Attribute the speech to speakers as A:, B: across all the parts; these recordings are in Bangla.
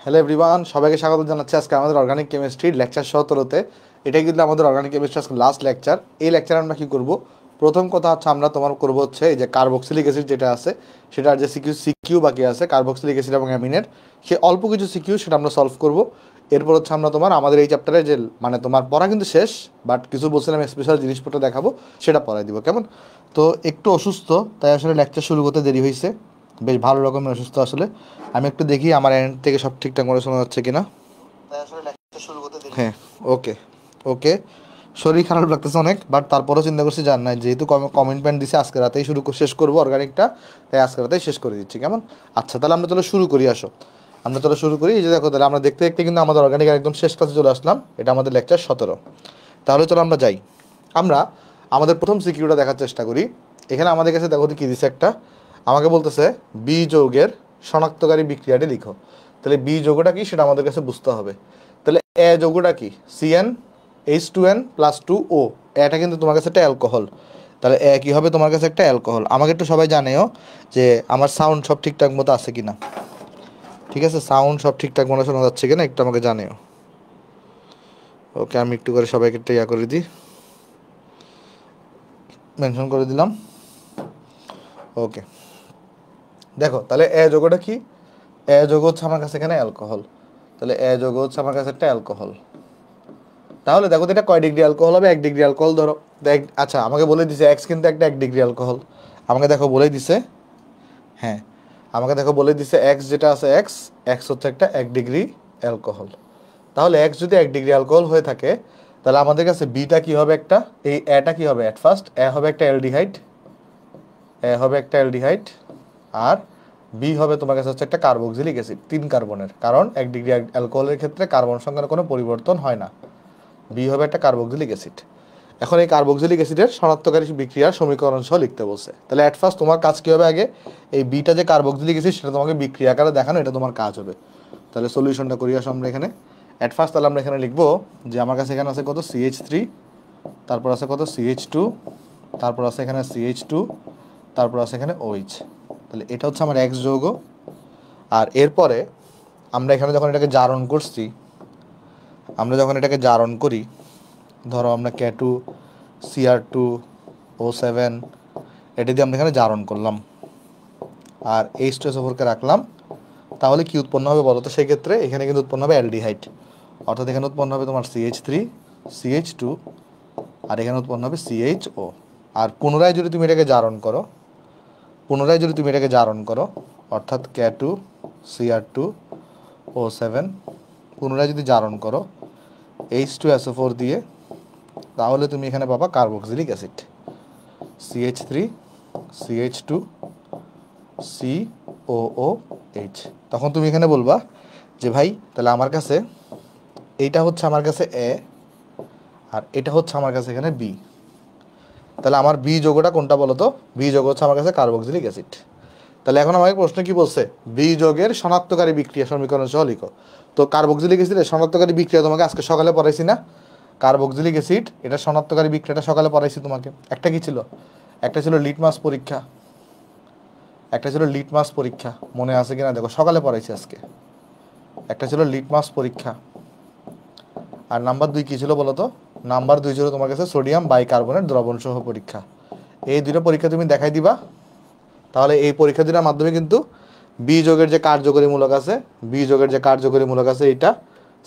A: হ্যালো এভরিওয়ান, সবাইকে স্বাগত জানাচ্ছি আজকে আমাদের অর্গানিক কেমিস্ট্রির লেকচার 17-তে। এটাই কিন্তু আমাদের অর্গানিক কেমিস্ট্রি আজকে লাস্ট লেকচার। এই লেকচারে আমরা কী করব, প্রথম কথা হচ্ছে আমরা তোমার করবো হচ্ছে এই যে কার্বক্সিলিক অ্যাসিড যেটা আছে সেটার যে সিকিউ বাকি আছে কার্বক্সিলিক অ্যাসিড এবং অ্যামিনের, সে অল্প কিছু সিকিউ সেটা আমরা সলভ করব। এরপর হচ্ছে আমরা তোমার আমাদের এই চ্যাপ্টারে যে মানে তোমার পড়া কিন্তু শেষ, বাট কিছু বলছিলাম স্পেশাল জিনিসপত্র দেখাবো, সেটা পড়াই দিব। কেমন? তো একটু অসুস্থ, তাই আসলে লেকচার শুরু করতে দেরি হয়েছে। বেশ ভালো রকমের অসুস্থ আসলে। আমি একটু দেখি আমার এন্ড থেকে সব ঠিকঠাক মতো শোনা যাচ্ছে কিনা। হ্যাঁ, ওকে ওকে। শরীর খারাপ লাগতেছে অনেক, বাট তারপরও চিন্তা করছি জান নাই, যেহেতু কমিটমেন্ট দিছে আজকে রাতেই শেষ করবো অর্গানিকটা, তাই আজকে রাতেই শেষ করে দিচ্ছি। কেমন? আচ্ছা, তাহলে আমরা চলো শুরু করি। আসো আমরা চলো শুরু করি। এই যে দেখো, তাহলে আমরা দেখতে দেখতে কিন্তু আমাদের অর্গানিক একদম শেষ ক্লাসে চলে আসলাম। এটা আমাদের লেকচার 17। তাহলে চলো আমরা যাই। আমরা আমাদের প্রথম সিকিউরিটা দেখার চেষ্টা করি। এখানে আমাদের কাছে দেখো কি দিছে একটা, আমাকে বলতেছে বি যৌগের শনাক্তকারী বিক্রিয়াটি লিখো। তাহলে বি যৌগটা কি সেটা আমাদের কাছে বুঝতে হবে। তাহলে এ যৌগটা কি? CnH2n+2O। এটা কিন্তু তোমার কাছে একটা অ্যালকোহল। তাহলে এ কি হবে তোমার কাছে? একটা অ্যালকোহল। আমাকে একটু সবাই জানেও যে আমার সাউন্ড সব ঠিকঠাক মতো আছে কিনা। ঠিক আছে, সাউন্ড সব ঠিকঠাক মতো শোনা যাচ্ছে কিনা একটু আমাকে জানেও। ওকে, আমি একটু করে সবাইকে একটা করে দিই, মেনশন করে দিলাম। ওকে, দেখো তাহলে এ যৌগটা কি? এ যৌগ হচ্ছে আমার কাছে এখানে অ্যালকোহল। তাহলে এ যৌগ হচ্ছে আমার কাছে একটা অ্যালকোহল। তাহলে দেখো তো এটা কয় ডিগ্রি অ্যালকোহল হবে? 1 ডিগ্রি অ্যালকোহল ধরো। আচ্ছা, আমাকে বলে দিছে এক্স কিন্তু একটা 1 ডিগ্রি অ্যালকোহল। আমাকে দেখো বলে দিছে, হ্যাঁ আমাকে দেখো বলে দিছে এক্স যেটা আছে, এক্স এক্স হচ্ছে একটা 1 ডিগ্রি অ্যালকোহল। তাহলে এক্স যদি 1 ডিগ্রি অ্যালকোহল হয়ে থাকে, তাহলে আমাদের কাছে বিটা কি হবে? একটা এই এটা কি হবে? অ্যাট ফার্স্ট এ হবে একটা অ্যালডিহাইড, এ হবে একটা অ্যালডিহাইড, আর বি হবে তোমার কাছে হচ্ছে একটা কার্বক্সিলিক অ্যাসিড 3 কার্বনের, কারণ 1 ডিগ্রি অ্যালকোহলের ক্ষেত্রে কার্বন সংখ্যার কোনো পরিবর্তন হয় না। বি হবে একটা কার্বক্সিলিক অ্যাসিড। এখন এই কার্বক্সিলিক অ্যাসিডের শনাক্তকারী বিক্রিয়ার সমীকরণ সহ লিখতে বলছে। তাহলে অ্যাট ফার্স্ট তোমার কাজ কী হবে? আগে এই বিটা যে কার্বক্সিলিক অ্যাসিড সেটা তোমাকে বিক্রিয়া আকারে দেখানো, এটা তোমার কাজ হবে। তাহলে সলিউশনটা করি আসো আমরা এখানে। অ্যাট ফার্স্ট তাহলে আমরা এখানে লিখবো যে আমার কাছে এখানে আছে কত? CH3, তারপর আছে কত? CH2, তারপর আছে এখানে CH2, তারপর আছে এখানে OH। তাহলে এটা হচ্ছে আমার এক্স যৌগ। আর এরপরে আমরা এখানে যখন এটাকে জারণ করছি, আমরা যখন এটাকে জারণ করি, ধরো আমরা K2CR2O7 এটা দিয়ে আমরা এখানে জারণ করলাম, আর H2SO4কে রাখলাম, তাহলে কি উৎপন্ন হবে বলো তো? সেই ক্ষেত্রে এখানে কিন্তু উৎপন্ন হবে অ্যালডিহাইড, অর্থাৎ এখানে উৎপন্ন হবে তোমার CH3, CH2, আর এখানে উৎপন্ন হবে CHO। আর পুনরায় যদি তুমি এটাকে জারণ করো, অর্থাৎ K2CR2O7 পুনরায় যদি জারণ করো H2SO4 দিয়ে, তাহলে তুমি এখানে পাবা carboxylic acid CH3, CH2, COOH। তখন তুমি এখানে বলবা যে ভাই তাহলে আমার কাছে এইটা হচ্ছে আমার কাছে এ, আর এটা হচ্ছে আমার কাছে এখানে বি। তাহলে আমার বি যৌগটা কোনটা বলো তো? বি যৌগ হচ্ছে আমার কাছে কার্বক্সিলিক অ্যাসিড। তাহলে এখন আমাকে প্রশ্ন কি বলছে? বি যৌগের শনাক্তকারী বিক্রিয়া সমীকরণ সহ লিখো। তো কার্বক্সিলিক অ্যাসিডের শনাক্তকারী বিক্রিয়া তোমাকে আজকে সকালে পড়াইছি না? কার্বক্সিলিক অ্যাসিড এটা শনাক্তকারী বিক্রিয়াটা সকালে পড়াইছি তোমাকে। একটা কি ছিল? একটা ছিল লিটমাস পরীক্ষা, একটা ছিল লিটমাস পরীক্ষা, মনে আছে কিনা দেখো, সকালে পড়াইছি আজকে। একটা ছিল লিটমাস পরীক্ষা, আর নাম্বার 2 কী ছিল বলো তো? নাম্বার 2 ছিল তোমার কাছে সোডিয়াম বাইকার্বনেট দ্রবণ সহ পরীক্ষা। এই দুটো পরীক্ষা তুমি দেখাই দিবা, তাহলে এই পরীক্ষা দুটার মাধ্যমে কিন্তু বি যোগের যে কার্যকরী মূলক আছে, এইটা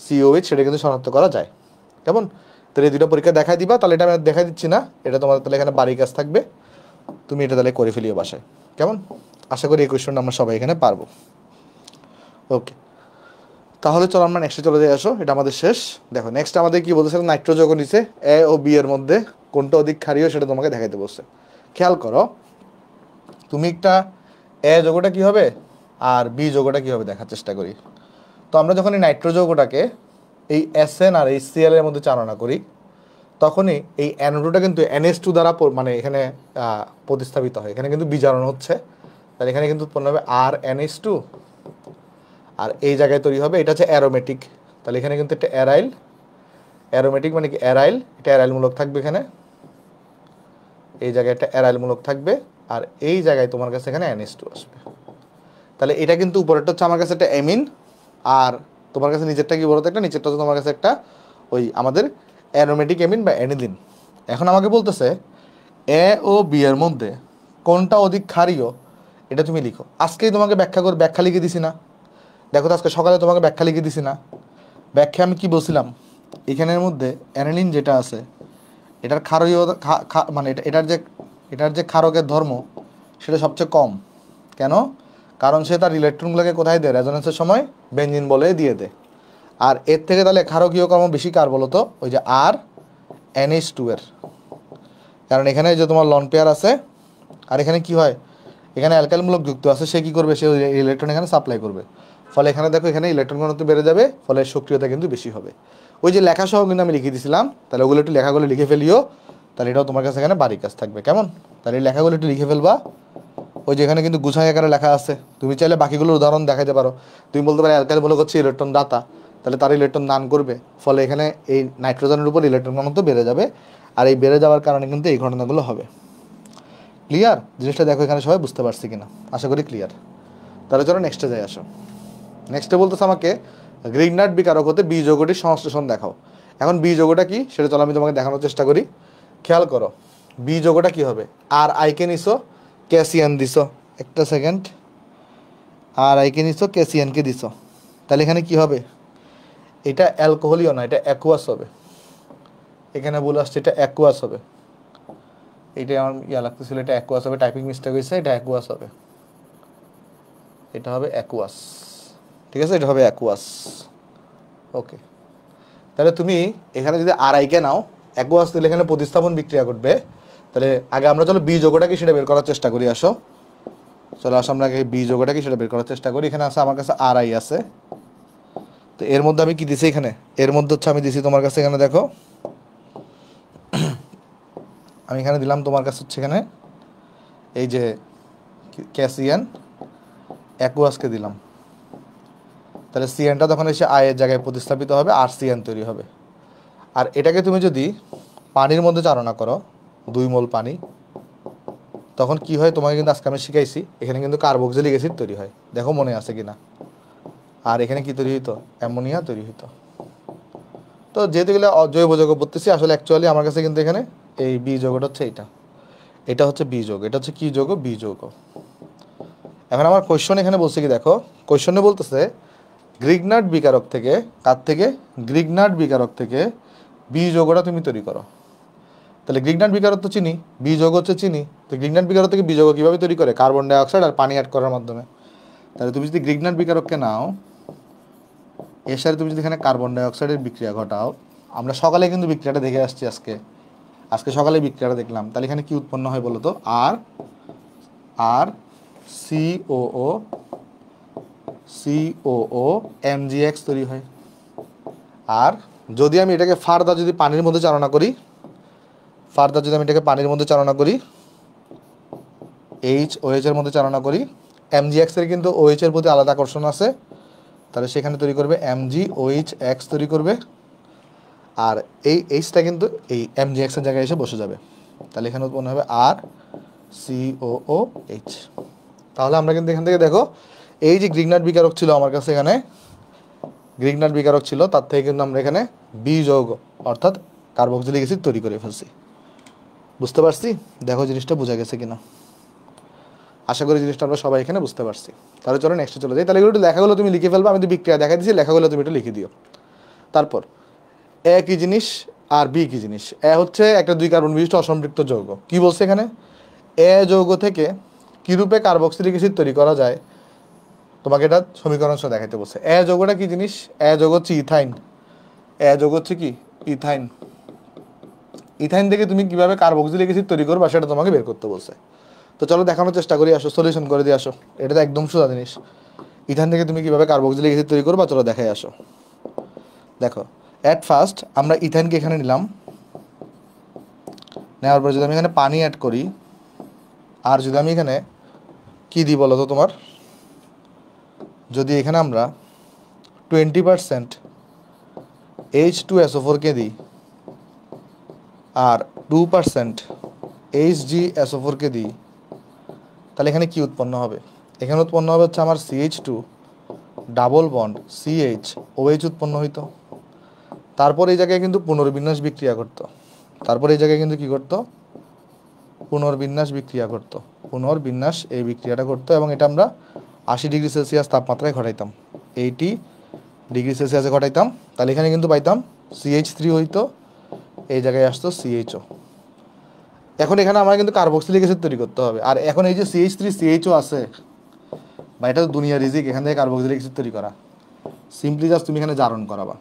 A: COH, সেটা কিন্তু শনাক্ত করা যায়। কেমন? তাহলে এই দুটো পরীক্ষা দেখাই দিবা। তাহলে এটা আমি দেখাই দিচ্ছি না, এটা তোমার তাহলে এখানে বাড়ি কাজ থাকবে, তুমি এটা তাহলে করে ফেলিও বাসায়। কেমন? আশা করি এই কোয়েশ্চনটা আমরা সবাই এখানে পারবো। ওকে, তাহলে চলো আমরা নেক্সটে চলে যাই। আসো, এটা আমাদের শেষ। দেখো নেক্সট আমাদের কি বলতেছে? নাইট্রোযৌগ নিচে এ ও বি এর মধ্যে কোনটা অধিক ক্ষারীয় সেটা তোমাকে দেখাইতে বলছে। খেয়াল করো, তুমি একটা এ যৌগটা কী হবে আর বি যৌগটা কী হবে দেখার চেষ্টা করি। তো আমরা যখন এই নাইট্রোযৌগটাকে এই SN আর HCl এর মধ্যে চালনা করি, তখনই এই NO2টা কিন্তু NH2 দ্বারা মানে এখানে প্রতিস্থাপিত হয়। এখানে কিন্তু বিজারণ হচ্ছে, তাহলে এখানে কিন্তু উৎপন্ন হবে RNH2, আর এই জায়গায় তৈরি হবে এটা হচ্ছে অ্যারোমেটিক। তাহলে এখানে কিন্তু একটা অ্যারোমেটিক মানে কি? অ্যারাইল, এটা অ্যারাইল মূলক থাকবে এখানে, এই জায়গায় একটা অ্যারাইল মূলক থাকবে, আর এই জায়গায় তোমার কাছে এখানে NH2 আসবে। তাহলে এটা কিন্তু উপরেরটা হচ্ছে আমার কাছে একটা অ্যামিন, আর তোমার কাছে নিচেরটা কি বলতো, একটা নিচেরটা তো তোমার কাছে একটা ওই আমাদের অ্যারোমেটিক অ্যামিন বা অ্যানিলিন। এখন আমাকে বলতেছে এ ও বি এর মধ্যে কোনটা অধিক ক্ষারীয় এটা তুমি লিখো। আজকেই তোমাকে ব্যাখ্যা লিখে দিছি না? দেখো তো আজকে সকালে তোমাকে ব্যাখ্যা লিখে দিছি না? ব্যাখ্যা আমি কি বলছিলাম, এখানের মধ্যে অ্যানিলিন যেটা আছে এটার ক্ষারীয় মানে এটার যে ক্ষারকের ধর্ম সেটা সবচেয়ে কম। কেন? কারণ সে তার ইলেকট্রনগুলোকে কোথায় দেয়, রেজোনেন্সের সময় বেঞ্জিন বলে দিয়ে দেয়। আর এর থেকে তাহলে ক্ষারকীয় কর্ম বেশি কার বলো তো? ওই যে আর NH2 এর। কারণ এখানে যে তোমার লন পেয়ার আছে, আর এখানে কি হয়, এখানে অ্যালকাইল মূলক যুক্ত আছে, সে কি করবে, সে ওই ইলেকট্রন এখানে সাপ্লাই করবে। ফলে এখানে দেখো এখানে ইলেকট্রন ঘনত্ব বেড়ে যাবে, ফলে সক্রিয়তা কিন্তু বেশি হবে। ওই যে লেখা সহ কিন্তু আমি লিখে দিয়েছিলাম, তাহলে ওগুলো একটু লেখাগুলো লিখে ফেলিও, তাহলে এটাও তোমার কাছে এখানে বাড়ি কাজ থাকবে। কেমন? তাহলে এই লেখাগুলো একটু লিখে ফেলবা। ওই যে এখানে কিন্তু গুছাই আকারে লেখা আছে, তুমি চাইলে বাকিগুলোর উদাহরণ দেখাতে পারো। তুমি বলতে পারো অ্যালকাইল মূলক হচ্ছে ইলেকট্রন দাতা, তাহলে তার ইলেকট্রন দান করবে, ফলে এখানে এই নাইট্রোজেনের উপর ইলেকট্রন ঘনত্ব বেড়ে যাবে, আর এই বেড়ে যাওয়ার কারণে কিন্তু এই ঘটনাগুলো হবে। ক্লিয়ার? জিনিসটা দেখো এখানে সবাই বুঝতে পারছি কিনা, আশা করি ক্লিয়ার। তাহলে চলো নেক্সটে যাই আসো। নেক্সটে বলতেছে আমাকে গ্রিগনার্ড বিকারক হতে বি যৌগটির সংশ্লেষণ দেখাও। এখন বি যৌগটা কি সেটা চলো আমি তোমাকে দেখানোর চেষ্টা করি। খেয়াল করো বি যৌগটা কি হবে। আর আইকে নিছো, ক্যাসিয়ান দিছো, একটা সেকেন্ড, আর আইকে নিছো, ক্যাসিয়ানকে দিছো, তাহলে এখানে কি হবে, এটা অ্যালকোহলিও না, এটা অ্যাকুয়াস হবে। এখানে বলে আসছে এটা অ্যাকুয়াস হবে। এটা আমার লাগতেছিল, এটা অ্যাকুয়াস হবে, টাইপিং মিস্টেক হয়েছে, এটা অ্যাকুয়াস হবে, এটা হবে অ্যাকুয়াস। ঠিক আছে, এটা হবে অ্যাকুয়াস। ওকে, তাহলে তুমি এখানে যদি আর আইকে নাও, অ্যাকুয়াস দিলে এখানে প্রতিস্থাপন বিক্রিয়া ঘটবে। তাহলে আগে আমরা চলো বি যৌগটা কি সেটা বের করার চেষ্টা করি। আসো চলো আসো আমরা আগে বি যৌগটা কি সেটা বের করার চেষ্টা করি। এখানে আছে আমার কাছে আর আই আছে, তো এর মধ্যে আমি কি দিছি, এখানে এর মধ্যে হচ্ছে আমি দিছি তোমার কাছে, এখানে দেখো আমি এখানে দিলাম তোমার কাছে হচ্ছে এখানে এই যে ক্যাসিয়ান, অ্যাকুয়াসকে দিলাম। তাহলে সিএনটা তখন এসে আয়ের জায়গায় প্রতিস্থাপিত হবে, আর সিএন তৈরি হবে। আর এটাকে তুমি যদি পানির মধ্যে চালনা করো, 2 মোল পানি, তখন কি হয় তোমাকে কিন্তু আজকে আমি শিখাইছি, এখানে কিন্তু কার্বক্সিলিক অ্যাসিড তৈরি হয়। দেখো মনে আছে কিনা। আর এখানে কি তৈরি হইতো, অ্যামোনিয়া তৈরি হইতো। তো যেহেতু গেলে জৈব যৌগ পড়তেছি, আসলে অ্যাকচুয়ালি আমার কাছে কিন্তু এখানে এই বি যৌগটা হচ্ছে এইটা, এটা হচ্ছে বি যৌগ, এটা হচ্ছে কি যৌগ, বি যৌগ। এখন আমার কোয়েশ্চন এখানে বলছে কি, দেখো কোয়েশ্চনে বলতেছে গ্রিগনার্ড বিকারক থেকে, কার থেকে, গ্রিগনার্ড বিকারক থেকে বি যৌগটা তুমি তৈরি করো। তাহলে গ্রিগনার্ড বিকারক তো চিনি, বি যৌগ হচ্ছে চিনি, তো গ্রিগনার্ড বিকারক থেকে বি যৌগ কীভাবে তৈরি করে, কার্বন ডাইঅক্সাইড আর পানি অ্যাড করার মাধ্যমে। তাহলে তুমি যদি গ্রিগনার্ড বিকারককে নাও, এর সাথে তুমি যদি এখানে কার্বন ডাইঅক্সাইডের বিক্রিয়া ঘটাও, আমরা সকালে কিন্তু বিক্রিয়াটা দেখে আসছি, আজকে সকালে বিক্রিয়াটা দেখলাম, তাহলে এখানে কি উৎপন্ন হয় বলো তো, আর আর সিওও MgX তৈরি হয়। আর যদি আমি এটাকে ফার্দার যদি পানির মধ্যে চালনা করি, OH এর মধ্যে চালনা করি, MgX এর কিন্তু OH এর প্রতি আলাদা আকর্ষণ আছে, তাহলে সেখানে তৈরি করবে MgOH তৈরি করবে, আর এই এইচটা কিন্তু এই MgX এর জায়গায় এসে বসে যাবে। তাহলে এখানে উৎপন্ন হবে আর COOH। তাহলে আমরা কিন্তু এখান থেকে দেখো এই যে গ্রিগনার্ড বিকারক ছিল আমার কাছে, এখানে গ্রিগনার্ড বিকারক ছিল, তার থেকে কিন্তু আমরা এখানে বি যৌগ অর্থাৎ কার্বক্সিলিক অ্যাসিড তৈরি করে ফেলছি। বুঝতে পারছি? দেখো জিনিসটা বোঝা গেছে কিনা, আশা করি জিনিসটা আমরা সবাই এখানে বুঝতে পারছি। তাহলে চলো নেক্সটে চলে যাই। তাহলে এগুলো লেখাগুলো তুমি লিখে ফেলবা, আমি তো বিক্রিয়া দেখা দিচ্ছি, লেখাগুলো তুমি একটু লিখে দিও। তারপর এ কি জিনিস আর বি কি জিনিস। এ হচ্ছে একটা 2 কার্বন বিশিষ্ট অসম্পৃক্ত যৌগ। কি বলছে এখানে, এ যৌগ থেকে কিরূপে কার্বক্সিলিক অ্যাসিড তৈরি করা যায়, তোমাকে এটা সমীকরণ সহ দেখাইতে বলছে। এ যৌগটা কি জিনিস, এ যৌগ হচ্ছে ইথাইন। এ যৌগ হচ্ছে কি, ইথাইন। ইথাইন থেকে তুমি কিভাবে কার্বক্সিলিক অ্যাসিড তৈরি করবা সেটা তোমাকে বের করতে বলছে। তো চলো দেখানোর চেষ্টা করি, আসো সলিউশন করে দিয়ে আসো। এটা তো একদম সোজা জিনিস, ইথাইন থেকে তুমি কিভাবে কার্বক্সিলিক অ্যাসিড তৈরি করবা, চলো দেখাই আসো। দেখো অ্যাট ফার্স্ট আমরা ইথাইনকে এখানে নিলাম, নেওয়ার পরে যদি আমি এখানে পানি অ্যাড করি, আর যদি আমি এখানে কি দিই বলো তো তোমার, যদি এখানে আমরা 20% H2SO4কে দিই আর 2% HgSO4কে দিই, তাহলে এখানে কি উৎপন্ন হবে, এখানে উৎপন্ন হবে হচ্ছে আমার CH2 double bond CH OH উৎপন্ন হইতো। তারপর এই জায়গায় কিন্তু পুনর্বিন্যাস বিক্রিয়া করতো। তারপর এই জায়গায় কিন্তু কি করতো? পুনর্বিন্যাস বিক্রিয়া করতো। পুনর্বিন্যাস এই বিক্রিয়াটা করতো এবং এটা আমরা 80 ডিগ্রি সেলসিয়াস তাপমাত্রায় ঘটাইতাম। 80 ডিগ্রি সেলসিয়াসে ঘটাইতাম। তাহলে এখানে কিন্তু পাইতাম CH3 হইতো, এই জায়গায় আসতো CHO। এখন এখানে আমার কিন্তু কার্বক্সিলিক অ্যাসিড তৈরি করতে হবে। আর এখন এই যে CH3 CHO আছে বা এটা তো দুনিয়ার রিজিক, এখান থেকে কার্বক্সিলিক অ্যাসিড তৈরি করা। সিম্পলি জাস্ট তুমি এখানে জারণ করাবা।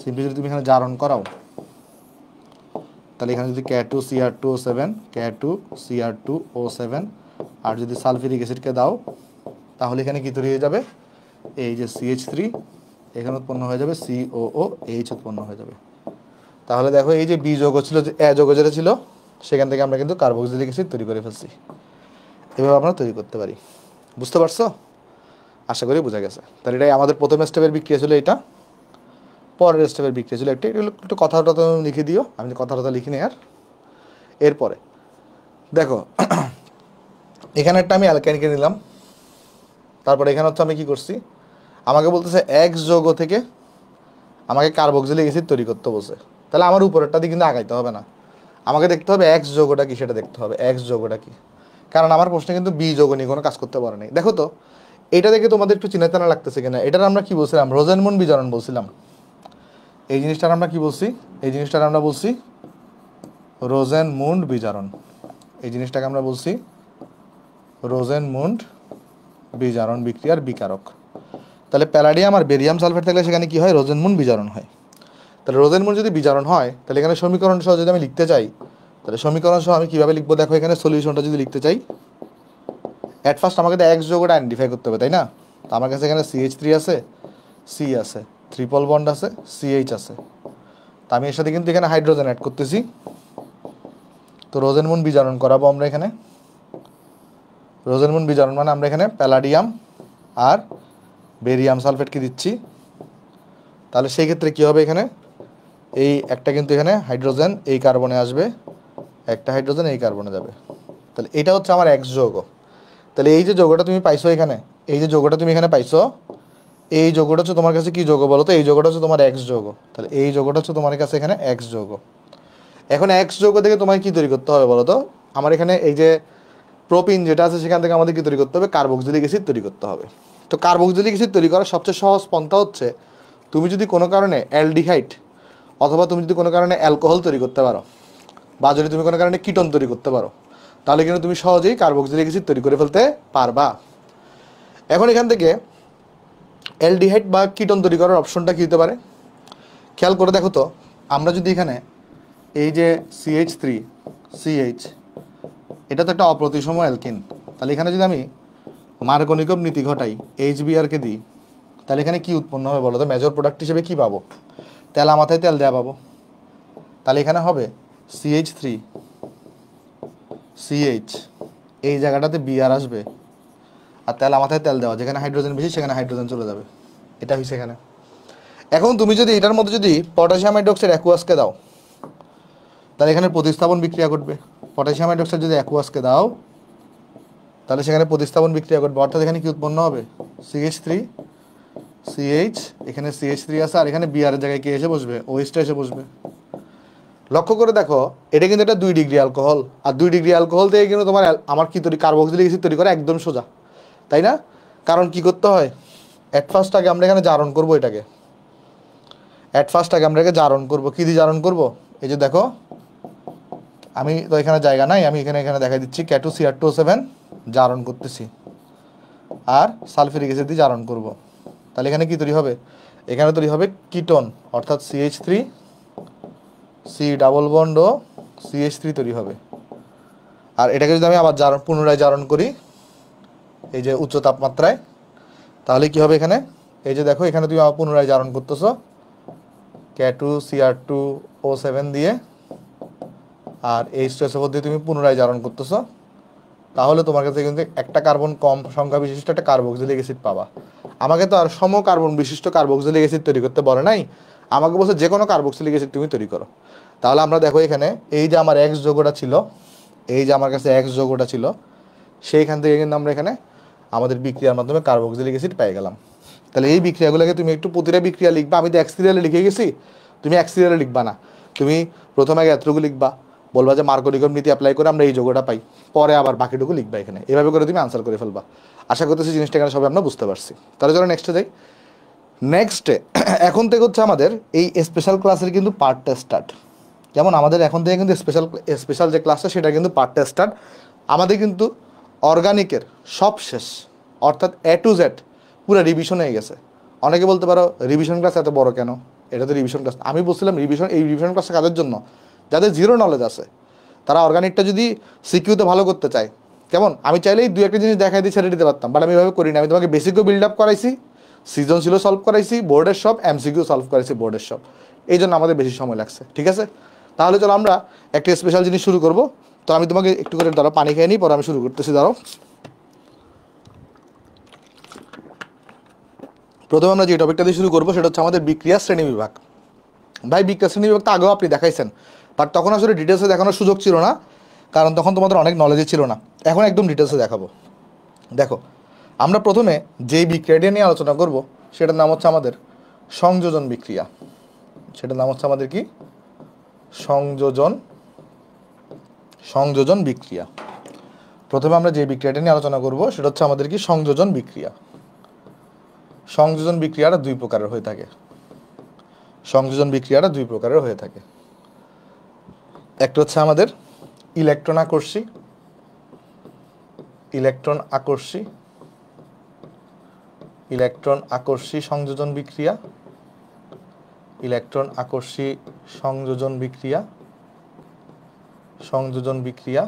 A: সিম্পলি যদি তুমি এখানে জারণ করাও, তাহলে এখানে যদি K2Cr2O7 K2Cr2O7 আর যদি সালফিউরিক অ্যাসিডকে দাও, তাহলে এখানে কি তৈরি হয়ে যাবে? এই যে CH3 এখানে উৎপন্ন হয়ে যাবে COOH উৎপন্ন হয়ে যাবে। তাহলে দেখো এই যে বি যৌগ ছিল, যে এ যৌগ যেটা ছিল, সেখান থেকে আমরা কিন্তু কার্বক্সিলিক অ্যাসিড তৈরি করে ফেলছি। এভাবে আমরা তৈরি করতে পারি। বুঝতে পারছো? আশা করি বোঝা গেছে। তাহলে এটাই আমাদের প্রথম স্টেপের বিক্রিয়া ছিল এটা, পরের স্টেপের বিক্রিয়া ছিল এটা। একটু কথাটা তো লিখে দিও, আমি কথাটা লিখি নি আর। এরপরে দেখো এখানে একটা আমি অ্যালকাইনকে নিলাম, তারপরে এখানে হচ্ছে আমি কি করছি, আমাকে বলতেছে এক্স যৌগ থেকে আমাকে কার্বক্সিলিক অ্যাসিড তৈরি করতে বলছে। তাহলে আমার উপরেরটা দিয়ে কিন্তু আগাইতে হবে না, আমাকে দেখতে হবে এক্স যৌগটা কি, সেটা দেখতে হবে এক্স যৌগটা কি। কারণ আমার প্রশ্নে কিন্তু বি যৌগ নিয়ে কোনো কাজ করতে পারে নাই। দেখো তো এটা দেখে তোমাদের একটু চিনা চেনা লাগতেছে কিনা। এটার আমরা কি বলছিলাম? রোজেনমুন্ড বিজারণ বলছিলাম। এই জিনিসটার আমরা কি বলছি? এই জিনিসটার আমরা বলছি রোজেনমুন্ড বিজারণ। এই জিনিসটাকে আমরা বলছি রোজেনমুন্ড বিজারণ বিক্রিয়ার বিকারক। তাহলে প্যালাডিয়াম আর বেরিয়াম সালফেট থাকলে সেখানে কি হয়? রোজেনমুন্ড বিজারণ হয়। তাহলে রোজেনমুন্ড যদি বিজারণ হয়, তাহলে এখানে সমীকরণ সহ যদি আমি লিখতে চাই, তাহলে সমীকরণ সহ আমি কীভাবে লিখবো? দেখো এখানে সলিউশনটা যদি লিখতে চাই, অ্যাট ফার্স্ট আমাকে তো এক্স যৌগটা আইডেন্টিফাই করতে হবে, তাই না? তো আমার কাছে এখানে CH3 আছে, C আছে, ট্রিপল বন্ড আছে, CH আছে। তো আমি এর সাথে কিন্তু এখানে হাইড্রোজেন অ্যাড করতেছি। তো রোজেনমুন্ড বিজারণ করাবো আমরা এখানে। রোজেনমুন্ড বিজারণ মানে আমরা এখানে প্যালাডিয়াম আর বেরিয়াম সালফেটকে দিচ্ছি। তাহলে সেই ক্ষেত্রে কী হবে? এখানে এই একটা কিন্তু এখানে হাইড্রোজেন এই কার্বনে আসবে, একটা হাইড্রোজেন এই কার্বনে যাবে। তাহলে এটা হচ্ছে আমার এক্স যৌগ। তাহলে এই যে যৌগটা তুমি পাইছো এখানে, এই যে যৌগটা তুমি এখানে পাইছো, এই যৌগটা হচ্ছে তোমার কাছে কি যৌগ বলো তো? এই যৌগটা হচ্ছে তোমার এক্স যৌগ। তাহলে এই যৌগটা হচ্ছে তোমার কাছে এখানে এক্স যৌগ। এখন এক্স যৌগ থেকে তোমাকে কি তৈরি করতে হবে বলো তো? আমার এখানে এই যে প্রোপিন যেটা আছে, সেখান থেকে আমাদের কি তৈরি করতে হবে? কার্বক্সিলিক অ্যাসিড তৈরি করতে হবে। তো কার্বক্সিলিক অ্যাসিড তৈরি করার সবচেয়ে সহজ পন্থা হচ্ছে, তুমি যদি কোনো কারণে অ্যালডিহাইড অথবা তুমি যদি কোনো কারণে অ্যালকোহল তৈরি করতে পারো, বা যদি তুমি কোনো কারণে কিটোন তৈরি করতে পারো, তাহলে কিন্তু তুমি সহজেই কার্বক্সিলিক অ্যাসিড তৈরি করে ফেলতে পারবা। এখন এখান থেকে অ্যালডিহাইড বা কিটোন তৈরি করার অপশনটা কী হতে পারে? খেয়াল করে দেখো তো, আমরা যদি এখানে এই যে CH3CH, এটা তো একটা অপ্রতিসম অ্যালকিন। তাহলে এখানে যদি আমি মার্গনিকভ নীতি ঘটাই, HBrকে দিই, তাহলে এখানে কি উৎপন্ন হবে বলো তো? মেজর প্রোডাক্ট হিসেবে কি পাবো? তেল মাথায় তেল দেওয়া পাবো। তাহলে এখানে হবে CH3CH, এই জায়গাটাতে Br আসবে, আর তেল মাথায় তেল দেওয়া, যেখানে হাইড্রোজেন বেশি সেখানে হাইড্রোজেন চলে যাবে। এটা হয়েছে এখানে। এখন তুমি যদি এটার মধ্যে যদি পটাশিয়াম হাইড্রোক্সাইড অ্যাকুয়াসকে দাও, তাহলে এখানে প্রতিস্থাপন বিক্রিয়া ঘটবে। পটাশিয়াম হাইড্রোক্সাইড যদি অ্যাকুয়াসকে দাও, তাহলে সেখানে প্রতিস্থাপন বিক্রিয়া ঘটবে। অর্থাৎ এখানে কি উৎপন্ন হবে? CH3CH, এখানে CH3 আছে, আর এখানে Br এর জায়গায় কি এসে বসবে? OH এসে বসবে। লক্ষ্য করে দেখো, এটা কিন্তু একটা 2 ডিগ্রি অ্যালকোহল, আর 2 ডিগ্রি অ্যালকোহল থেকে কিন্তু তোমার আমার কি তৈরি? কার্বক্সিলিক অ্যাসিড তৈরি করা একদম সোজা, তাই না? কারণ কি করতে হয়? অ্যাট ফার্স্ট আগে আমরা এখানে জারণ করবো এটাকে। অ্যাট ফার্স্ট আগে আমরা এটাকে জারণ করবো। কী দিয়ে জারণ করবো? এই যে দেখো, আমি তো এখানে জায়গা নাই, আমি এখানে দেখা দিচ্ছি K2Cr2O7 জারণ করতেছি, আর সালফিউরিক অ্যাসিড দিয়ে জারণ করব। তাহলে এখানে কি তৈরি হবে? এখানে তৈরি হবে কিটোন, অর্থাৎ CH3 C ডাবল বন্ড ও CH3 তৈরি হবে। আর এটাকে যদি আমি আবার পুনরায় জারণ করি এই যে উচ্চ তাপমাত্রায়, তাহলে কি হবে? এখানে এই যে দেখো, এখানে তুমি আবার পুনরায় জারণ করতেছো K2Cr2O7 দিয়ে, আর H2SO4 দিয়ে তুমি পুনরায় জারণ করতেছো। তাহলে তোমার কাছে কিন্তু একটা কার্বন কম সংখ্যা বিশিষ্ট একটা কার্বক্সিলিক অ্যাসিড পাবা। আমাকে তো আর সম কার্বন বিশিষ্ট কার্বক্সিলিক অ্যাসিড তৈরি করতে বলে নাই, আমাকে বলছে যে কোনো কার্বক্সিলিক অ্যাসিড তুমি তৈরি করো। তাহলে আমরা দেখো এখানে এই যে আমার এক্স যৌগটা ছিল, এই যে আমার কাছে এক্স যৌগটা ছিল, সেইখান থেকে কিন্তু আমরা এখানে আমাদের বিক্রিয়ার মাধ্যমে কার্বক্সিলিক অ্যাসিড পেয়ে গেলাম। তাহলে এই বিক্রিয়াগুলোকে তুমি একটু প্রতিটা বিক্রিয়া লিখবা। আমি তো এক সিরিয়ালে লিখে গেছি, তুমি এক সিরিয়ালে লিখবা না, তুমি প্রথমে আগে এতটুকু লিখবা, বলবা যে মার্কোনিকম নীতি অ্যাপ্লাই করে আমরা এই যোগটা পাই, পরে আবার বাকিটুকু লিখবা এখানে। এভাবে করে তুমি আনসার করে ফেলবা। আশা করতেছি জিনিসটা এখানে সবাই আমরা বুঝতে পারছি। তাহলে চলো নেক্সটে যাই। নেক্সটে এখন থেকে হচ্ছে আমাদের এই স্পেশাল ক্লাসের কিন্তু পার্টটা স্টার্ট। যেমন আমাদের এখন থেকে কিন্তু স্পেশাল যে ক্লাসটা সেটা কিন্তু পার্টটা স্টার্ট। আমাদের কিন্তু অর্গানিকের সব শেষ, অর্থাৎ এ টু জেড পুরো রিভিশন হয়ে গেছে। অনেকে বলতে পারো রিভিশন ক্লাস এত বড় কেন? এটা তো রিভিশন ক্লাস। আমি বলছিলাম এই রিভিশন ক্লাসটা কাদের জন্য? যাদের জিরো নলেজ আছে, তারা অর্গানিকটা যদি সিকিউতে ভালো করতে চায়। কেমন, আমি চাইলেই দু একটা জিনিস দেখাই দিয়ে ছেড়ে দিতে পারতাম, বাট আমি এভাবে করি না। আমি তোমাকে বেসিকও বিল্ড আপ করাইছি, সৃজনশীলও সলভ করাইছি, বোর্ডের সব এমসিকিউ সলভ করাইছি বোর্ডের সব। এই জন্য আমাদের বেশি সময় লাগছে। ঠিক আছে, তাহলে চলো আমরা একটা স্পেশাল জিনিস শুরু করব। তো আমি তোমাকে একটু করে ধরো পানি খেয়ে নিই, পরে আমি শুরু করতেছি। ধরো প্রথমে আমরা যে টপিকটা দিয়ে শুরু করবো সেটা হচ্ছে আমাদের বিক্রিয়া শ্রেণী বিভাগ। ভাই বিক্রিয়া শ্রেণী বিভাগ তো আগেও আপনি দেখাইছেন, বাট তখন আসলে ডিটেলসে দেখানোর সুযোগ ছিল না, কারণ তখন তোমাদের অনেক নলেজই ছিল না। এখন একদম ডিটেলসে দেখাবো। দেখো, আমরা প্রথমে যেই বিক্রিয়াটি নিয়ে আলোচনা করব সেটার নাম হচ্ছে আমাদের সংযোজন বিক্রিয়া। সেটার নাম হচ্ছে আমাদের কি? সংযোজন বিক্রিয়া। প্রথমে আমরা যে বিক্রিয়াটি নিয়ে আলোচনা করব সেটা হচ্ছে আমাদের কি? সংযোজন বিক্রিয়া। সংযোজন বিক্রিয়াটা দুই প্রকারের হয়ে থাকে। সংযোজন বিক্রিয়াটা দুই প্রকারের হয়ে থাকে। একটা হচ্ছে আমাদের ইলেকট্রন আকর্ষী, ইলেকট্রন আকর্ষী সংযোজন বিক্রিয়া, ইলেকট্রন আকর্ষী সংযোজন বিক্রিয়া, সংযোজন বিক্রিয়া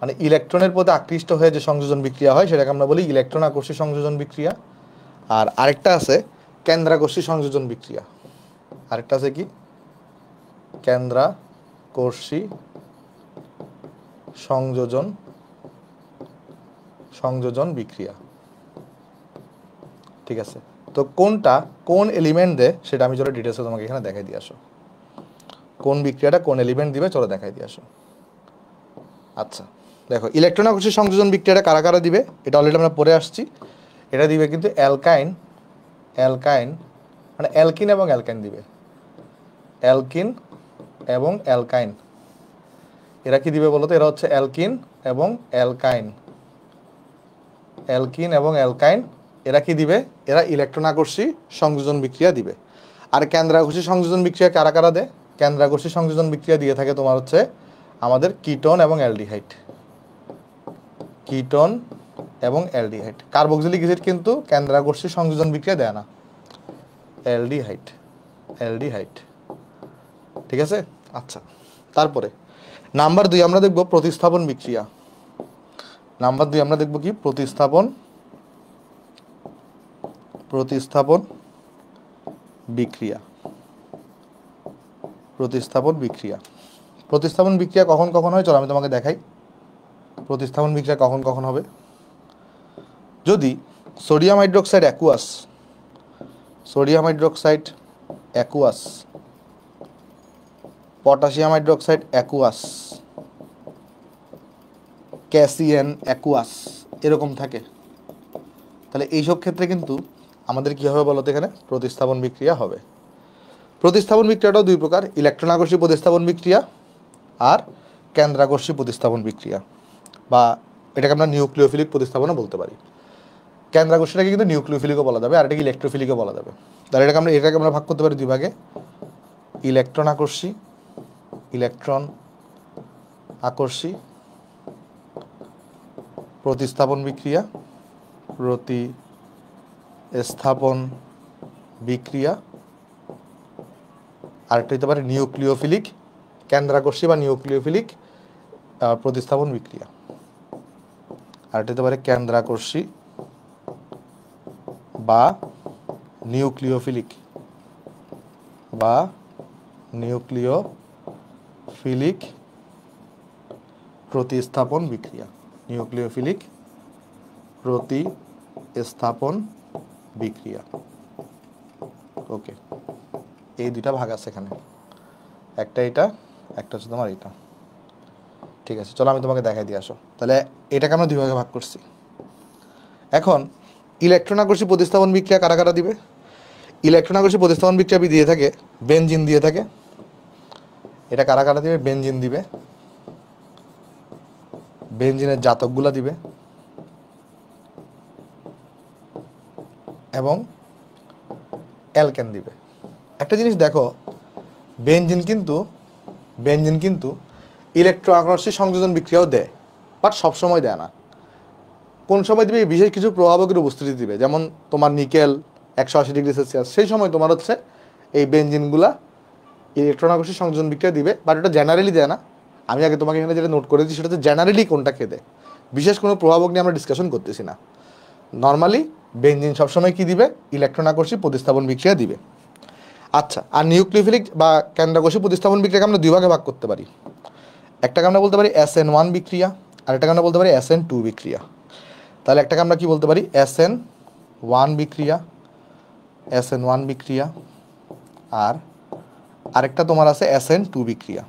A: মানে ইলেকট্রনের প্রতি আকৃষ্ট হয়ে যে সংযোজন বিক্রিয়া হয় সেটাকে আমরা বলি ইলেকট্রন আকর্ষী সংযোজন বিক্রিয়া। আর আরেকটা আছে কেন্দ্রাকর্ষী সংযোজন বিক্রিয়া। আরেকটা আছে কি? কেন্দ্রাকর্ষী সংযোজন বিক্রিয়া। ঠিক আছে, তো কোনটা কোন এলিমেন্ট দেয় সেটা আমি চলো ডিটেলসে তোমাকে এখানে দেখাই দিয়ে আসো। কোন বিক্রিয়াটা কোন এলিমেন্ট দিবে চলো দেখাই দিয়ে আসো। আচ্ছা দেখো, ইলেকট্রন আকর্ষী সংযোজন বিক্রিয়াটা কারা কারা দিবে এটা অলরেডি আমরা পড়ে আসছি। এটা দিবে কিন্তু অ্যালকাইন মানে অ্যালকিন এবং অ্যালকাইন দিবে। অ্যালকিন এবং অ্যালকাইন এরা কি দিবে বলো তো? এরা হচ্ছে অ্যালকিন এবং অ্যালকাইন। অ্যালকিন এবং অ্যালকাইন এরা কি দিবে? এরা ইলেকট্রন আকর্ষী সংযোজন বিক্রিয়া দিবে। আর কেন্দ্রাকর্ষী সংযোজন বিক্রিয়া কারা কারা দেয়? কেন্দ্রাকর্ষী সংযোজন বিক্রিয়া দিয়ে থাকে তোমার হচ্ছে আমাদের কিটোন এবং অ্যালডিহাইড। কিটোন এবং অ্যালডিহাইড। কার্বক্সিলিক অ্যাসিড কিন্তু কেন্দ্রাকর্ষী সংযোজন বিক্রিয়া দেয় না, অ্যালডিহাইড। ঠিক আছে, আচ্ছা তারপরে নাম্বার 2 আমরা দেখব প্রতিস্থাপন বিক্রিয়া। নাম্বার 2 আমরা দেখব কি? প্রতিস্থাপন বিক্রিয়া। প্রতিস্থাপন বিক্রিয়া কখন কখন হয় চলো আমি তোমাকে দেখাই। প্রতিস্থাপন বিক্রিয়া কখন কখন হবে? যদি sodium hydroxide aqueous, potassium hydroxide aqueous, ক্যাসিয়ান অ্যাকুয়াস এরকম থাকে, তাহলে এইসব ক্ষেত্রে কিন্তু আমাদের কি হবে বলতো? এখানে প্রতিস্থাপন বিক্রিয়া হবে। প্রতিস্থাপন বিক্রিয়াটাও দুই প্রকার, ইলেকট্রন আকর্ষী প্রতিস্থাপন বিক্রিয়া আর কেন্দ্রাকর্ষী প্রতিস্থাপন বিক্রিয়া, বা এটাকে আমরা নিউক্লিওফিলিক প্রতিস্থাপনও বলতে পারি। কেন্দ্রাকর্ষীটাকে কিন্তু নিউক্লিওফিলিকও বলা যাবে, আর এটাকে ইলেকট্রোফিলিকও বলা যাবে। তাহলে এটাকে আমরা ভাগ করতে পারি দুই ভাগে, ইলেকট্রন আকর্ষী প্রতিস্থাপন বিক্রিয়া, আরেকটা হতে পারে নিউক্লিওফিলিক কেন্দ্রাকর্ষী বা নিউক্লিওফিলিক প্রতিস্থাপন বিক্রিয়া, আরেকটা হতে পারে কেন্দ্রাকর্ষী বা নিউক্লিওফিলিক প্রতিস্থাপন বিক্রিয়া। ওকে, এই দুইটা ভাগ আছে এখানে, একটা এটা, একটা হচ্ছে তোমার এটা। ঠিক আছে, চলো আমি তোমাকে দেখাই দিয়ে আসো। তাহলে এটাকে আমরা দুই ভাগে ভাগ করছি। এখন ইলেকট্রন আকর্ষী প্রতিস্থাপন বিক্রিয়া কারা কারা দিবে? ইলেকট্রন আকর্ষী প্রতিস্থাপন বিক্রিয়া দিয়ে থাকে বেনজিন দিয়ে থাকে। এটা কারা কারা দিবে? বেনজিন দিবে, বেনজিনের জাতকগুলা দিবে এবং অ্যালকেন দিবে। একটা জিনিস দেখো, বেনজিন কিন্তু ইলেকট্রন আকর্ষী সংযোজন বিক্রিয়াও দেয়, বাট সবসময় দেয় না। কোন সময় দিবে? বিশেষ কিছু প্রভাবকের উপস্থিতি দিবে, যেমন তোমার নিকেল 180°C, সেই সময় তোমার হচ্ছে এই বেনজিনগুলা ইলেকট্রন আকর্ষী সংযোজন বিক্রিয়া দিবে, বাট এটা জেনারেলি দেয় না। আমি আগে তোমাকে এখানে যেটা নোট করেছি সেটা হচ্ছে জেনারেলি কোনটাকে দেয়, বিশেষ কোনো প্রভাবক নিয়ে আমরা ডিসকাশন করতেছি না। নর্মালি বেনজিন সবসময় কি দিবে? ইলেকট্রন আকর্ষী প্রতিস্থাপন বিক্রিয়া দিবে। আচ্ছা, আর নিউক্লিওফিলিক বা কেন্দ্রাকর্ষী প্রতিস্থাপন বিক্রিয়াকে আমরা দুই ভাগে ভাগ করতে পারি। একটাকে আমরা বলতে পারি SN1 বিক্রিয়া, আর এটাকে আমরা বলতে পারি SN2 বিক্রিয়া। তাহলে একটাকে আমরা কি বলতে পারি? SN1 বিক্রিয়া, SN1 বিক্রিয়া, আর আরেকটা তোমার আছে SN2 বিক্রিয়া,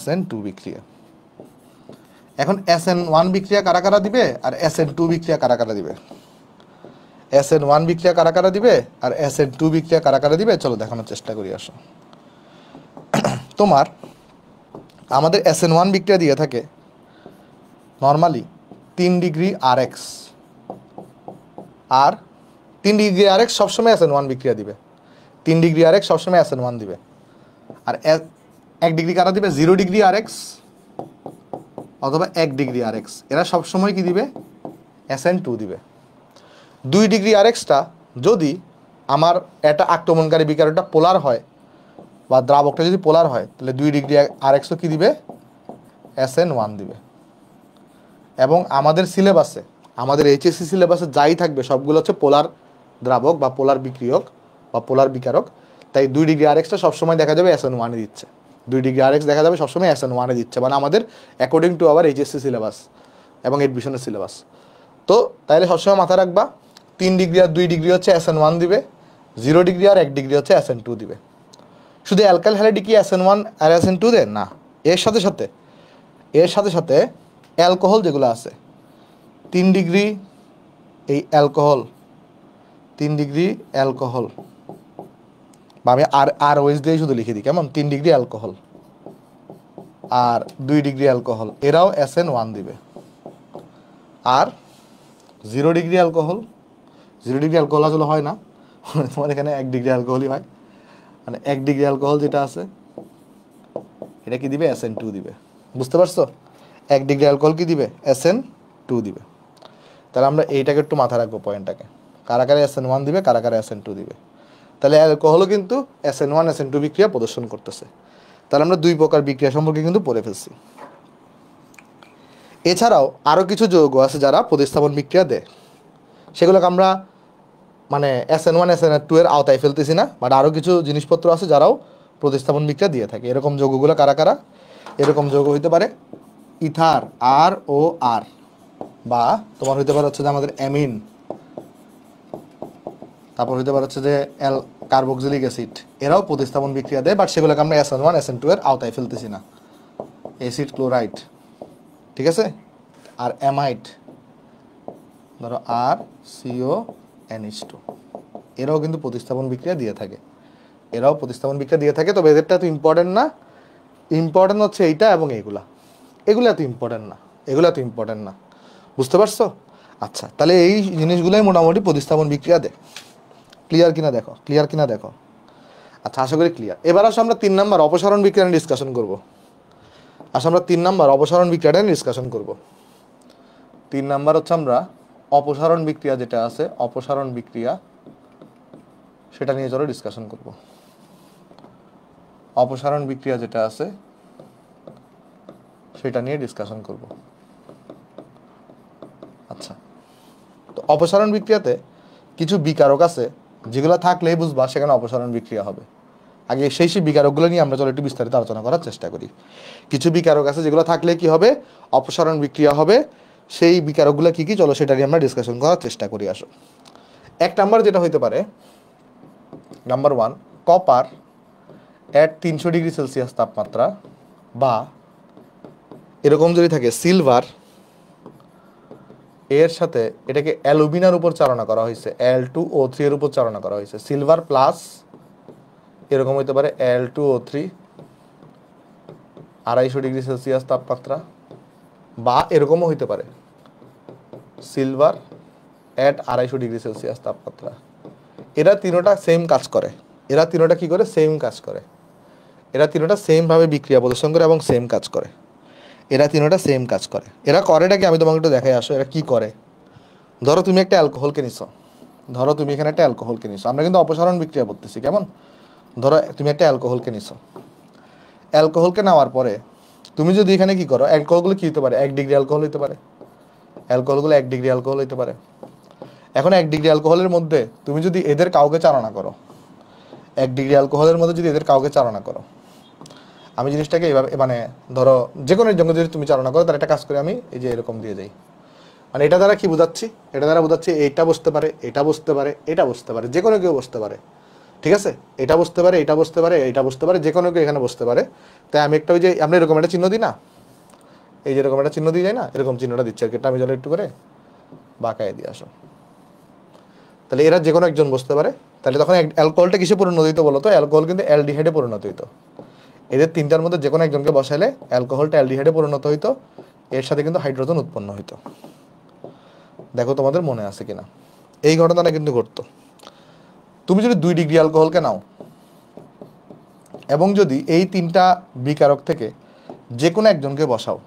A: SN2 বিক্রিয়া। এখন SN1 বিক্রিয়া কারা কারা দিবে আর SN2 বিক্রিয়া কারা কারা দিবে? SN1 বিক্রিয়া কারা কারা দিবে আর SN2 বিক্রিয়া কারা কারা দিবে, চলো দেখানোর চেষ্টা করি। আসো, তোমার আমাদের SN1 বিক্রিয়া দিয়ে থাকে নর্মালি 3° RX, আর 3° RX সবসময় SN1 বিক্রিয়া দিবে, 3° RX সবসময় SN1 দিবে। আর 1° কারা দিবে? 0° RX অথবা 1° RX, এরা সবসময় কি দিবে? SN2 দিবে। 2° RXটা যদি আমার এটা আক্রমণকারী বিকারটা পোলার হয় বা দ্রাবকটা যদি পোলার হয়, তাহলে 2° RXও কি দিবে? SN1 দিবে। এবং আমাদের সিলেবাসে, আমাদের HSC সিলেবাসে যাই থাকবে সবগুলো হচ্ছে পোলার দ্রাবক বা পোলার বিক্রিয়ক বা পোলার বিকারক। তাই 2° RXটা সবসময় দেখা যাবে SN1 দিচ্ছে, 2° RX দেখা যাবে সবসময় SN1 দিচ্ছে, মানে আমাদের according to our HSC syllabus এবং এডমিশনের সিলেবাস। তো তাইলে সবসময় মাথায় রাখবা 3° আর 2° হচ্ছে SN1 দিবে, 0° আর 1° হচ্ছে SN2 দিবে। শুধু অ্যালকাইল হ্যালাইডে কি SN1 আর SN2 দেয় না, এর সাথে সাথে অ্যালকোহল যেগুলো আছে 3° এই অ্যালকোহল, 3° অ্যালকোহল, বা আমি আর ওয়েস দিয়ে শুধু লিখে দিই কেমন, 3° অ্যালকোহল আর 2° অ্যালকোহল, এরাও SN1 দিবে। আর 0° অ্যালকোহল, 0° অ্যালকোহল আসলে হয় না, তোমার এখানে 1° অ্যালকোহলই হয়, মানে 1° অ্যালকোহল যেটা আছে এটা কি দিবে? SN2 দিবে। বুঝতে পারছো? 1° অ্যালকোহল কি দিবে? SN2 দিবে। তাহলে আমরা এইটাকে একটু মাথায় রাখবো, পয়েন্টটাকে, কারা কারা SN1 দিবে, কারা কারা SN2 দিবে। তাহলে অ্যালকোহলও কিন্তু SN1 SN2 বিক্রিয়া প্রদর্শন করতেছে। তাহলে আমরা দুই প্রকার বিক্রিয়া সম্পর্কে কিন্তু পড়ে ফেলছি। এছাড়াও আরও কিছু যৌগ আছে যারা প্রতিস্থাপন বিক্রিয়া দেয়, সেগুলোকে আমরা মানে SN1 SN2 এর আওতায় ফেলতেছি না, বাট আরও কিছু জিনিসপত্র আছে যারাও প্রতিস্থাপন বিক্রিয়া দিয়ে থাকে। এরকম যৌগগুলো কারা কারা? এরকম যৌগ হইতে পারে ইথার, ROR, বা তোমার হইতে পারে হচ্ছে যে আমাদের অ্যামিন, তারপর হইতে পারে হচ্ছে যে কার্বক্সিলিক অ্যাসিড, এরাও প্রতিস্থাপন বিক্রিয়া দেয়, বাট সেগুলোকে আমরা SN1 SN2 এর আওতায় ফেলতেছি না। অ্যাসিড ক্লোরাইড, ঠিক আছে, আর অ্যামাইড, ধরো RCONH2, এরাও কিন্তু প্রতিস্থাপন বিক্রিয়া দিয়ে থাকে, এরাও প্রতিস্থাপন বিক্রিয়া দিয়ে থাকে। তবে এদেরটা তো ইম্পর্টেন্ট না, ইম্পর্টেন্ট হচ্ছে এইটা এবং এগুলো এত ইম্পর্টেন্ট না। বুঝতে পারছো? আচ্ছা, তাহলে এই জিনিসগুলোই মোটামুটি প্রতিস্থাপন বিক্রিয়া দেয়। ক্লিয়ার কিনা দেখো। আচ্ছা, আশা করি ক্লিয়ার। এবার আসো আমরা 3 নাম্বার অপসারণ বিক্রিয়া নিয়ে ডিসকাশন করব। 3 নাম্বার অপসারণ বিক্রিয়াটা নিয়ে ডিসকাশন করব। 3 নাম্বার হচ্ছে আমরা অপসারণ বিক্রিয়া যেটা আছে, অপসারণ বিক্রিয়া, সেটা নিয়ে চলো ডিসকাশন করব। অপসারণ বিক্রিয়া যেটা আছে সেটা নিয়ে ডিসকাশন করব। আচ্ছা, তো অপসারণ বিক্রিয়াতে কিছু বিকারক আছে যেগুলো থাকলেই বুঝবা সেখানে অপসারণ বিক্রিয়া হবে। আগে সেই বিকারকগুলো নিয়ে আমরা চলো একটু বিস্তারিত আলোচনা করার চেষ্টা করি। কিছু বিকারক আছে যেগুলো থাকলে কি হবে? অপসারণ বিক্রিয়া হবে। সেই বিকারকগুলো কি কি, চলো সেটা নিয়ে আমরা ডিসকাশন করার চেষ্টা করি। আসো, 1 নাম্বার যেটা হইতে পারে, নাম্বার 1, কপার এট 300°C তাপমাত্রা, বা এরকম যদি থাকে সিলভার এর সাথে এটাকে অ্যালুমিনার উপর চালনা করা হয়েছে, Al2O3 এর উপর চালনা করা হয়েছে। সিলভার প্লাস এরকম হইতে পারে Al2O3 250 ডিগ্রি সেলসিয়াস তাপমাত্রা, বা এরকমও হইতে পারে সিলভার অ্যাট 250 ডিগ্রি সেলসিয়াস তাপমাত্রা। এরা তিনোটা সেম কাজ করে। এরা তিনোটা কি করে? সেম কাজ করে। এরা তিনোটা সেমভাবে বিক্রিয়া প্রদর্শন করে এবং সেম কাজ করে। এরা তিনোটা সেম কাজ করে। এরা করেটা কি আমি তোমাকে একটু দেখাই আসো এরা কি করে। ধরো তুমি একটা অ্যালকোহলকে নিছো, ধরো তুমি এখানে একটা অ্যালকোহলকে নিছো, আমরা কিন্তু অপসারণ বিক্রিয়া করতেছি, কেমন? ধরো তুমি একটা অ্যালকোহলকে নিছো, অ্যালকোহলকে নেওয়ার পরে তুমি যদি এখানে কি করো, অ্যালকোহলগুলো কি হতে পারে? 1 ডিগ্রি অ্যালকোহল হতে পারে, অ্যালকোহলগুলো 1 ডিগ্রি অ্যালকোহল হতে পারে। এখন 1 ডিগ্রি অ্যালকোহলের মধ্যে তুমি যদি এদের কাউকে চালনা করো, 1 ডিগ্রি অ্যালকোহলের মধ্যে যদি এদের কাউকে চালনা করো, আমি জিনিসটাকে এভাবে মানে ধরো যে কোনো একজনকে যদি তুমি চালনা করো তার একটা কাজ করে আমি এই যে এরকম দিয়ে যাই, মানে এটা দ্বারা কি বোঝাচ্ছি? এটা দ্বারা বোঝাচ্ছি এইটা বসতে পারে, এটা বসতে পারে, এটা বসতে পারে, যে কোনো কেউ বসতে পারে, ঠিক আছে? এটা বসতে পারে, এটা বসতে পারে, এটা বসতে পারে, যে কোনো কেউ এখানে বসতে পারে। তাই আমি একটা ওই যে আমরা এরকম একটা চিহ্ন দিই না, এই যে এরকম একটা চিহ্ন দিয়ে যায় না, এরকম চিহ্নটা দিচ্ছি আর কি। এটা আমি যেন একটু করে বাঁকায় দিয়ে আসো, তাহলে এরা যে কোনো একজন বসতে পারে। তাহলে তখন অ্যালকোহলটা কিসে পরিণত হইতো বলো তো? অ্যালকোহল কিন্তু অ্যালডিহাইডে পরিণত হইতো। এদের তিনটার মধ্যে যে কোনো একজনকে বসাইলে অ্যালকোহলটা অ্যালডিহাইডে পরিণত হইতো, এর সাথে কিন্তু হাইড্রোজেন উৎপন্ন হইতো। দেখো তোমাদের মনে আছে কিনা, এই ঘটনাটা কিন্তু ঘটতো। তুমি যদি 2 ডিগ্রি অ্যালকোহলকে নাও এবং যদি এই তিনটা বিকারক থেকে যে কোনো একজনকে বসাও,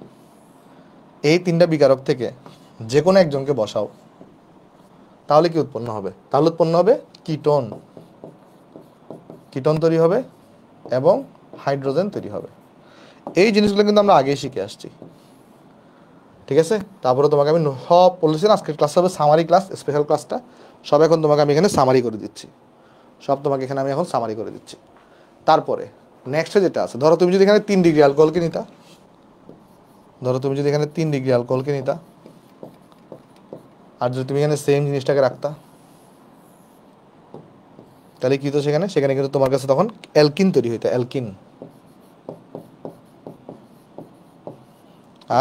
A: এই তিনটা বিকারক থেকে যে কোনো একজনকে বসাও, তাহলে কি উৎপন্ন হবে? তাহলে উৎপন্ন হবে কিটোন, কিটোন তৈরি হবে এবং হাইড্রোজেন তৈরি হবে। এই জিনিসগুলো কিন্তু আমরা আগেই শিখে আসছি, ঠিক আছে? তারপরে তোমাকে আমি সব বলেছি না, আজকের ক্লাস হবে সামারি ক্লাস, স্পেশাল ক্লাসটা সব এখন তোমাকে আমি এখানে সামারি করে দিচ্ছি, সব তোমাকে এখানে আমি এখন সামারি করে দিচ্ছি। তারপরে নেক্সটে যেটা আছে, ধরো তুমি যদি এখানে 3 ডিগ্রি অ্যালকোহলকে নিতা, ধরো তুমি যদি এখানে 3 ডিগ্রি অ্যালকোহলকে নিতা, আর যদি তুমি এখানে সেম জিনিসটাকে রাখতা, তাহলে কি হতো? সেখানে সেখানে কিন্তু তোমার কাছে তখন অ্যালকিন তৈরি হইতো, অ্যালকিন।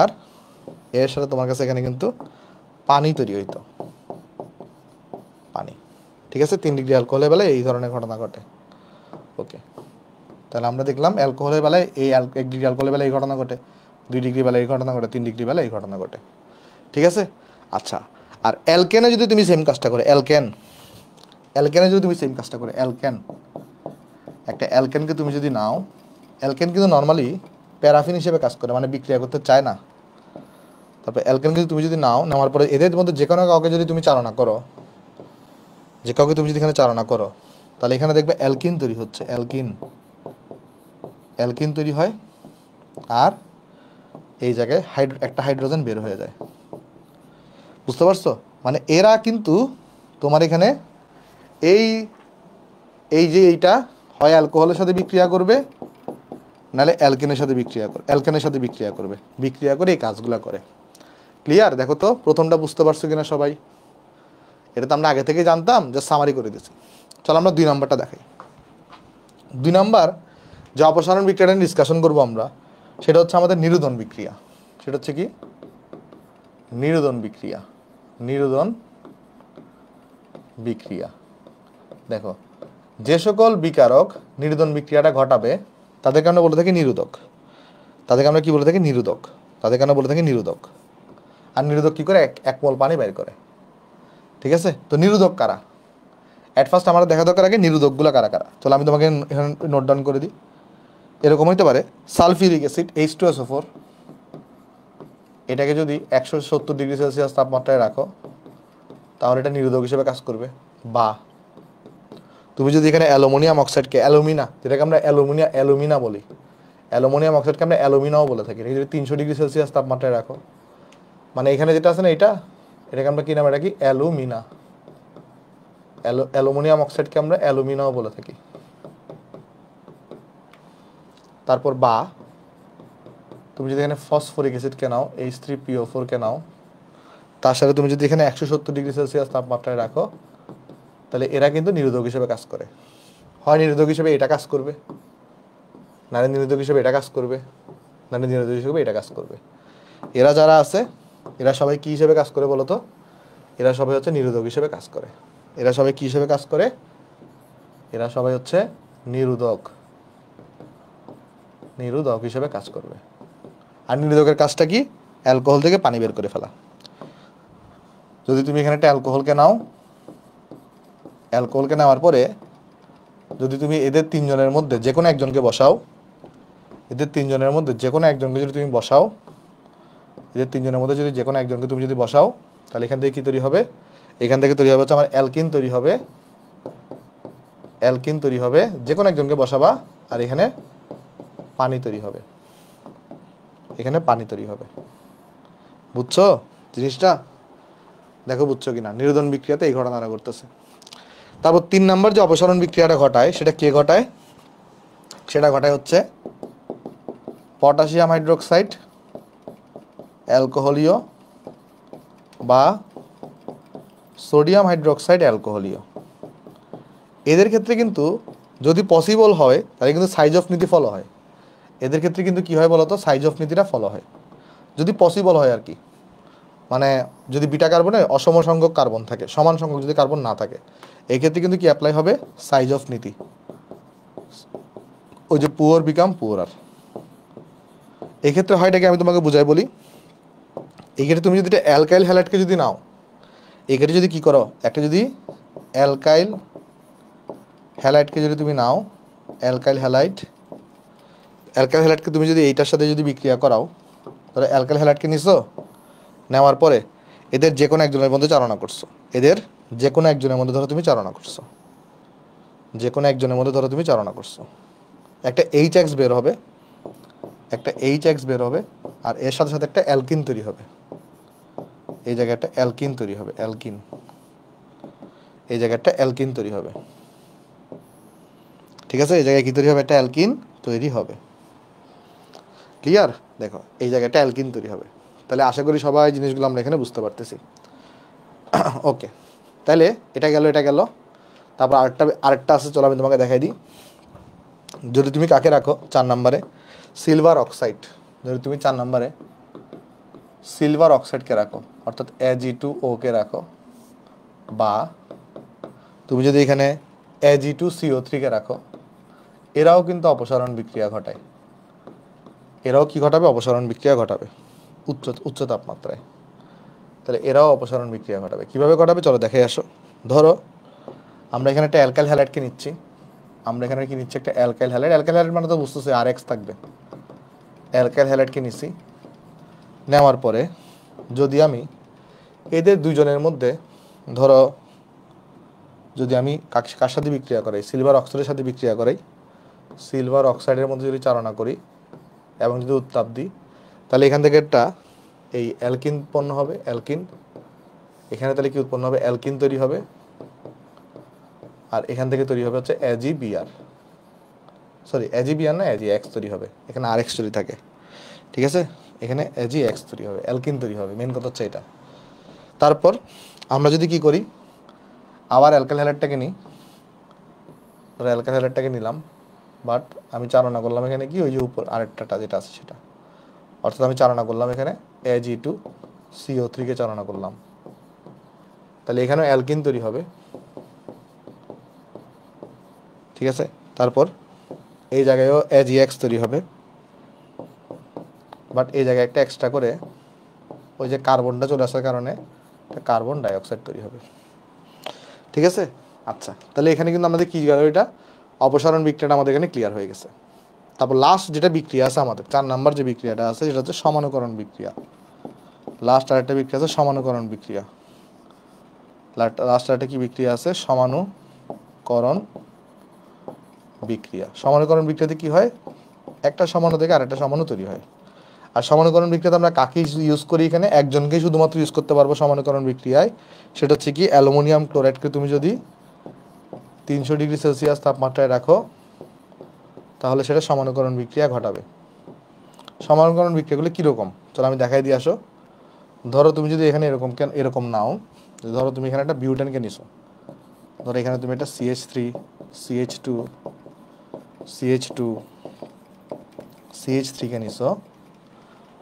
A: আর এর সাথে তোমার কাছে এখানে কিন্তু পানি তৈরি হইতো, পানি, ঠিক আছে? 3 ডিগ্রি অ্যালকোহলের বেলায় এই ধরনের ঘটনা ঘটে। ওকে, তাহলে আমরা দেখলাম অ্যালকোহলের বেলায় এই 1 ডিগ্রি অ্যালকোহলের বেলায় এই ঘটনা ঘটে, 2 ডিগ্রি বেলায় এই ঘটনা ঘটে, 3 ডিগ্রি বেলায় এই ঘটনা ঘটে, ঠিক আছে? আচ্ছা, আর অ্যালকেনে যদি তুমি সেম কাজটা করে, অ্যালকেন, অ্যালকেনে যদি তুমি সেম কাজটা করে, অ্যালকেন, একটা অ্যালকেনকে তুমি যদি নাও, অ্যালকেন কিন্তু নর্মালি প্যারাফিন হিসেবে কাজ করে, মানে বিক্রিয়া করতে চায় না। তারপরে অ্যালকেনকে তুমি যদি নাও, নেওয়ার পরে এদের মধ্যে যে কোনো কাউকে যদি তুমি চালনা করো, যে কাউকে তুমি যদি এখানে চালনা করো, তাহলে এখানে দেখবে অ্যালকিন তৈরি হচ্ছে, অ্যালকিন, অ্যালকিন তৈরি হয়, আর এই জায়গায় একটা হাইড্রোজেন বের হয়ে যায়। বুঝতে পারছো? মানে এরা কিন্তু তোমার এখানে এই এই যে এইটা হয় অ্যালকোহলের সাথে বিক্রিয়া করবে, নাহলে অ্যালকেনের সাথে বিক্রিয়া করবে, অ্যালকেনের সাথে বিক্রিয়া করবে, বিক্রিয়া করে এই কাজগুলো করে। ক্লিয়ার? দেখো তো প্রথমটা বুঝতে পারছো কিনা সবাই? এটা তো আমরা আগে থেকেই জানতাম, যে সামারি করে দিয়েছি। চলো আমরা 2 নম্বরটা দেখাই। 2 নম্বর যে অপসারণ বিক্রিয়াটা ডিসকাশন করবো আমরা, সেটা হচ্ছে আমাদের নিরোধন বিক্রিয়া। সেটা হচ্ছে কি? নিরোধন বিক্রিয়া, নিরোধন বিক্রিয়া। দেখো, যে সকল বিকারক নিরোধন বিক্রিয়াটা ঘটাবে তাদেরকে আমরা বলে থাকি নিরোধক। তাদেরকে আমরা কি বলে থাকি? নিরোধক। তাদেরকে আমরা বলে থাকি নিরোধক। আর নিরোধক কি করে? এক মোল পানি বের করে, ঠিক আছে? তো নিরোধক কারা? অ্যাট ফার্স্ট আমরা দেখা দরকার আগে নিরোধকগুলো কারা কারা। চলো আমি তোমাকে এখানে নোট ডাউন করে দিই। এরকম হইতে পারে সালফিউরিক অ্যাসিড H2SO4, এটাকে যদি 170 ডিগ্রি সেলসিয়াস তাপমাত্রায় রাখো, তাহলে এটা নিরোধক হিসেবে কাজ করবে। বা তুমি যদি এখানে অ্যালুমিনিয়াম অক্সাইডকে, অ্যালুমিনা, যেটাকে আমরা অ্যালুমিনা বলি, অ্যালুমিনিয়াম অক্সাইডকে আমরা অ্যালুমিনাও বলে থাকি, যদি 300 ডিগ্রি সেলসিয়াস তাপমাত্রায় রাখো, মানে এখানে যেটা আছে না, এটাকে আমরা কি নামে রাখি? অ্যালুমিনা। অ্যালুমিনিয়াম অক্সাইডকে আমরা অ্যালুমিনাও বলে থাকি। তারপর বা তুমি যদি এখানে ফসফরিক অ্যাসিডকে নাও, H3PO4কে নাও, তার সাথে তুমি যদি এখানে 170 ডিগ্রি সেলসিয়াস তাপমাত্রায় রাখো, তাহলে এরা কিন্তু নিরোধক হিসেবে কাজ করে। হয় নিরোধক হিসেবে এটা কাজ করবে, নাহলে নিরোধক হিসেবে এটা কাজ করবে, নাহলে নিরোধক হিসেবে এটা কাজ করবে। এরা যারা আছে এরা সবাই কি হিসেবে কাজ করে বলো তো? এরা সবাই হচ্ছে নিরোধক হিসেবে কাজ করে। এরা সবাই কি হিসেবে কাজ করে? এরা সবাই হচ্ছে নিরোধক হিসেবে কাজ করবে। আর নিরোধকের কাজটা কি? অ্যালকোহল থেকে পানি বের করে ফেলা। যদি তুমি এখানে একটা অ্যালকোহলকে নেওয়ার পরে যদি তুমি এদের তিনজনের মধ্যে যে কোনো একজনকে বসাও, যদি তুমি বসাও, তাহলে এখান থেকে কি তৈরি হবে? এখান থেকে তৈরি হবে হচ্ছে আমার অ্যালকিন তৈরি হবে, যে কোনো একজনকে বসাবা, আর এখানে পানি তৈরি হবে, বুঝছো জিনিসটা? দেখো বুঝছো কিনা? নিরোধন বিক্রিয়াতে এই ঘটনাটা ঘটতেছে। তারপর 3 নাম্বার যে অপসারণ বিক্রিয়াটা ঘটায়, সেটা কে ঘটায়? সেটা ঘটায় হচ্ছে পটাশিয়াম হাইড্রোক্সাইড অ্যালকোহলীয় বা সোডিয়াম হাইড্রোক্সাইড অ্যালকোহলীয়। এদের ক্ষেত্রে কিন্তু যদি পসিবল হয় তাহলে কিন্তু সাইজ অফ নীতি ফলো হয়। এদের ক্ষেত্রে কিন্তু কি হয় বলতো? সাইজ অফ নীতিটা ফলো হয়, যদি পসিবল হয় আর কি। মানে যদি বিটা কার্বনে অসম সংখ্যক কার্বন থাকে, সমান সংখ্যক যদি কার্বন না থাকে, এই ক্ষেত্রে কিন্তু কি অ্যাপ্লাই হবে? সাইজ অফ নীতি। ওই যে পুয়ার বিকাম পুয়ার। এই ক্ষেত্রে হয়টাকে আমি তোমাকে বুঝাই বলি। এই ক্ষেত্রে তুমি যদি অ্যালকাইল হ্যালাইডকে যদি নাও, এই ক্ষেত্রে যদি কি করো, একটা যদি অ্যালকাইল হ্যালাইডকে যদি তুমি নাও, অ্যালকাইল হ্যালাইডকে তুমি যদি এইটার সাথে যদি বিক্রিয়া করাও, ধরো অ্যালকাইল হ্যালাইডকে নিছো, নেওয়ার পরে এদের যে কোনো একজনের মধ্যে চালনা করছো, ধরো তুমি চালনা করছো, একটা এইচএক্স বের হবে, আর এর সাথে সাথে একটা অ্যালকিন তৈরি হবে। এই জায়গায় একটা অ্যালকিন তৈরি হবে, ঠিক আছে? এই জায়গায় কি তৈরি হবে? একটা অ্যালকিন তৈরি হবে। ক্লিয়ার? দেখো এই জায়গায় একটা অ্যালকিন তৈরি হবে। তাহলে আশা করি সবাই জিনিসগুলো আমরা এখানে বুঝতে পারতেছি। ওকে, তাহলে এটা গেল। তারপর আরেকটা আছে, চলো আমি তোমাকে দেখাই দিই। যদি তুমি কাকে রাখো 4 নম্বরে? Silver oxide. যদি তুমি 4 নম্বরে সিলভার অক্সাইডকে রাখো, অর্থাৎ Ag2O কে রাখো, বা তুমি যদি এখানে Ag2CO3 কে রাখো, এরাও কিন্তু অপসারণ বিক্রিয়া ঘটায়। এরাও কি ঘটাবে? অপসারণ বিক্রিয়া ঘটাবে উচ্চ তাপমাত্রায়। তাহলে এরাও অপসারণ বিক্রিয়া ঘটাবে। কিভাবে ঘটাবে চলো দেখে আসো। ধরো আমরা এখানে একটা অ্যালকাইল হ্যালাইডকে নিচ্ছি, একটা অ্যালকাইল হ্যালাইড মানে তো বুঝতেছি RX থাকবে। অ্যালকাইল হ্যালাইডকে নিচ্ছি, নেওয়ার পরে যদি আমি এদের দুইজনের মধ্যে, ধরো যদি আমি কার সাথে বিক্রিয়া করাই? সিলভার অক্সাইডের সাথে বিক্রিয়া করাই। সিলভার অক্সাইডের মধ্যে যদি চালনা করি এবং যদি উত্তাপ দিই, তাহলে এখান থেকে একটা এই অ্যালকিন উৎপন্ন হবে, এখানে তাহলে কি উৎপন্ন হবে? অ্যালকিন তৈরি হবে, আর এখান থেকে তৈরি হবে হচ্ছে AgBr না, AgX তৈরি হবে। এখানে RX তৈরি থাকে, ঠিক আছে? এখানে AgX তৈরি হবে, অ্যালকিন তৈরি হবে। মেন কথা হচ্ছে এটা। তারপর আমরা যদি কি করি, আবার অ্যালকাইল হ্যালাইডটাকে নিলাম, বাট আমি চালনা করলাম এখানে কি, ওই যে উপর আরেকটা যেটা আছে সেটা, অর্থাৎ আমি চালনা করলাম এখানে Ag2CO3 কে চালনা করলাম, তাহলে এখানেও অ্যালকিন তৈরি হবে, ঠিক আছে? তারপর এই জায়গায়ও AgX তৈরি হবে, বাট এই জায়গায় একটা এক্সট্রা করে ওই যে কার্বনটা চলে আসার কারণে একটা কার্বন ডাইঅক্সাইড তৈরি হবে, ঠিক আছে? আচ্ছা, তাহলে এখানে কিন্তু আমাদের কি গেল? এটা অপসারণ বিক্রিয়াটা আমাদের এখানে ক্লিয়ার হয়ে গেছে। তারপর লাস্ট যেটা বিক্রিয়া আছে আমাদের 4 নাম্বার যে বিক্রিয়াটা আছে, সেটা হচ্ছে সমানুকরণ বিক্রিয়া। লাস্ট আরেকটা বিক্রিয়া আছে সমানুকরণ বিক্রিয়া। কি বিক্রিয়া আছে? সমানুকরণ বিক্রিয়া। সমানুকরণ বিক্রিয়াতে কি হয়? একটা সমাণু থেকে আরেকটা সমাণু তৈরি হয়। আর সমানুকরণ বিক্রিয়াতে আমরা কাকে ইউজ করি? এখানে একজনকেই শুধুমাত্র ইউজ করতে পারবো সমানুকরণ বিক্রিয়ায়, সেটা হচ্ছে কি অ্যালুমিনিয়াম ক্লোরাইডকে তুমি যদি 300 ডিগ্রি সেলসিয়াস তাপমাত্রায় রাখো, তাহলে সেটা সমানুকরণ বিক্রিয়া ঘটাবে। সমানুকরণ বিক্রিয়াগুলো কীরকম চলো আমি দেখাই দিয়ে আসো। ধরো তুমি যদি এখানে এরকম নাও, ধরো তুমি এখানে একটা বিউটেনকে নিছো, ধরো এখানে তুমি একটা CH3 CH2 কে নিছো।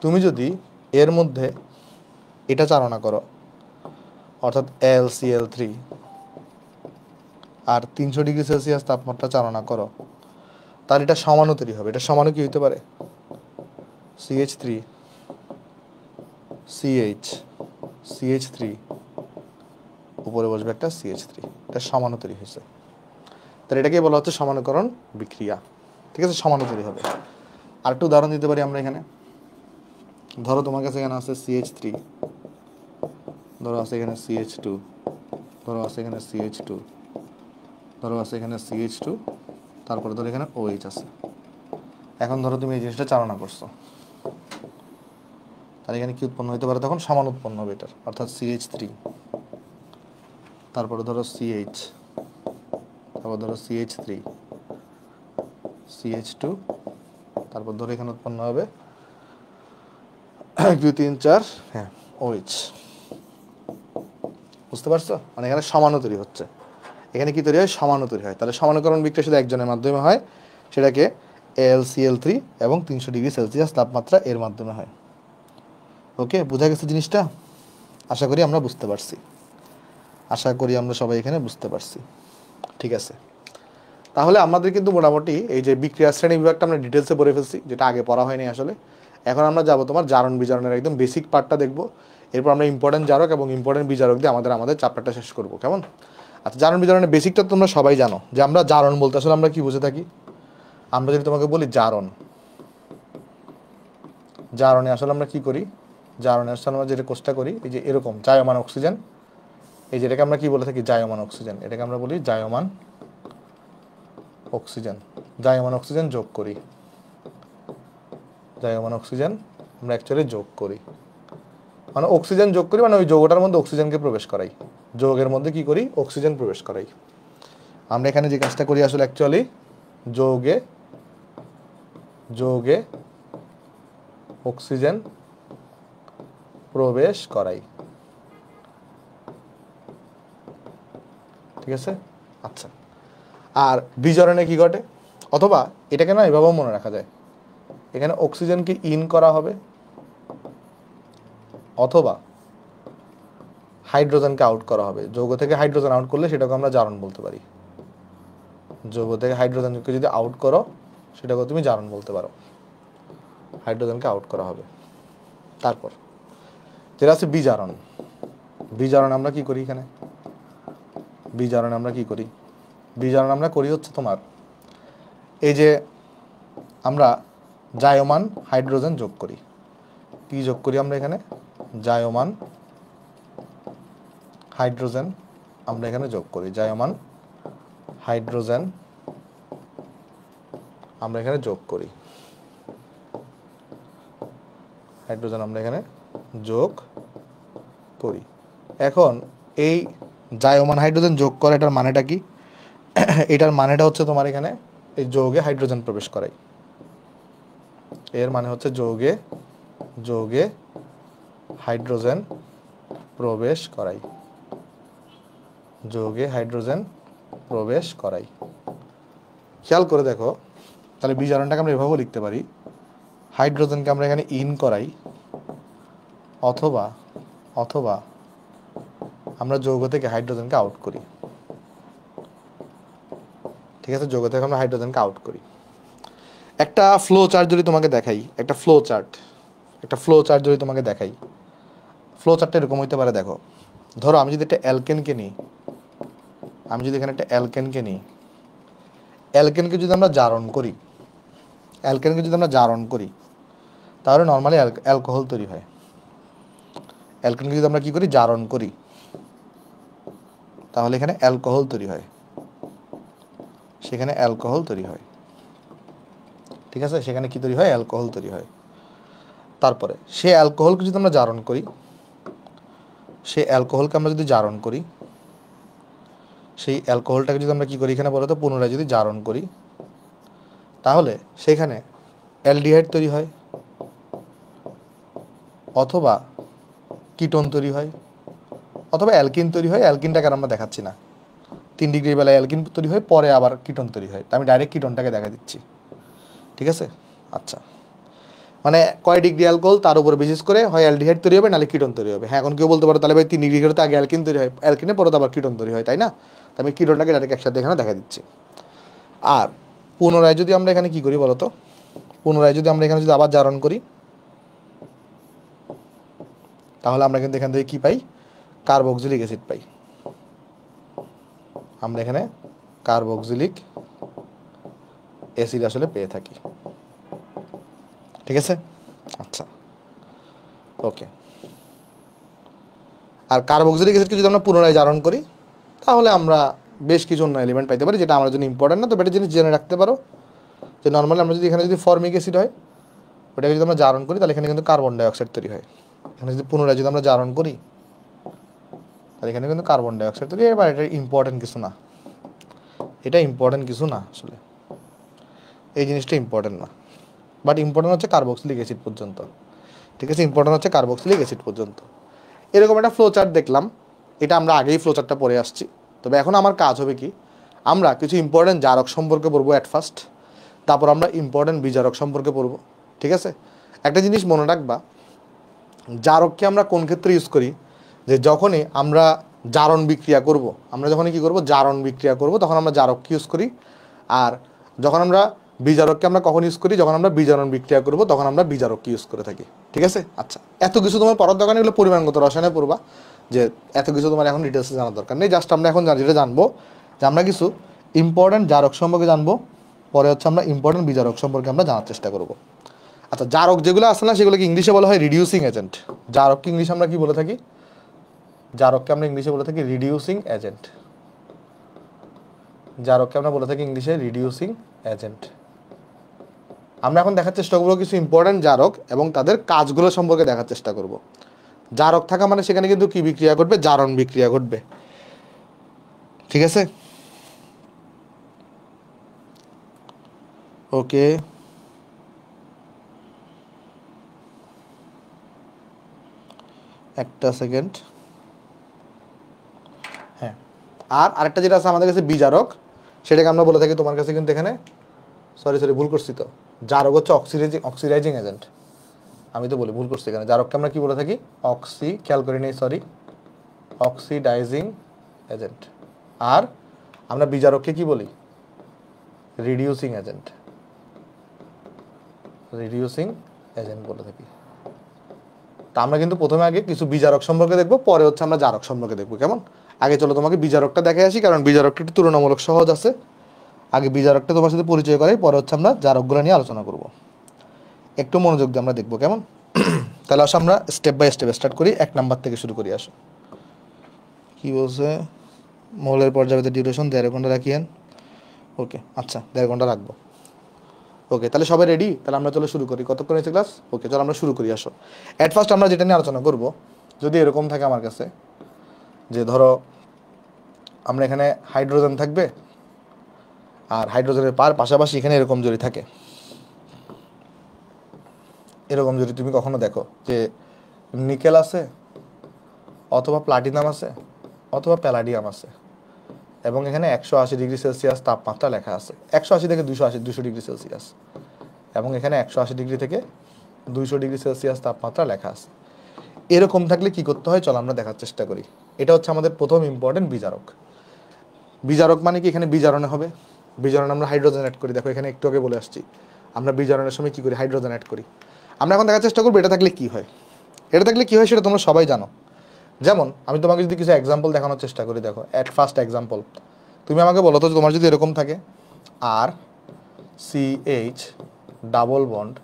A: তুমি যদি এর মধ্যে এটা চালনা করো, অর্থাৎ LCl3, আর 300 ডিগ্রি সেলসিয়াস তাপমাত্রা চালনা করো, তাহলে এটা সমাণু তৈরি হবে। এটা সমাণু কি হইতে পারে? CH3 CH CH3 উপরে বসবে একটা CH3, এটা সমাণু তৈরি হয়েছে। তাহলে এটাকে বলা হচ্ছে সমানুকরণ বিক্রিয়া। ঠিক আছে, সমাণু তৈরি হবে। আর একটু উদাহরণ দিতে পারি আমরা এখানে। ধরো তোমার কাছে এখানে আছে CH3, ধরো আছে এখানে CH2, ধরো আছে এখানে CH2, ধরো আছে এখানে CH2, তারপরে ধরো এখানে OH আছে। এখন ধরো তুমি এই জিনিসটা চালনা করছো, তাহলে এখানে কি উৎপন্ন হতে পারে? তখন সমান উৎপন্ন হবে এটার, অর্থাৎ CH3, তারপরে ধরো CH, তারপর ধরো CH3, CH2, তারপর ধরো এখানে উৎপন্ন হবে 1 2 3 4 হ্যাঁ OH। বুঝতে পারছো? মানে এখানে সমাণু তৈরি হচ্ছে। এখানে কি তৈরি হয়? সমাণু তৈরি হয়। তাহলে সমানুকরণ বিক্রিয়া শুধু একজনের মাধ্যমে হয়, সেটাকে LCl3 এবং 300 ডিগ্রি সেলসিয়াস তাপমাত্রা এর মাধ্যমে হয়। ওকে, বোঝা গেছে জিনিসটা? আশা করি আমরা বুঝতে পারছি, আশা করি আমরা সবাই এখানে বুঝতে পারছি। ঠিক আছে, তাহলে আমাদের কিন্তু মোটামুটি এই যে বিক্রিয়া শ্রেণী বিভাগটা আমরা ডিটেলসে পড়ে ফেলছি, যেটা আগে পড়া হয়নি আসলে। এখন আমরা যাবো তোমার জারণ বিজারণের একদম বেসিক পার্টটা দেখবো। এরপর আমরা ইম্পর্টেন্ট জারক এবং ইম্পর্টেন্ট বিজারক দিয়ে আমাদের চ্যাপ্টারটা শেষ করবো। কেমন? আচ্ছা, জারণ বিজারণের বেসিকটা তোমরা সবাই জানো যে আমরা জারণ বলতে আসলে আমরা কি বুঝে থাকি। আমরা যদি তোমাকে বলি জারণ, জারণে আসলে আমরা কি করি? জারণে আসলে আমরা যেটা কোর্সটা করি, এই যে এরকম জায়মান অক্সিজেন, এই যেটাকে আমরা কি বলে থাকি? জায়মান অক্সিজেন। এটাকে আমরা বলি জায়মান অক্সিজেন। জায়মান অক্সিজেন যোগ করি, জায়মান অক্সিজেন আমরা অ্যাকচুয়ালি যোগ করি, মানে অক্সিজেন যোগ করি, মানে ওই যৌগটার মধ্যে অক্সিজেনকে প্রবেশ করাই। যৌগের মধ্যে কি করি? অক্সিজেন প্রবেশ করাই। আমরা এখানে যে কাজটা করি আসলে অ্যাকচুয়ালি যৌগে যৌগে অক্সিজেন প্রবেশ করাই। ঠিক আছে? আচ্ছা, আর বিজারণে কি ঘটে? অথবা এটাকে না এভাবেও মনে রাখা যায়, এখানে অক্সিজেনকে ইন করা হবে, অথবা হাইড্রোজেনকে আউট করা হবে। যৌগ থেকে হাইড্রোজেন আউট করলে সেটাকে আমরা জারণ বলতে পারি। যৌগ থেকে হাইড্রোজেনকে যদি আউট করো, সেটাকে তুমি জারণ বলতে পারো। হাইড্রোজেনকে আউট করা হবে। তারপর যেটা আছে বিজারণ। বিজারণ আমরা কি করি? এখানে বিজারণ আমরা কি করি? বিজারণ আমরা করি হচ্ছে তোমার এই যে আমরা জায়মান হাইড্রোজেন যোগ করি। কি যোগ করি আমরা এখানে? জায়মান হাইড্রোজেন আমরা এখানে যোগ করি। জায়মান হাইড্রোজেন আমরা এখানে যোগ করি। হাইড্রোজেন আমরা এখানে যোগ করি। এখন এই জায়মান হাইড্রোজেন যোগ করা, এটার মানেটা কি? এটার মানেটা হচ্ছে তোমার এখানে এই যৌগে হাইড্রোজেন প্রবেশ করাই। এর মানে হচ্ছে যৌগে যৌগে হাইড্রোজেন প্রবেশ করাই। যৌগে হাইড্রোজেন প্রবেশ করাই। খেয়াল করে দেখো, তাহলে বিজারণটাকে আমরা এভাবেও লিখতে পারি, হাইড্রোজেনকে আমরা এখানে ইন করাই, অথবা অথবা আমরা যৌগ থেকে হাইড্রোজেনকে আউট করি। ঠিক আছে, যৌগ থেকে আমরা হাইড্রোজেনকে আউট করি। একটা ফ্লো চার্ট যদি তোমাকে দেখাই, একটা ফ্লো চার্ট যদি তোমাকে দেখাই, ফ্লো চার্টটা এরকম হইতে পারে। দেখো, ধরো আমি যদি একটা অ্যালকেনকে নিই, আমি যদি এখানে একটা অ্যালকেনকে নিই, অ্যালকেনকে যদি আমরা জারণ করি, অ্যালকেনকে যদি আমরা জারণ করি, তাহলে নর্মালি অ্যালকোহল তৈরি হয়। অ্যালকেনকে যদি আমরা কি করি? জারণ করি, তাহলে এখানে অ্যালকোহল তৈরি হয়, সেখানে অ্যালকোহল তৈরি হয়। ঠিক আছে, সেখানে কি তৈরি হয়? অ্যালকোহল তৈরি হয়। তারপরে সেই অ্যালকোহলকে যদি আমরা জারণ করি, সেই অ্যালকোহলকে আমরা যদি জারণ করি, সেই অ্যালকোহলটাকে যদি আমরা কি করি? এখানে বলো তো পুনরায় যদি জারণ করি, তাহলে সেখানে অ্যালডিহাইড তৈরি হয়, অথবা কিটোন তৈরি হয়, অথবা অ্যালকিন তৈরি হয়। অ্যালকিনটাকে আমরা দেখাচ্ছি না, 3 ডিগ্রি বেলায় অ্যালকিন তৈরি হয়, পরে আবার কিটোন তৈরি হয়। আমি ডাইরেক্ট কিটোনটাকে দেখা দিচ্ছি। ঠিক আছে? আচ্ছা, মানে কয় ডিগ্রি অ্যালকোহল তার উপরে বেসিস করে হয় অ্যালডিহাইড তৈরি হবে নাহলে কিটোন তৈরি হবে। হ্যাঁ, এখন কেউ বলতে পারো তাহলে ভাই 3 ডিগ্রি করে তো আগে অ্যালকিন তৈরি হয়, অ্যালকিনে পরে তো আবার কিটোন তৈরি হয়, তাই না? তো আমি কিটোনটাকে ডাইরেক্ট একসাথে এখানে দেখা দিচ্ছি। আর পুনরায় যদি আমরা এখানে কি করি বলো তো, পুনরায় যদি আমরা এখানে যদি আবার জারণ করি, তাহলে আমরা কিন্তু এখান থেকে কি পাই, কার্বক্সিলিক অ্যাসিড পাই। আমরা এখানে কার্বক্সিলিক অ্যাসিড আসলে পেয়ে থাকি। ঠিক আছে, আচ্ছা ওকে। আর কার্বক্সিলিক অ্যাসিডকে যদি আমরা পুনরায় জারণ করি, তাহলে আমরা বেশ কিছু অন্য এলিমেন্ট পাইতে পারি, যেটা আমাদের জন্য ইম্পর্টেন্ট না, তবে একটা জিনিস জেনে রাখতে পারো যে নর্মালি আমরা যদি এখানে যদি ফর্মিক অ্যাসিড হয়, ওটাকে যদি আমরা জারণ করি তাহলে এখানে কিন্তু কার্বন ডাইঅক্সাইড তৈরি হয়। এখানে যদি পুনরায় যদি আমরা জারণ করি তাহলে এখানে কিন্তু কার্বন ডাইঅক্সাইড তৈরি হয়। এবার এটা ইম্পর্টেন্ট কিছু না, এটা ইম্পর্টেন্ট কিছু না আসলে, এই জিনিসটা ইম্পর্টেন্ট না, বাট ইম্পর্টেন্ট হচ্ছে কার্বক্সিলিক অ্যাসিড পর্যন্ত। ঠিক আছে, ইম্পর্টেন্ট হচ্ছে কার্বক্সিলিক অ্যাসিড পর্যন্ত। এরকম একটা ফ্লো চার্ট দেখলাম, এটা আমরা আগেই ফ্লো চার্টটা পড়ে আসছি। তবে এখন আমার কাজ হবে কি, আমরা কিছু ইম্পর্টেন্ট জারক সম্পর্কে পড়বো অ্যাট ফার্স্ট, তারপর আমরা ইম্পর্টেন্ট বিজারক সম্পর্কে পড়বো। ঠিক আছে, একটা জিনিস মনে রাখবা, জারককে আমরা কোন ক্ষেত্রে ইউজ করি, যে যখনই আমরা জারণ বিক্রিয়া করব, আমরা যখনই কী করবো, জারণ বিক্রিয়া করব, তখন আমরা জারককে ইউজ করি। আর যখন আমরা বিজারককে আমরা কখন ইউজ করি, যখন আমরা বিজারণ বিক্রিয়া করব, তখন আমরা বিজারককে ইউজ করে থাকি। ঠিক আছে, আচ্ছা এত কিছু তোমার পড়ার দরকার নেই, এগুলো পরিমাণগত রসায়নে পড়বা, যে এত কিছু তোমার এখন ডিটেলসে জানার দরকার নেই। জাস্ট আমরা এখন যেটা জানবো, যে আমরা কিছু ইম্পর্টেন্ট জারক সম্পর্কে জানবো, পরে হচ্ছে আমরা ইম্পর্টেন্ট বিজারক সম্পর্কে আমরা জানার চেষ্টা করব। আচ্ছা, জারক যেগুলো আছে না, সেগুলোকে ইংলিশে বলা হয় রিডিউসিং এজেন্ট। জারককে ইংলিশে আমরা কি বলে থাকি, জারককে আমরা ইংলিশে বলে থাকি রিডিউসিং এজেন্ট। জারককে আমরা বলে থাকি ইংলিশে রিডিউসিং এজেন্ট। আমরা এখন দেখার চেষ্টা করবো কিছু ইম্পর্টেন্ট জারক এবং তাদের কাজগুলো সম্পর্কে দেখার চেষ্টা করব। জারক থাকা মানে সেখানে কিন্তু কি বিক্রিয়া ঘটবে, জারণ বিক্রিয়া ঘটবে। ঠিক আছে, ওকে। একটা সেকেন্ড, হ্যাঁ। আর আরেকটা যেটা আছে আমাদের কাছে বিজারক, সেটাকে আমরা বলে থাকি তোমার কাছে কিন্তু এখানে, সরি ভুল করছি তো, জারক হচ্ছে অক্সিডাইজিং এজেন্ট। আমি তো বলি ভুল করছি, এখানে জারককে আমরা কি বলে থাকি, খেয়াল করি নেই, সরি, অক্সিডাইজিং এজেন্ট। আর আমরা বিজারককে কি বলি, রিডিউসিং এজেন্ট, রিডিউসিং এজেন্ট বলে থাকি। তা আমরা কিন্তু প্রথমে আগে কিছু বিজারক সম্পর্কে দেখবো, পরে হচ্ছে আমরা জারক সম্পর্কে দেখবো, কেমন? আগে চলো তোমাকে বিজারকটা দেখে আসি, কারণ বিজারকটা একটু তুলনামূলক সহজ আছে। আগে বিজারকটা তোমার সাথে পরিচয় করাই, পরে হচ্ছে আমরা জারকগুলো নিয়ে আলোচনা করব। একটু মনোযোগ দিয়ে আমরা দেখবো, কেমন? তাহলে আসো আমরা স্টেপ বাই স্টেপ স্টার্ট করি, 1 নাম্বার থেকে শুরু করি। আসো, কি বলছে, মৌলের পর্যায়ভেদে ডিউরেশন 1.5 ঘন্টা রাখিয়েন। ওকে, আচ্ছা 1.5 ঘন্টা রাখবো। ওকে, তাহলে সবাই রেডি? তাহলে আমরা চলো শুরু করি। কতক্ষণ হয়েছে ক্লাস? ওকে, চলো আমরা শুরু করি। আসো, অ্যাট ফার্স্ট আমরা যেটা নিয়ে আলোচনা করব, যদি এরকম থাকে আমার কাছে, যে ধরো আমরা এখানে হাইড্রোজেন থাকবে, আর হাইড্রোজেনের পাশাপাশি এখানে এরকম যদি থাকে, এরকম যদি তুমি কখনো দেখো যে নিকেল আছে, অথবা প্লাটিনাম আছে, অথবা প্যালাডিয়াম আছে, এবং এখানে 180 ডিগ্রি সেলসিয়াস তাপমাত্রা লেখা আছে, 180 থেকে 200 ডিগ্রি সেলসিয়াস, এবং এখানে 180 ডিগ্রি থেকে 200 ডিগ্রি সেলসিয়াস তাপমাত্রা লেখা আছে। এরকম থাকলে কি করতে হয়, চলো আমরা দেখার চেষ্টা করি। এটা হচ্ছে আমাদের প্রথম ইম্পর্টেন্ট বিজারক। বিজারক মানে কি, এখানে বিজারণে হবে, বিজারণে আমরা হাইড্রোজেন অ্যাড করি। দেখো এখানে একটু আগে বলে আসছি, আমরা বিজারণের সময় কি করি, হাইড্রোজেন অ্যাড করি। আমরা এখন দেখার চেষ্টা করবো এটা থাকলে কি হয়। এটা থাকলে কি হয় সেটা তোমরা সবাই জানো। যেমন আমি তোমাকে যদি কিছু এক্সাম্পল দেখানোর চেষ্টা করি, দেখো অ্যাট ফার্স্ট এক্সাম্পল, তুমি আমাকে বলো তো, তোমার যদি এরকম থাকে আর CH ডাবল বন্ড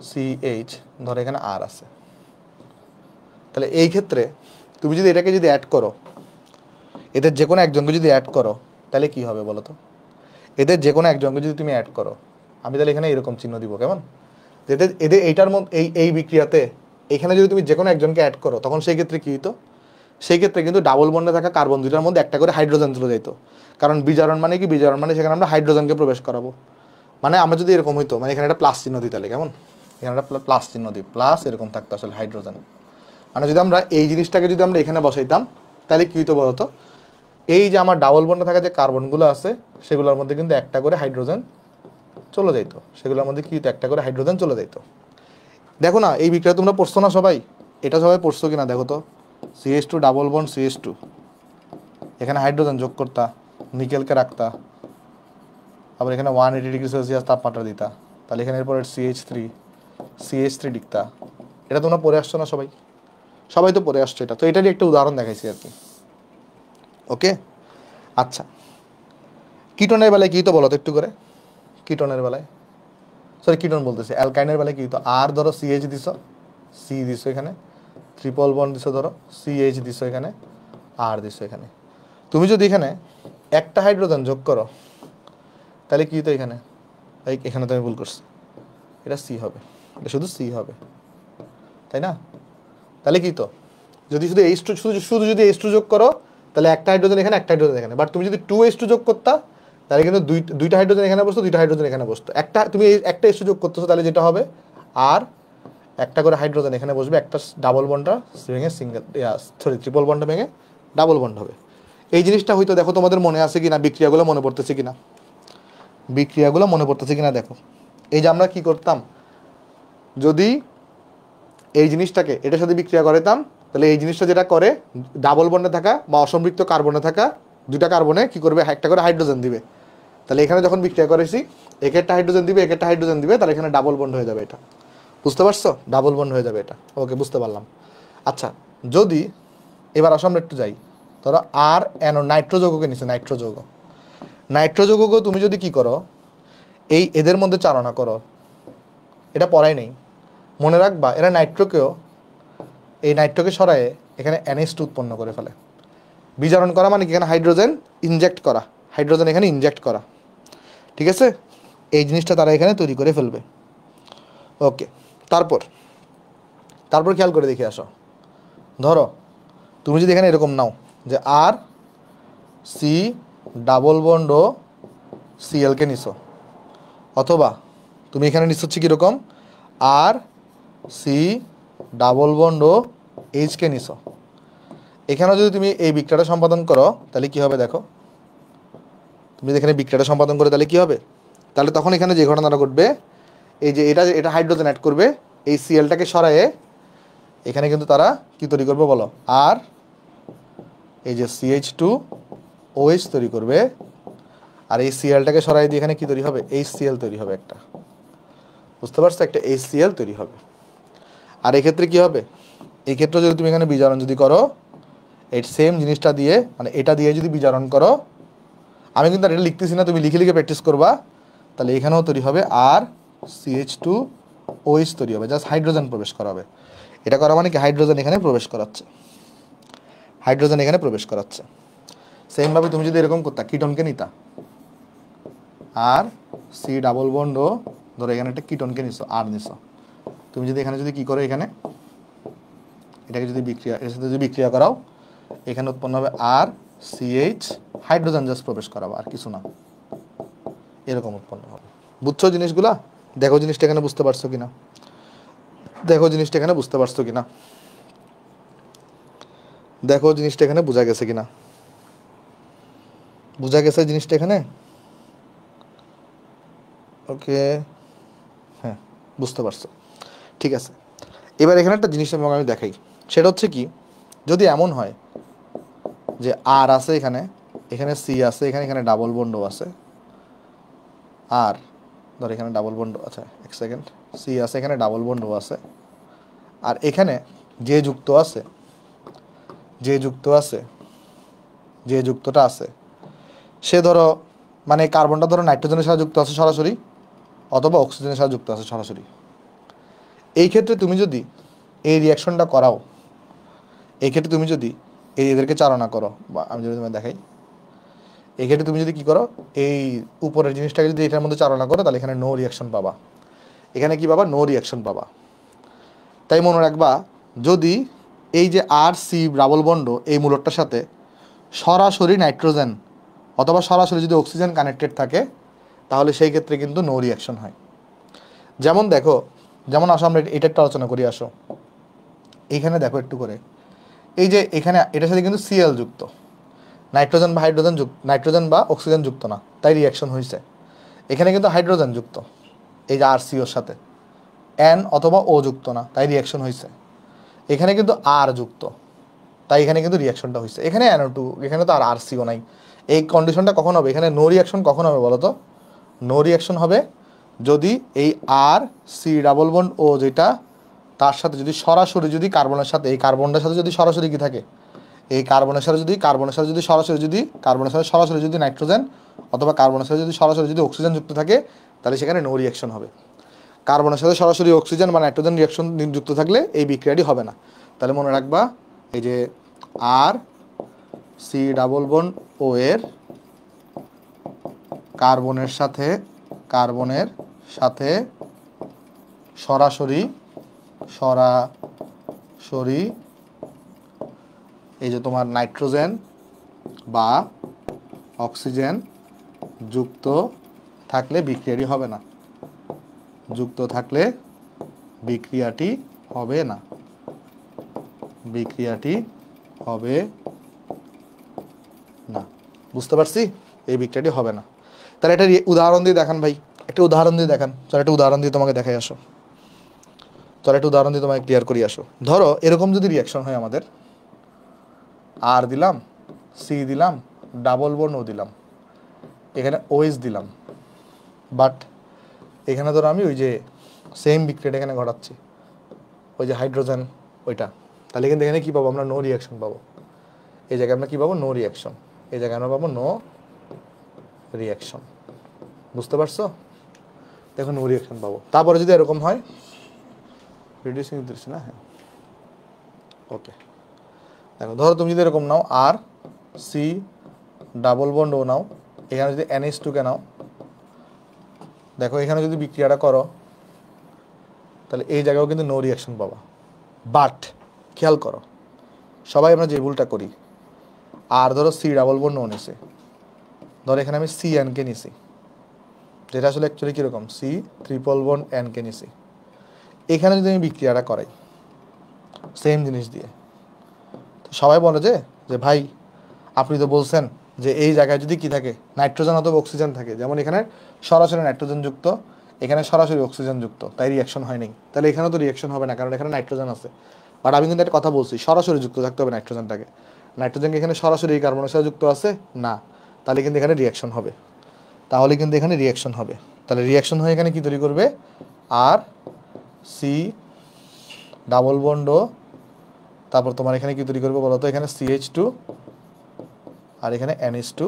A: CH, ধরো এখানে আর আছে, তাহলে এই ক্ষেত্রে তুমি যদি এটাকে যদি অ্যাড করো, এদের যে কোনো একজনকে যদি অ্যাড করো, তাহলে কি হবে বলো তো? এদের যে কোনো একজনকে যদি তুমি অ্যাড করো, আমি তাহলে এখানে এরকম চিহ্ন দিব, কেমন? এদের এইটার মধ্যে এই বিক্রিয়াতে এখানে যদি তুমি যে কোনো একজনকে অ্যাড করো, তখন সেই ক্ষেত্রে কী হতো, সেই ক্ষেত্রে কিন্তু ডাবল বন্ডে থাকা কার্বন দুইটার মধ্যে একটা করে হাইড্রোজেন চলে যেত। কারণ বিজারণ মানে কি, বিজারণ মানে সেখানে আমরা হাইড্রোজেনকে প্রবেশ করাবো। মানে আমরা যদি এরকম হইতো, মানে এখানে একটা প্লাস চিহ্ন দিই, তাহলে কেমন, এখানে একটা প্লাস চিহ্ন দিই, প্লাস এরকম থাকতো আসলে হাইড্রোজেন। মানে যদি আমরা এই জিনিসটাকে যদি আমরা এখানে বসাইতাম, তাহলে কী হতো বলতো, এই যে আমার ডাবল বন্ডে থাকা যে কার্বনগুলো আছে, সেগুলোর মধ্যে কিন্তু একটা করে হাইড্রোজেন চলে যাইতো, সেগুলোর মধ্যে কি হতো, একটা করে হাইড্রোজেন চলে যাইতো। দেখো না এই বিক্রিয়া তোমরা পড়ছো না সবাই, এটা সবাই পড়ছো কিনা দেখো তো। CH2 ডাবল বন্ড CH2, এখানে হাইড্রোজেন যোগ করতা, নিকেলকে রাখতা, আবার এখানে 180°C তাপমাত্রা দিতা, তাহলে এখানে এরপর CH3 লিখতা। এটা তোমরা পড়ে আসছো না সবাই, সবাই তো পড়ে আসছো এটা। তো এটারই একটা উদাহরণ দেখাইছি আর কি। ওকে, আচ্ছা কিটোনের বেলায় কী তো বলো তো একটু করে। কিটোনের বেলায়, সরি কিটোন বলতেছি, অ্যালকাইনের বেলায় কী তো, আর ধরো CH দিছো, সি দিছো এখানে, ট্রিপল বন্ড দিছো ধরো, CH দিছো এখানে, আর দিছো এখানে। তুমি যদি এখানে একটা হাইড্রোজেন যোগ করো তাহলে কী তো এখানে, এখানে তো আমি ভুল করছি, এটা সি হবে, এটা শুধু সি হবে, তাই না? তাহলে কী তো, যদি শুধু শুধু যদি H2 যোগ করো তাহলে একটা হাইড্রোজেন এখানে, একটা হাইড্রোজেন এখানে। বাট তুমি যদি 2H2 যোগ করতা তাহলে কিন্তু দুইটা হাইড্রোজেন এখানে বসতো, দুইটা হাইড্রোজেন এখানে বসতো। তুমি একটা H2 যোগ করতেছো তাহলে যেটা হবে, আর একটা করে হাইড্রোজেন এখানে বসবে, একটা ডাবল বন্ডটা ভেঙে ট্রিপল বন্ডটা ভেঙে ডাবল বন্ড হবে। এই জিনিসটা হয়তো দেখো তোমাদের মনে আছে কিনা, বিক্রিয়াগুলো মনে পড়তেছে কিনা, বিক্রিয়াগুলো মনে পড়তেছে কিনা দেখো। এই যে আমরা কি করতাম, যদি এই জিনিসটাকে এটার সাথে বিক্রিয়া করাতাম তাহলে এই জিনিসটা যেটা করে, ডাবল বন্ডে থাকা বা অসম্পৃক্ত কার্বনে থাকা দুইটা কার্বনে কি করবে, একটা করে হাইড্রোজেন দিবে। তাহলে এখানে যখন বিক্রিয়া করেছি একে একটা হাইড্রোজেন দিবে, একে একটা হাইড্রোজেন দিবে, তাহলে এখানে ডাবল বন্ড হয়ে যাবে। এটা বুঝতে পারছো, ডাবল বন্ড হয়ে যাবে এটা। ওকে, বুঝতে পারলাম। আচ্ছা, যদি এবার আসো আমরা একটু যাই, ধরো আর নাইট্রোযৌগকে নিচ্ছে, নাইট্রোযৌগ তুমি যদি কি করো, এদের মধ্যে চালনা করো, এটা পড়াই নেই, মনে রাখবা এরা এই নাইট্রোকে সরায়ে এখানে NH2 উৎপন্ন করে ফেলে। বিজারণ করা মানে কি, এখানে হাইড্রোজেন ইনজেক্ট করা, হাইড্রোজেন এখানে ইনজেক্ট করা, ঠিক আছে? এই জিনিসটা তারা এখানে তৈরি করে ফেলবে। ওকে, তারপর খেয়াল করে দেখে আসো, ধরো তুমি যদি এখানে এরকম নাও যে আর সি ডাবল বন্ড ও সিএলকে নিছো, অথবা তুমি এখানে নিচ্ছ হচ্ছে কীরকম, আর সি ডাবল বন্ড ও এইচকে নিছো, এখানেও যদি তুমি এই বিক্রিয়াটা সম্পাদন করো তাহলে কি হবে দেখো, তুমি এখানে বিক্রিয়াটা সম্পাদন করে তাহলে কি হবে, তাহলে তখন এখানে যে ঘটনাটা ঘটবে, এই যে এটা হাইড্রোজেন অ্যাড করবে, এই সিএলটাকে সরায়ে এখানে কিন্তু তারা কি তৈরি করবে বলো, আর এই যে CH2OH তৈরি করবে, আর এই সিএলটাকে সরাই দিয়ে এখানে কি তৈরি হবে, HCl তৈরি হবে একটা। বুঝতে পারছো, একটা HCl তৈরি হবে। আর এক্ষেত্রে কি হবে, এই ক্ষেত্রে যদি তুমি এখানে বিজারণ যদি করো, এই সেম জিনিসটা দিয়ে, মানে এটা দিয়ে যদি বিজারণ করো, আমি কিন্তু আর এটা লিখতেছি না, তুমি লিখে লিখে প্র্যাকটিস করবা, তাহলে এখানেও তৈরি হবে আর CH2OH তৈরি হবে, জাস্ট হাইড্রোজেন প্রবেশ করাবে। এটা করা মানে কি, হাইড্রোজেন এখানে প্রবেশ করাচ্ছে, হাইড্রোজেন এখানে প্রবেশ করাচ্ছে। সেমভাবে তুমি যদি এরকম করতা, কিটনকে নিতা, আর সি ডাবল বন্ড ও ধরো এখানে একটা কিটনকে নিছো, আর নিছো, তুমি যদি এখানে যদি কি করো, এখানে এটাকে যদি এর সাথে যদি বিক্রিয়া করাও, এখানে উৎপন্ন হবে আর CH, হাইড্রোজেন জাস্ট প্রবেশ করাবো, আর কিছু না, এরকম উৎপন্ন হবে। বুঝছো জিনিসগুলা? দেখো জিনিসটা এখানে বুঝতে পারছো কিনা, দেখো জিনিসটা এখানে বুঝতে পারছো কিনা, দেখো জিনিসটা এখানে বোঝা গেছে কিনা, বোঝা গেছে জিনিসটা এখানে? ওকে, হ্যাঁ বুঝতে পারছো, ঠিক আছে। এবার এখানে একটা জিনিস আমি দেখাই, সেটা হচ্ছে কি, যদি এমন হয় যে আর আছে এখানে, এখানে সি আছে, এখানে ডাবল বন্ডও আছে, আর ধর এখানে ডাবল বন্ড, আচ্ছা এক সেকেন্ড, সি আছে এখানে ডাবল বন্ডও আছে, আর এখানে যে যুক্তটা আছে সে ধরো, মানে কার্বনটা ধরো নাইট্রোজেনের সাথে যুক্ত আছে সরাসরি, অথবা অক্সিজেনের সাথে যুক্ত আছে সরাসরি। এই ক্ষেত্রে তুমি যদি এই রিয়াকশনটা করাও, এই ক্ষেত্রে তুমি যদি এদেরকে চালনা করো, বা আমি যদি তোমায় দেখাই, এই ক্ষেত্রে তুমি যদি কি করো, এই উপরের জিনিসটাকে যদি এটার মধ্যে চালনা করো, তাহলে এখানে নো রিয়াকশন পাবা, এখানে কি পাবা, নো রিয়াকশন পাবা। তাই মনে রাখবা, যদি এই যে আর সি ডাবল বন্ড এই মূলকটার সাথে সরাসরি নাইট্রোজেন অথবা সরাসরি যদি অক্সিজেন কানেক্টেড থাকে, তাহলে সেই ক্ষেত্রে কিন্তু নো রিয়াকশন হয়। যেমন আসো আমরা এটা একটা আলোচনা করি, আসো এইখানে দেখো একটু করে, এই যে এখানে এটার সাথে কিন্তু সিএল যুক্ত, নাইট্রোজেন বা হাইড্রোজেন নাইট্রোজেন বা অক্সিজেন যুক্ত না, তাই রিয়াকশন হয়েছে। এখানে কিন্তু হাইড্রোজেন যুক্ত, এই যে আর সিওর সাথে এন অথবা ও যুক্ত না, তাই রিয়াকশন হয়েছে। এখানে কিন্তু আর যুক্ত, তাই এখানে কিন্তু রিয়াকশনটা হয়েছে। এখানে NO2, এখানে তো আর RCO নাই। এই কন্ডিশনটা কখন হবে? এখানে নো রিয়াকশন কখন হবে বলো তো? নো রিয়াকশন হবে যদি এই আর সি ডাবল বন্ড ও যেটা, তার সাথে যদি সরাসরি যদি কার্বনের সাথে, এই কার্বনটার সাথে যদি সরাসরি কি থাকে, এই কার্বনের সাথে যদি কার্বনের সাথে সরাসরি যদি নাইট্রোজেন অথবা কার্বনের সাথে যদি সরাসরি যদি অক্সিজেন যুক্ত থাকে, তাহলে সেখানে নো রিয়াকশন হবে। কার্বনের সাথে সরাসরি অক্সিজেন বা নাইট্রোজেন রিয়াকশন যুক্ত থাকলে এই বিক্রিয়াটি হবে না। তাহলে মনে রাখবা, এই যে আর সি ডাবল বন্ড ও এর কার্বনের সাথে সরাসরি এই যে তোমার নাইট্রোজেন বা অক্সিজেন যুক্ত থাকলে বিক্রিয়াটি হবে না। বিক্রিয়াটি হবে না। বুঝতে পারছি? এই বিক্রিয়াটি হবে না। তাহলে একটা উদাহরণ দিয়ে দেখান ভাই, একটা উদাহরণ দিয়ে দেখান। চল একটা উদাহরণ দিয়ে তোমাকে দেখাই আসো। চল একটা উদাহরণ দিয়ে তোমাকে ক্লিয়ার করি আসো। ধরো এরকম যদি রিয়াকশন হয় আমাদের, আর দিলাম, সি দিলাম, ডাবল বন্ড ও দিলাম, এখানে ওএইচ দিলাম, বাট এখানে ধরো আমি ওই যে সেম বিক্রিয়াটা এখানে ঘটাচ্ছি, ওই যে হাইড্রোজেন ওইটা, তাহলে কিন্তু এখানে কী পাবো আমরা? নো রিয়াকশন পাবো। এই জায়গায় আমরা কী পাবো? No reaction. এই জায়গায় আমরা পাবো নো রিয়াকশন। বুঝতে পারছো? দেখো নো রিয়াকশন পাবো। তারপরে যদি এরকম হয়, রিডিউসিং দিচ্ছি না, হ্যাঁ ওকে। দেখো ধরো তুমি যদি এরকম নাও, আর সি ডাবল বন্ড ও নাও, এখানে যদি NH2 কে নাও, দেখো এখানে যদি বিক্রিয়াটা করো, তাহলে এই জায়গাও কিন্তু নো রিয়াকশন পাবা। বাট খেয়াল করো, সবাই আমরা যে ভুলটা করি, আর ধরো সি ডাবল বন্ড ও নিছে, ধরো এখানে আমি CN কে নিছি, যেটা আসলে অ্যাকচুয়ালি কীরকম, সি ট্রিপল বন্ড N কে নিছি। এখানে যদি আমি বিক্রিয়াটা করাই সেম জিনিস দিয়ে, তো সবাই বলে যে ভাই আপনি তো বলছেন যে এই জায়গায় যদি কি থাকে, নাইট্রোজেন অথবা অক্সিজেন থাকে, যেমন এখানে সরাসরি নাইট্রোজেন যুক্ত, এখানে সরাসরি অক্সিজেন যুক্ত, তাই রিয়াকশন হয় নাই। তাহলে এখানে তো রিয়াকশন হবে না, কারণ এখানে নাইট্রোজেন আছে। বাট আমি কিন্তু একটা কথা বলছি, সরাসরি যুক্ত থাকতে হবে নাইট্রোজেনটাকে। নাইট্রোজেনকে এখানে সরাসরি এই কার্বনের সাথে যুক্ত আছে না, তাহলে কিন্তু এখানে রিয়াকশন হবে। তাহলে রিয়াকশন হয়ে এখানে কি তৈরি করবে? আর সি ডাবল বন্ড ও, তারপর তোমার এখানে কি তৈরি করবে বলো তো? এখানে CH2 আর এখানে NH2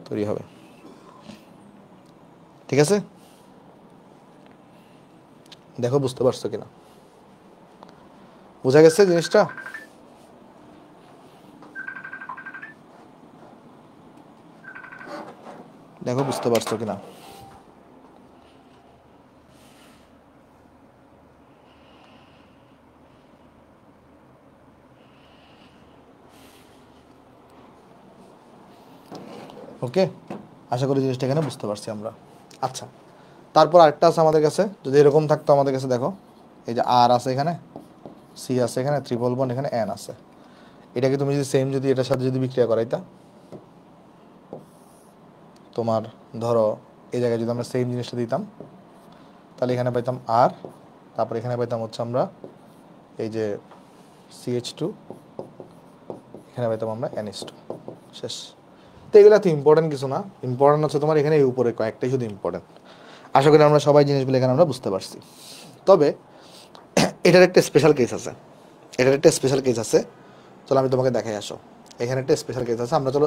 A: তৈরি হবে। ঠিক আছে? দেখো বুঝতে পারছো কিনা, বোঝা গেছে জিনিসটা? দেখো বুঝতে পারছো কিনা। ওকে, আশা করি জিনিসটা এখানে বুঝতে পারছি আমরা। আচ্ছা, তারপর আরেকটা আছে আমাদের কাছে, যদি এরকম থাকতো আমাদের কাছে, দেখো এই যে আর আছে এখানে, সি আছে এখানে, ট্রিপল বন্ড এখানে N আছে, এটাকে তুমি যদি সেম যদি এটার সাথে যদি বিক্রিয়া করাইতা, তোমার ধরো এই জায়গায় যদি আমরা সেম জিনিসটা দিতাম, তাহলে এখানে পাইতাম আর, তারপর এখানে পাইতাম হচ্ছে আমরা এই যে CH2, এখানে পাইতাম আমরা NH2, শেষ। তো এগুলো তো ইম্পর্টেন্ট কিছু না, ইম্পর্টেন্ট হচ্ছে তোমার এখানে এই উপরে কয়েকটাই শুধু ইম্পর্টেন্ট। আশা করি আমরা সবাই জিনিসগুলো এখানে আমরা বুঝতে পারছি। তবে এটার একটা স্পেশাল কেস আছে, চলো আমি তোমাকে দেখাই আসো। এখানে একটা স্পেশাল কেস আছে, আমরা চলো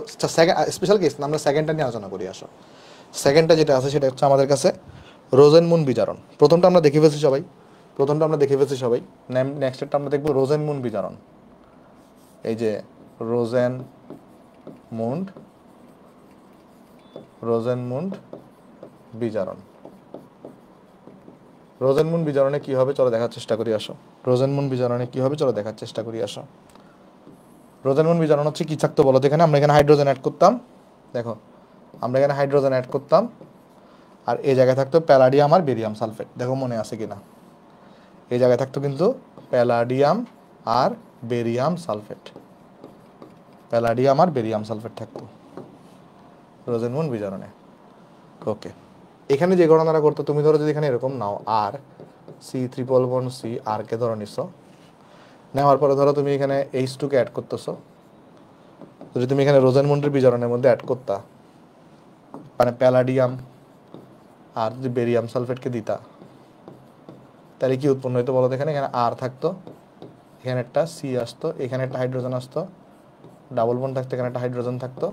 A: স্পেশাল কেস না, আমরা সেকেন্ডটা নিয়ে আলোচনা করি আসো। সেকেন্ডটা যেটা আছে সেটা হচ্ছে আমাদের কাছে রোজেনমুন বিজারণ। প্রথমটা আমরা দেখে ফেলছি সবাই, নেক্সটটা আমরা দেখবো রোজেনমুন বিজারণ। এই যে রোজেনমুন্ড বিজারণ। রোজেনমুন বিজারণে কি হবে চলো দেখার চেষ্টা করি আসো। রোজেনমুন বিজারণ হচ্ছে কি থাকতো বলো? এখানে আমরা এখানে হাইড্রোজেন অ্যাড করতাম, দেখো আমরা এখানে হাইড্রোজেন অ্যাড করতাম, আর এই জায়গায় থাকতো প্যালাডিয়াম আর বেরিয়াম সালফেট। দেখো মনে আছে কিনা, এই জায়গায় থাকতো কিন্তু প্যালাডিয়াম আর বেরিয়াম সালফেট থাকতো রোজেনমুন বিজারণে। ওকে, এখানে যে ঘটনাটা করতো, তুমি ধরো যদি এখানে এরকম নাও আর C3 আর কে ধরো নিছো, নেওয়ার পরে ধরো তুমি এখানে H2 কে অ্যাড করতেছো। যদি তুমি এখানে রোজেনমুন্ডের বিজারণের মধ্যে অ্যাড করতা, মানে প্যালাডিয়াম আর যদি বেরিয়াম সালফেটকে দিতা, তাহলে কি উৎপন্ন হইতো বলো? এখানে এখানে আর থাকতো, এখানে একটা সি আসতো, এখানে একটা হাইড্রোজেন আসতো, ডাবল বন্ড থাকতো, এখানে একটা হাইড্রোজেন থাকতো,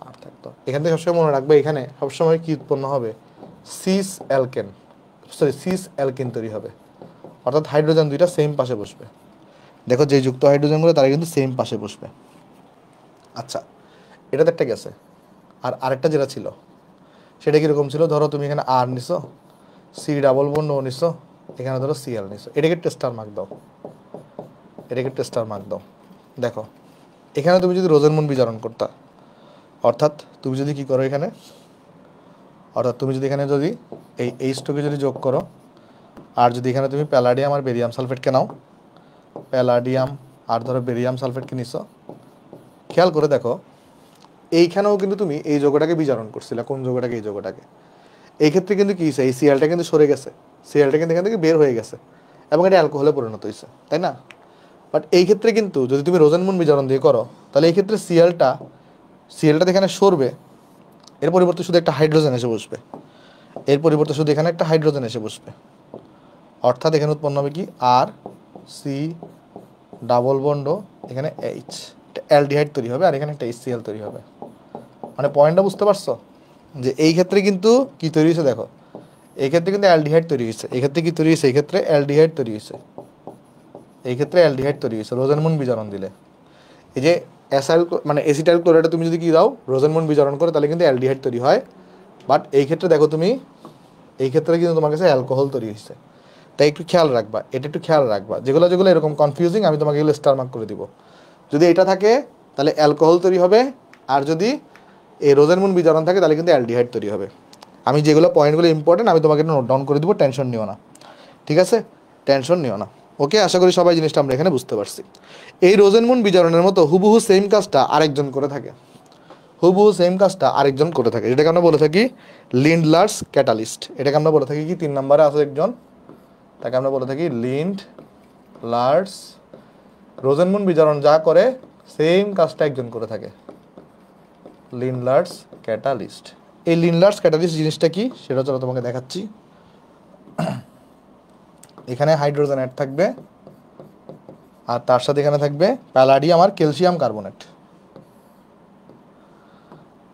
A: আর থাকতো। এখান থেকে সবসময় মনে রাখবে এখানে সবসময় কি উৎপন্ন হবে? Cis alkene, sorry cis alkene তৈরি হবে, অর্থাৎ হাইড্রোজেন দুইটা সেম পাশে বসবে। দেখো যে যুক্ত হাইড্রোজেনগুলো তারা কিন্তু সেম পাশে বসবে। আচ্ছা, এটা তো একটা গেছে। আর আরেকটা যেটা ছিল সেটা কীরকম ছিল? ধরো তুমি এখানে আর নিছো, সি ডাবল বন্ড ও নিছো, এখানে ধরো সিএল নিছো, এটাকে টেস্টার মার্ক দাও, এটাকে টেস্টার মার্ক দাও। দেখো এখানে তুমি যদি রোজেনমুন্ড বিজারণ করতা, অর্থাৎ তুমি যদি কি করো এখানে, অর্থাৎ তুমি যদি এখানে যদি এই H2কে যদি যোগ করো, আর যদি এখানে তুমি প্যালাডিয়াম আর বেরিয়াম সালফেটকে নাও, প্যালাডিয়াম আর ধরো বেরিয়াম সালফেটকে নিছো, খেয়াল করে দেখো এইখানেও কিন্তু তুমি এই যোগটাকে বিজারণ করছিলে। কোন যোগটাকে? এই যোগটাকে। এই ক্ষেত্রে কিন্তু কি হয়েছে? এই সিএলটা কিন্তু সরে গেছে, সিএলটা কিন্তু এখান থেকে বের হয়ে গেছে এবং এটা অ্যালকোহলে পরিণত হয়েছে, তাই না? বাট এই ক্ষেত্রে কিন্তু যদি তুমি রোজেনমুন্ড বিজারণ দিয়ে করো, তাহলে এই ক্ষেত্রে সিএলটা এখানে সরবে, এর পরিবর্তে শুধু একটা হাইড্রোজেন এসে বসবে, এর পরিবর্তে শুধু এখানে একটা হাইড্রোজেন এসে বসবে, অর্থাৎ এখানে উৎপন্ন হবে কি? আর সি ডাবল বন্ড, এখানে এইচ, অ্যালডিহাইড তৈরি হবে, আর এখানে একটা HCl তৈরি হবে। মানে পয়েন্টটা বুঝতে পারছো? যে এই ক্ষেত্রে কিন্তু কি তৈরি হয়েছে? দেখো এই ক্ষেত্রে কিন্তু অ্যালডিহাইড তৈরি হয়েছে, এই ক্ষেত্রে কি তৈরি হয়েছে? এই ক্ষেত্রে অ্যালডিহাইড তৈরি হয়েছে, এই ক্ষেত্রে অ্যালডিহাইড তৈরি হয়েছে রোজেনমুন্ড বিজারণ দিলে। এই যে অ্যাসাইল মানে এসিটাইল ক্লোরাইডে তুমি যদি কি দাও রোজেনমুন্ড বিজারণ করে, তাহলে কিন্তু অ্যালডিহাইড তৈরি হয়। বাট এই ক্ষেত্রে দেখো তুমি, এই ক্ষেত্রে কিন্তু তোমার কাছে অ্যালকোহল তৈরি হয়েছে। তাই একটু খেয়াল রাখবা, এটা একটু খেয়াল রাখবা। যেগুলো যেগুলো এরকম কনফিউজিং আমি তোমাকে এগুলো স্টার মার্ক করে দিব। যদি এটা থাকে তাহলে অ্যালকোহল তৈরি হবে, আর যদি এই রোজেনমুন্ড বিজারণ থাকে তাহলে কিন্তু অ্যালডিহাইড তৈরি হবে। আমি যেগুলো পয়েন্টগুলো ইম্পর্টেন্ট আমি তোমাকে নোট ডাউন করে দিব, টেনশন নিও না, ঠিক আছে? টেনশন নিও না। ওকে, আশা করি সবাই জিনিসটা আমরা এখানে বুঝতে পারছি। এই রোজেনমুন্ড বিজারণের মতো হুবহু সেম কাজটা আরেকজন করে থাকে, হুবহু সেম কাজটা আরেকজন করে থাকে, যেটাকে আমরা বলে থাকি লিন্ডলার্স ক্যাটালিস্ট। এটাকে আমরা বলে থাকি কি? 3 নম্বরে আছে একজন, তাকে আমরা বলে থাকি লিন্ডলার্স। রোজেনমুন্ড বিজারণ যা করে সেম কাজটা একজন করে থাকে, লিন্ডলার্স ক্যাটালিস্ট। এই লিন্ডলার্স ক্যাটালিস্ট জিনিসটা কি সেটা চলো তোমাকে দেখাচ্ছি। এখানে হাইড্রোজেন অ্যাড থাকবে, আর তার সাথে এখানে থাকবে প্যালাডিয়াম আর ক্যালসিয়াম কার্বনেট।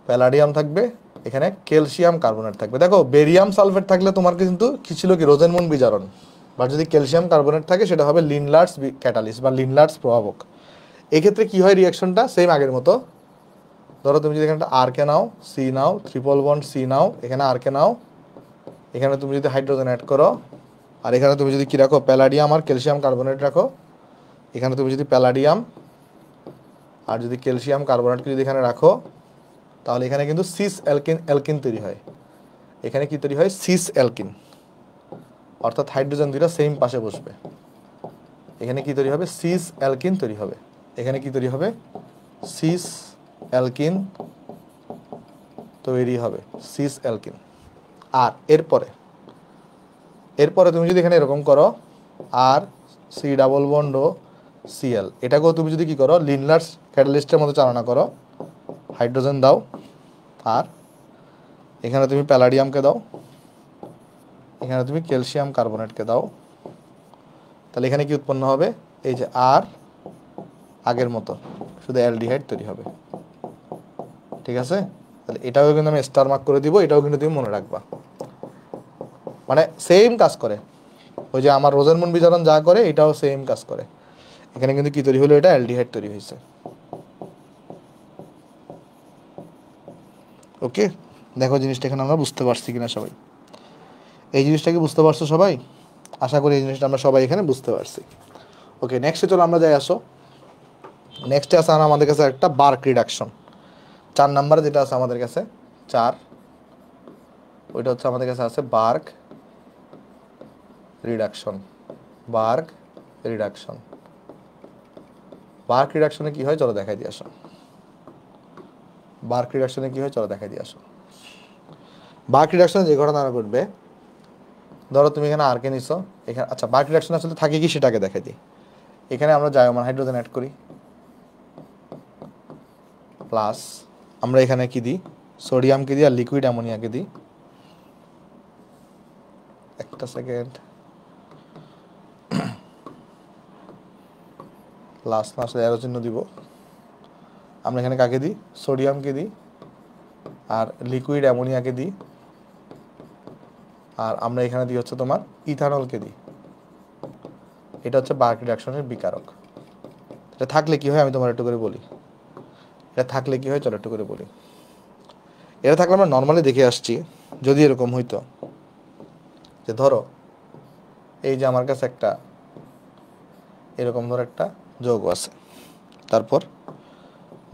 A: প্যালাডিয়াম থাকবে, এখানে ক্যালসিয়াম কার্বনেট থাকবে। দেখো বেরিয়াম সালফেট থাকলে তোমার কিন্তু কি ছিল? কি রোজেনমুন্ড বিজারণ। বা যদি ক্যালসিয়াম কার্বনেট থাকে সেটা হবে লিন্ডলার্স ক্যাটালিস্ট বা লিন্ডলার্স প্রভাবক। এক্ষেত্রে কি হয়? রিয়াকশনটা সেম আগের মতো। ধরো তুমি যদি এখানে আর কে নাও, see now, triple bond see now, এখানে আর কে নাও, এখানে তুমি যদি হাইড্রোজেন অ্যাড করো, আর এখানে তুমি যদি কি রাখো? প্যালাডিয়াম আর ক্যালসিয়াম কার্বনেট রাখো। এখানে তুমি যদি প্যালাডিয়াম আর যদি ক্যালসিয়াম কার্বনেটকে যদি এখানে রাখো, তাহলে এখানে কিন্তু সিস অ্যালকিন তৈরি হয়। এখানে কি তৈরি হয়? সিস অ্যালকিন, অর্থাৎ হাইড্রোজেন দুইটা সেম পাশে বসবে। এখানে কি তৈরি হবে? সিস অ্যালকিন তৈরি হবে। এখানে কি তৈরি হবে? সিস অ্যালকিন তৈরি হবে, সিস অ্যালকিন। আর এরপরে তুমি যদি এখানে এরকম করো, আর সি ডাবল বন্ড ও সিএল, এটাকেও তুমি যদি কি করো? লিন্ডলার্স ক্যাটালিস্টের মতো চালনা করো, হাইড্রোজেন দাও, আর এখানে তুমি প্যালাডিয়ামকে দাও, এখানে তুমি ক্যালসিয়াম কার্বনেটকে দাও, তাহলে এখানে কি উৎপন্ন হবে? এই যে আর আগের মতো শুধু অ্যালডিহাইড তৈরি হবে, ঠিক আছে? তাহলে এটাও কিন্তু আমি স্টার মার্ক করে দিব, এটাও কিন্তু তুমি মনে রাখবা। মানে সেম কাজ করে, ওই যে আমার রোজেনমুন্ড বিজারণ যা করে এটাও সেম কাজ করে। এখানে কিন্তু কি তৈরি হলো? এটা অ্যালডিহাইড তৈরি হয়েছে। ওকে, দেখো জিনিসটা এখানে আমরা বুঝতে পারছি কিনা সবাই? এই জিনিসটা কি বুঝতে পারছো সবাই? আশা করি এই জিনিসটা আমরা সবাই এখানে বুঝতে পারছি। ওকে, নেক্সটে চলো আমরা যাই। আসো নেক্সটে আছে আমাদের কাছে একটা বার্ক রিডাকশন। 4 নম্বরে যেটা আছে আমাদের কাছে 4, ওইটা হচ্ছে আমাদের কাছে আছে Birch reduction. Birch reduction, Birch রিডাকশনে কি হয় চলো দেখাই দিয়ে আসো। বার্ক রিডাকশনে কি হয় চলো দেখাই দিয়ে আসো। বার্ক রিডাকশনে যে ঘটনা ঘটবে, ধরো তুমি এখানে আর কে নিছো, এখানে আচ্ছা বার্ক রিডাকশন আসলে থাকে কি সেটাকে দেখাই দিই। এখানে আমরা জায়মান হাইড্রোজেন অ্যাড করি, প্লাস আমরা এখানে কি দিই, সোডিয়ামকে দিই আর লিকুইড অ্যামোনিয়াকে দিই। একটা সেকেন্ড, প্লাস না আসলে অ্যারো চিহ্ন দিব। আমরা এখানে কাকে দিই, সোডিয়ামকে দিই আর লিকুইড অ্যামোনিয়াকে দিই, আর আমরা এখানে দিই হচ্ছে তোমার ইথানলকে দিই। এটা হচ্ছে বার্ক রিডাকশনের বিকারক। এটা থাকলে কি হয় আমি তোমার একটু করে বলি, এটা থাকলে কি হয় চলো একটু করে বলি। এটা থাকলে আমরা নর্মালি দেখে আসছি, যদি এরকম হইতো যে ধরো এই যে আমার কাছে একটা এরকম ধরো একটা যৌগ আছে, তারপর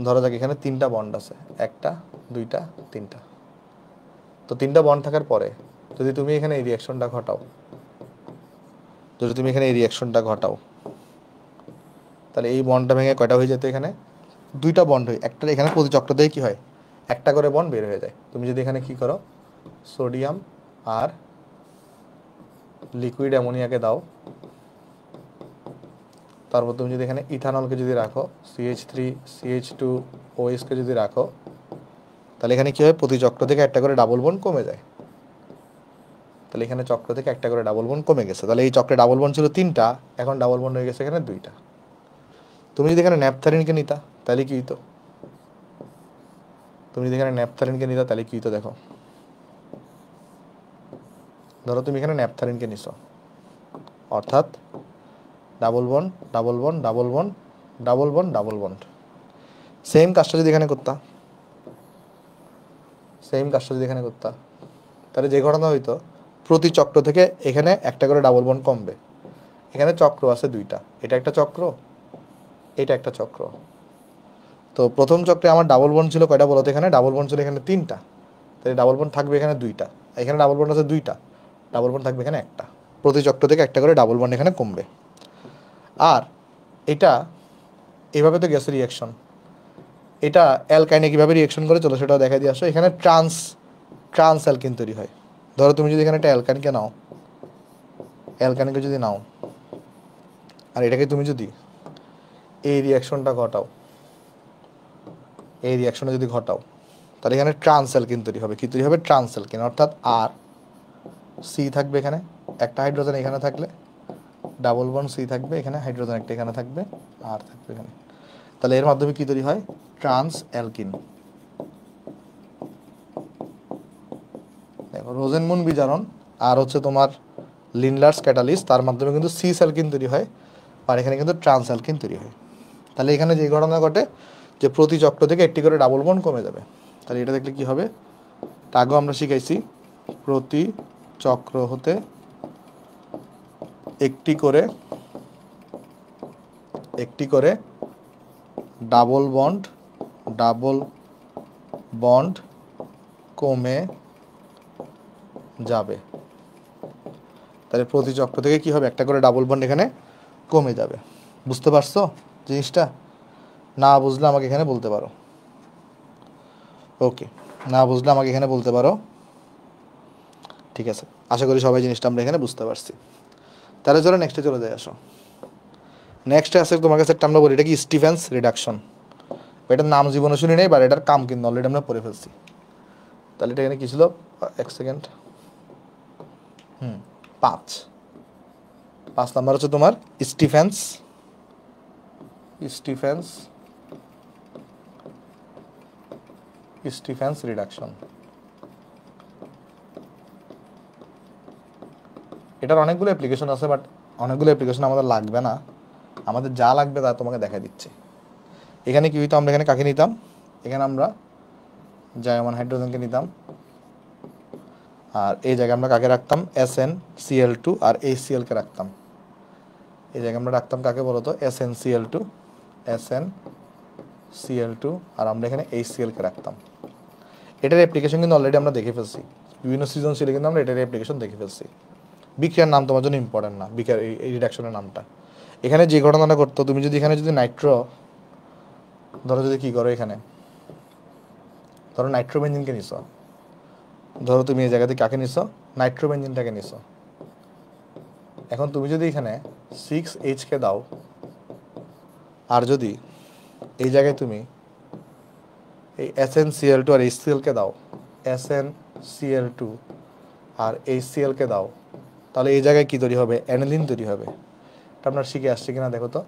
A: ধরো যাক এখানে 3টা বন্ড আছে, 1টা 2টা 3টা। তো 3টা বন্ড থাকার পরে যদি তুমি এখানে এই রিয়াকশনটা ঘটাও, তাহলে এই বন্ডটা ভেঙে কয়টা হয়ে যেত, এখানে 2টা বন্ড হয়, একটা এখানে প্রতি চক্র দিয়ে কি হয়, একটা করে বন্ড বের হয়ে যায়। তুমি যদি এখানে কি করো, সোডিয়াম আর লিকুইড অ্যামোনিয়াকে দাও, তারপর তুমি যদি এখানে ইথানলকে যদি রাখো, CH3CH2OH কে যদি রাখো, তাহলে এখানে কি হয়, প্রতি চক্র থেকে একটা করে ডাবল বন্ড কমে যায়। তাহলে এখানে চক্র থেকে একটা করে ডাবল বন্ড কমে গেছে। তাহলে এই চক্রে ডাবল বন্ড ছিল 3টা, এখন ডাবল বন্ড হয়ে গেছে এখানে 2টা। তুমি যদি এখানে ন্যাপথালিনকে নিতা তাহলে কি হইতো, দেখো ধরো তুমি এখানে ন্যাপথালিনকে নিছো, অর্থাৎ double bond double bond double bond double bond double bond. Same কাজটা যদি এখানে করতা, তাহলে যে ঘটনা হইতো, প্রতি চক্র থেকে এখানে একটা করে ডাবল বন্ড কমবে। এখানে চক্র আছে 2টা, এটা একটা চক্র, এটা একটা চক্র। তো প্রথম চক্রে আমার ডাবল বন্ড ছিল কয়টা বলতো, এখানে ডাবল বন্ড ছিল এখানে 3টা, তাহলে ডাবল বন্ড থাকবে এখানে 2টা। এখানে ডাবল বন্ড আছে 2টা, ডাবল বন্ড থাকবে এখানে একটা। প্রতি চক্র থেকে একটা করে ডাবল বন্ড এখানে কমবে। আর এটা এইভাবে তো গ্যাসের রিয়াকশন, এটা অ্যালকাইনে কীভাবে রিয়াকশন করে চলো সেটাও দেখা দিয়ে আসো। এখানে ট্রান্স অ্যালকিন তৈরি হয়। ধরো তুমি যদি এখানে একটা অ্যালকাইনকে নাও আর এটাকে তুমি যদি এই রিয়াকশনটা ঘটাও, তাহলে এখানে ট্রান্স অ্যালকিন তৈরি হবে। কি তৈরি হবে, ট্রান্স অ্যালকিন, অর্থাৎ আর সি থাকবে এখানে, একটা হাইড্রোজেন এখানে থাকলে ডাবল বন্ড সি থাকবে, এখানে হাইড্রোজেন একটা এখানে থাকবে, আর থাকবে এখানে। তাহলে এর মাধ্যমে কি তৈরি হয়, ট্রান্স অ্যালকিন। দেখো রোজেনমুন বিজারণ আর হচ্ছে তোমার লিন্ডলার্স ক্যাটালিস্ট, তার মাধ্যমে কিন্তু সিস অ্যালকিন তৈরি হয়, আর এখানে কিন্তু ট্রান্স অ্যালকিন তৈরি হয়। তাহলে এখানে যে ঘটনা ঘটে যে প্রতি চক্র থেকে একটি করে ডাবল বন্ড কমে যাবে। তাহলে এটা দেখলে কি হবে, আগেও আমরা শিখাইছি, প্রতি চক্র হতে একটি করে ডাবল বন্ড কমে যাবে। তাহলে প্রতি চক্র থেকে কি হবে, একটা করে ডাবল বন্ড এখানে কমে যাবে। বুঝতে পারছো জিনিসটা? না বুঝলে আমাকে এখানে বলতে পারো। ওকে, না বুঝলে আমাকে এখানে বলতে পারো। ঠিক আছে, আশা করি সবাই জিনিসটা আমরা এখানে বুঝতে পারছি। তাহলে চলো নেক্সটে চলে যাই। আসো নেক্সটে আছে তোমার কাছে একটা আমরা বলি, এটা কি স্টিফেন্স রিডাকশন। এটার নাম জীবনে শুনি নেই, বা এটার কাম কিন্তু অলরেডি আমরা পড়ে ফেলছি। তাহলে এটা এখানে কি ছিল, এক সেকেন্ড, 5 নাম্বার হচ্ছে তোমার স্টিফেন্স রিডাকশন। এটার অনেকগুলো অ্যাপ্লিকেশন আছে, বাট অনেকগুলো অ্যাপ্লিকেশন আমাদের লাগবে না, আমাদের যা লাগবে তা তোমাকে দেখা দিচ্ছে। এখানে কি হইতো, আমরা এখানে কাকে নিতাম, এখানে আমরা জায়মান হাইড্রোজেনকে নিতাম, আর এই জায়গায় আমরা কাকে রাখতাম, SnCl2 আর HCl কে রাখতাম। এই জায়গায় আমরা রাখতাম কাকে বলতো, SnCl2, আর আমরা এখানে HCl কে রাখতাম। এটার অ্যাপ্লিকেশন কিন্তু অলরেডি আমরা দেখে ফেলছি, বিভিন্ন সৃজনশীলে কিন্তু আমরা এটার অ্যাপ্লিকেশন দেখে ফেলছি। বিক্রিয়ার নাম তোমার জন্য ইম্পর্টেন্ট না, বিক্রিয়ার এই রিডাকশনের নামটা। এখানে যে ঘটনাটা করতো, তুমি যদি এখানে যদি ধরো যদি কী করো, এখানে ধরো নাইট্রোবেনজিনকে নিছো, ধরো তুমি এই জায়গাতে কাকে নিছো, নাইট্রোবেনজিনটাকে নিছো, এখন তুমি যদি এখানে 6H কে দাও, আর যদি এই জায়গায় তুমি এই SnCl2 আর HCl কে দাও, SnCl2 আর HCl কে দাও, তাহলে এই জায়গায় কি তৈরি হবে? অ্যানিলিন তৈরি হবে। এটা আমরা শিখে আসছি কিনা দেখো তো,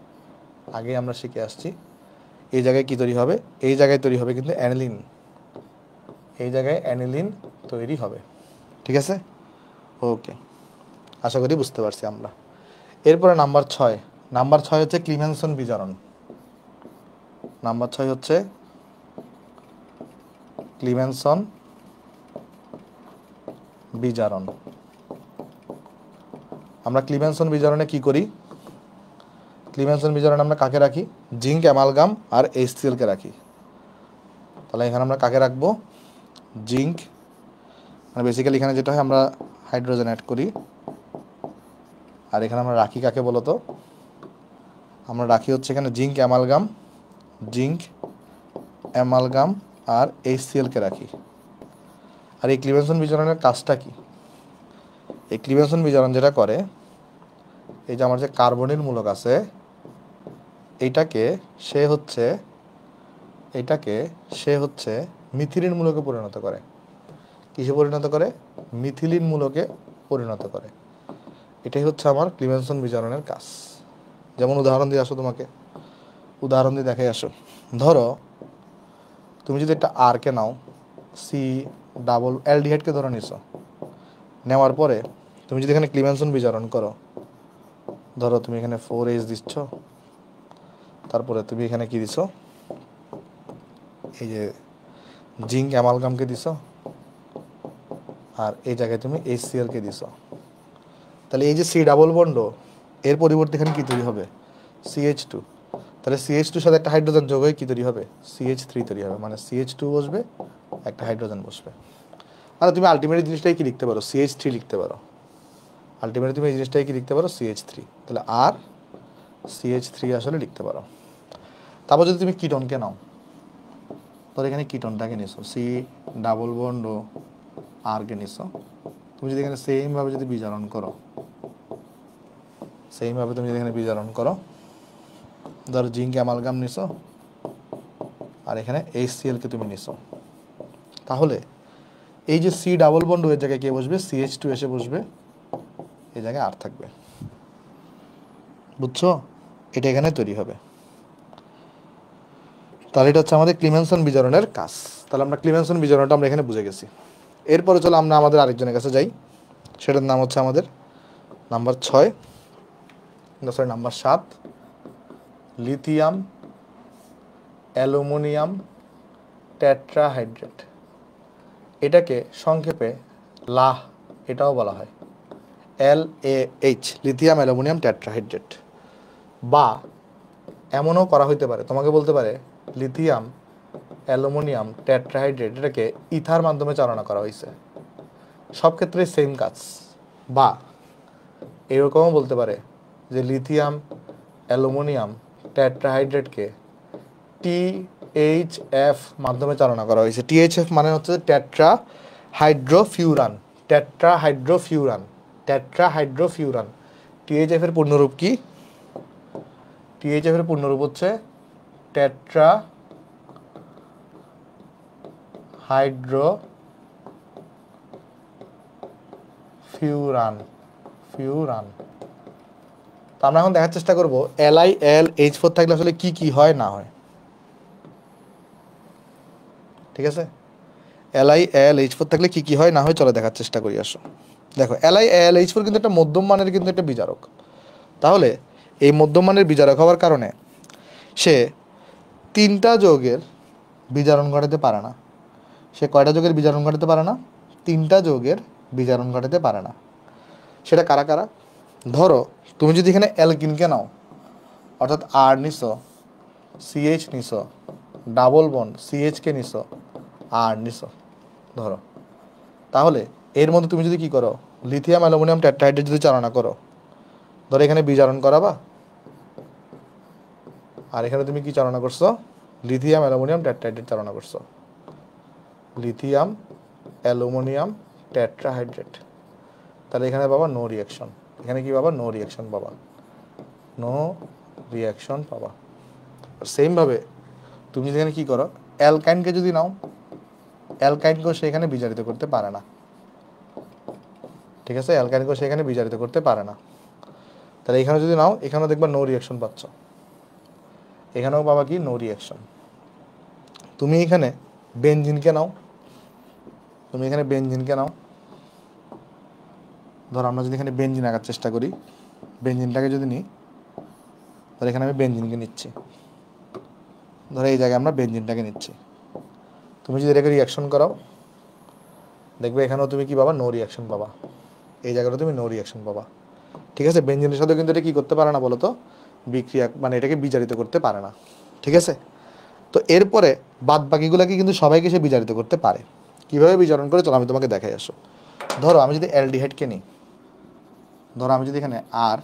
A: আগে আমরা শিখে আসছি। এই জায়গায় কি তৈরি হবে? এই জায়গায় তৈরি হবে কিন্তু অ্যানিলিন, এই জায়গায় অ্যানিলিন তৈরি হবে। ঠিক আছে, ওকে, আশা করি বুঝতে পারছি আমরা। এরপরে নাম্বার 6, নাম্বার 6 হচ্ছে ক্লিমেনসন বিজারণ। নাম্বার 6 হচ্ছে ক্লিমেনসন বিজারণ। আমরা ক্লিমেনসন বিজারণে কি করি? ক্লিমেনসন বিজারণে আমরা কাকে রাখি? জিঙ্ক অ্যামালগাম আর HCl কে রাখি। তাহলে এখানে আমরা কাকে রাখবো? জিঙ্ক, মানে বেসিক্যালি এখানে যেটা হয় আমরা হাইড্রোজেন অ্যাড করি, আর এখানে আমরা রাখি কাকে বলো তো? আমরা রাখি হচ্ছে এখানে জিঙ্ক অ্যামালগাম আর HCl কে রাখি। আর এই ক্লিমেনসন বিজারণের কাজটা কি? এই ক্লিমেনসন বিজারণ যেটা করে, এই যে আমার যে কার্বনিল মূলক আছে, এইটাকে সে হচ্ছে মিথিলিন মূলকে পরিণত করে। কিসে পরিণত করে? মিথিলিন মূলকে পরিণত করে। এটাই হচ্ছে আমার ক্লিমেনসন বিজারণের কাজ। যেমন উদাহরণ দিয়ে আসো, তোমাকে উদাহরণ দিয়ে দেখাই আসো। ধরো তুমি যদি একটা আর কে নাও, সি ডাবল অ্যালডিহাইডকে ধরে নিছো, নেওয়ার পরে তুমি যদি এখানে ক্লিমেনসন বিজারণ করো, ধরো তুমি এখানে 4H দিচ্ছ, তারপরে তুমি এখানে কি দিছো? এই যে জিঙ্ক অ্যামালগামকে দিছো, আর এই জায়গায় তুমি HCl কে দিছো। তাহলে এই যে সি ডাবল বন্ড, এর পরিবর্তে এখানে কি তৈরি হবে? CH2। তাহলে CH2 সাথে একটা হাইড্রোজেন যোগ হয়ে কি তৈরি হবে? CH3 তৈরি হবে, মানে CH2 বসবে, একটা হাইড্রোজেন বসবে। মানে তুমি আলটিমেটলি জিনিসটাই কি লিখতে পারো? CH3 লিখতে পারো। আলটিমেটলি তুমি এই জিনিসটাই কি লিখতে পারো? CH3। তাহলে আর CH3 আসলে লিখতে পারো। তারপর যদি তুমি কিটনকে নাও, ধর এখানে কিটনটাকে নিছো, সি ডাবল বন্ড ও আর কে নিছো, তুমি যদি এখানে সেমভাবে যদি বিজারণ করো, ধরো জিঙ্ক অ্যামালগাম নিছো, আর এখানে HCl কে তুমি নিছো, তাহলে এই যে সি ডাবল বন্ড এর জায়গায় কে বসবে? CH2 এসে বসবে, এই জায়গায় আর থাকবে। বুঝছো? এটা এখানে তৈরি হবে। তাহলে এটা হচ্ছে আমাদের ক্লিমেনসন বিজারণের কাজ। তাহলে আমরা ক্লিমেনসন বিজারণটা আমরা এখানে বুঝে গেছি। এরপরে চলো আমরা আমাদের আরেকজনের কাছে যাই, সেটার নাম হচ্ছে আমাদের নাম্বার 7, লিথিয়াম অ্যালুমিনিয়াম টেট্রাহাইড্রেট। এটাকে সংক্ষেপে লাহ এটাও বলা হয়, LAH, লিথিয়াম অ্যালুমিনিয়াম টেট্রাহাইড্রেট। বা এমনও করা হইতে পারে, তোমাকে বলতে পারে লিথিয়াম অ্যালুমিনিয়াম টেট্রাহাইড্রেট, এটাকে ইথার মাধ্যমে চালনা করা হয়েছে। সব ক্ষেত্রে সেম কাজ। বা এরকমও বলতে পারে যে লিথিয়াম অ্যালুমিনিয়াম টেট্রাহাইড্রেটকে THF মাধ্যমে চালনা করা হয়েছে। THF মানে হচ্ছে টেট্রাহাইড্রোফিউরান। THF এর পূর্ণরূপ কি? THF এর পূর্ণরূপ হচ্ছে টেট্রাহাইড্রোফিউরান। তো আমরা এখন দেখার চেষ্টা করব LiLH4 থাকলে আসলে কি কি হয় না হয়। ঠিক আছে, LiLH4 থাকলে কি কি হয় না হয়, চলো দেখার চেষ্টা করি। আসো দেখো, LiLH4 কিন্তু একটা মধ্যম মানের কিন্তু একটা বিজারক। তাহলে এই মধ্যম মানের বিজারক হওয়ার কারণে সে 3টা যৌগের বিজারণ ঘটাতে পারে না। সে কয়টা যৌগের বিজারণ ঘটাতে পারে না? 3টা যৌগের বিজারণ ঘটাতে পারে না। সেটা কারা কারা? ধরো তুমি যদি এখানে অ্যালকিনকে নাও, অর্থাৎ আর নিছো, CH নিছো, ডাবল বন্ড CH কে নিছো, আর নিছো ধরো, তাহলে এর মধ্যে তুমি যদি কি করো? লিথিয়াম অ্যালুমিনিয়াম টেট্রাহাইড্রেট যদি চালনা করো, ধরো এখানে বিজারণ করাবা, আর এখানে তুমি কি চালনা করছো? লিথিয়াম অ্যালুমিনিয়াম টেট্রাহাইড্রেট চালনা করছো, লিথিয়াম অ্যালুমিনিয়াম টেট্রাহাইড্রেট। তাহলে এখানে বাবা নো রিয়াকশন, এখানে কি পাবা, নো রিয়াকশন পাবা, নো রিয়াকশন পাবা। সেমভাবে তুমি যদি এখানে কি করো, অ্যালকাইনকে যদি নাও, অ্যালকাইনকেও সেখানে বিজারিত করতে পারে না, ঠিক আছে, অ্যালকাইনকেও সেখানে বিজারিত করতে পারে না। তাহলে এখানে যদি নাও, এখানেও দেখবা নো রিয়াকশন পাচ্ছ, এখানেও পাবা কি, নো রিয়াকশন। তুমি এখানে বেনজিনকে নাও, তুমি এখানে বেনজিনকে নাও, ধরো আমরা যদি এখানে বেনজিন আঁকার চেষ্টা করি, বেনজিনটাকে যদি নিই, ধরো এখানে আমি বেনজিনকে নিচ্ছি, ধরো এই জায়গায় আমরা বেনজিনটাকে নিচ্ছি। তুমি যদি এটাকে রিয়াকশন করাও, দেখবে এখানেও তুমি কি পাবা, নো রিয়াকশন পাবা, এই জায়গাটা তুমি নো রিয়াকশন পাবা, ঠিক আছে। বেনজিনের সাথে কিন্তু এটা কি করতে পারে না বলো তো, বিক্রিয়া মানে এটাকে বিজারিত করতে পারে না, ঠিক আছে। তো এরপরে বাদ বাকিগুলোকে কিন্তু সবাইকে সে বিজারিত করতে পারে। কীভাবে বিজারণ করে চলো আমি তোমাকে দেখাই আসো। ধরো আমি যদি অ্যালডিহাইডকে নিই, ধরো আমি যদি এখানে আর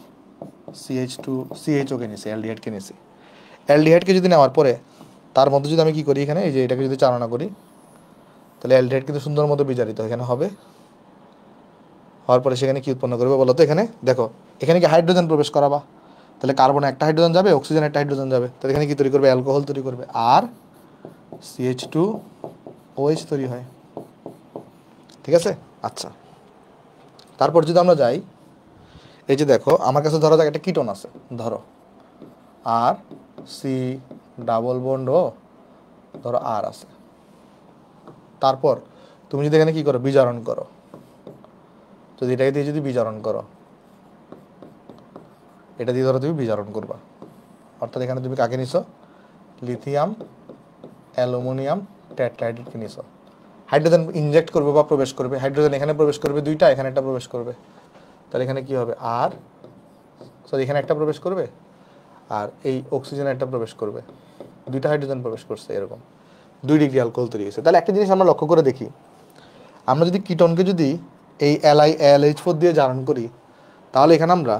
A: CH2CHOকে নিছি, অ্যালডিহাইডকে নিছি, অ্যালডিহাইডকে যদি নেওয়ার পরে তার মধ্যে যদি আমি কি করি, এখানে এই যে এটাকে যদি চালনা করি, তাহলে অ্যালডিহাইড কিন্তু সুন্দর মতো বিজারিত এখানে হবে, হওয়ার পরে সেখানে কি উৎপন্ন করবে বলো তো, এখানে দেখো এখানে কি হাইড্রোজেন প্রবেশ করাবা, তাহলে কার্বনে একটা হাইড্রোজেন যাবে, অক্সিজেন একটা হাইড্রোজেন যাবে, তাহলে এখানে কি তৈরি করবে, অ্যালকোহল তৈরি করবে, আর CH2OH তৈরি হয়, ঠিক আছে। আচ্ছা, তারপর যদি আমরা যাই, এই যে দেখো আমার কাছে ধরো যাক একটা কিটোন আছে, ধরো আর সি ডাবল বন্ড ও ধরো আর আছে, তারপর তুমি যদি এখানে কি করো, বিজারণ করো, যদি এটাকে দিয়ে যদি বিজারণ করো, এটা দিয়ে ধরো তুমি বিজারণ করবা, অর্থাৎ এখানে তুমি কাকে নিছো, লিথিয়াম অ্যালুমিনিয়াম টেট্রাহাইড্রেটকে নিছো, হাইড্রোজেন ইনজেক্ট করবে বা প্রবেশ করবে, হাইড্রোজেন এখানে প্রবেশ করবে দুইটা, এখানে একটা প্রবেশ করবে, তাহলে এখানে কি হবে, আর সরি এখানে একটা প্রবেশ করবে, আর এই অক্সিজেন একটা প্রবেশ করবে, দুইটা হাইড্রোজেন প্রবেশ করছে, এরকম 2 ডিগ্রি অ্যালকোহল তৈরি হয়েছে। তাহলে একটা জিনিস আমরা লক্ষ্য করে দেখি, আমরা যদি কিটোনকে যদি এই LiAlH4 দিয়ে জারণ করি, তাহলে এখানে আমরা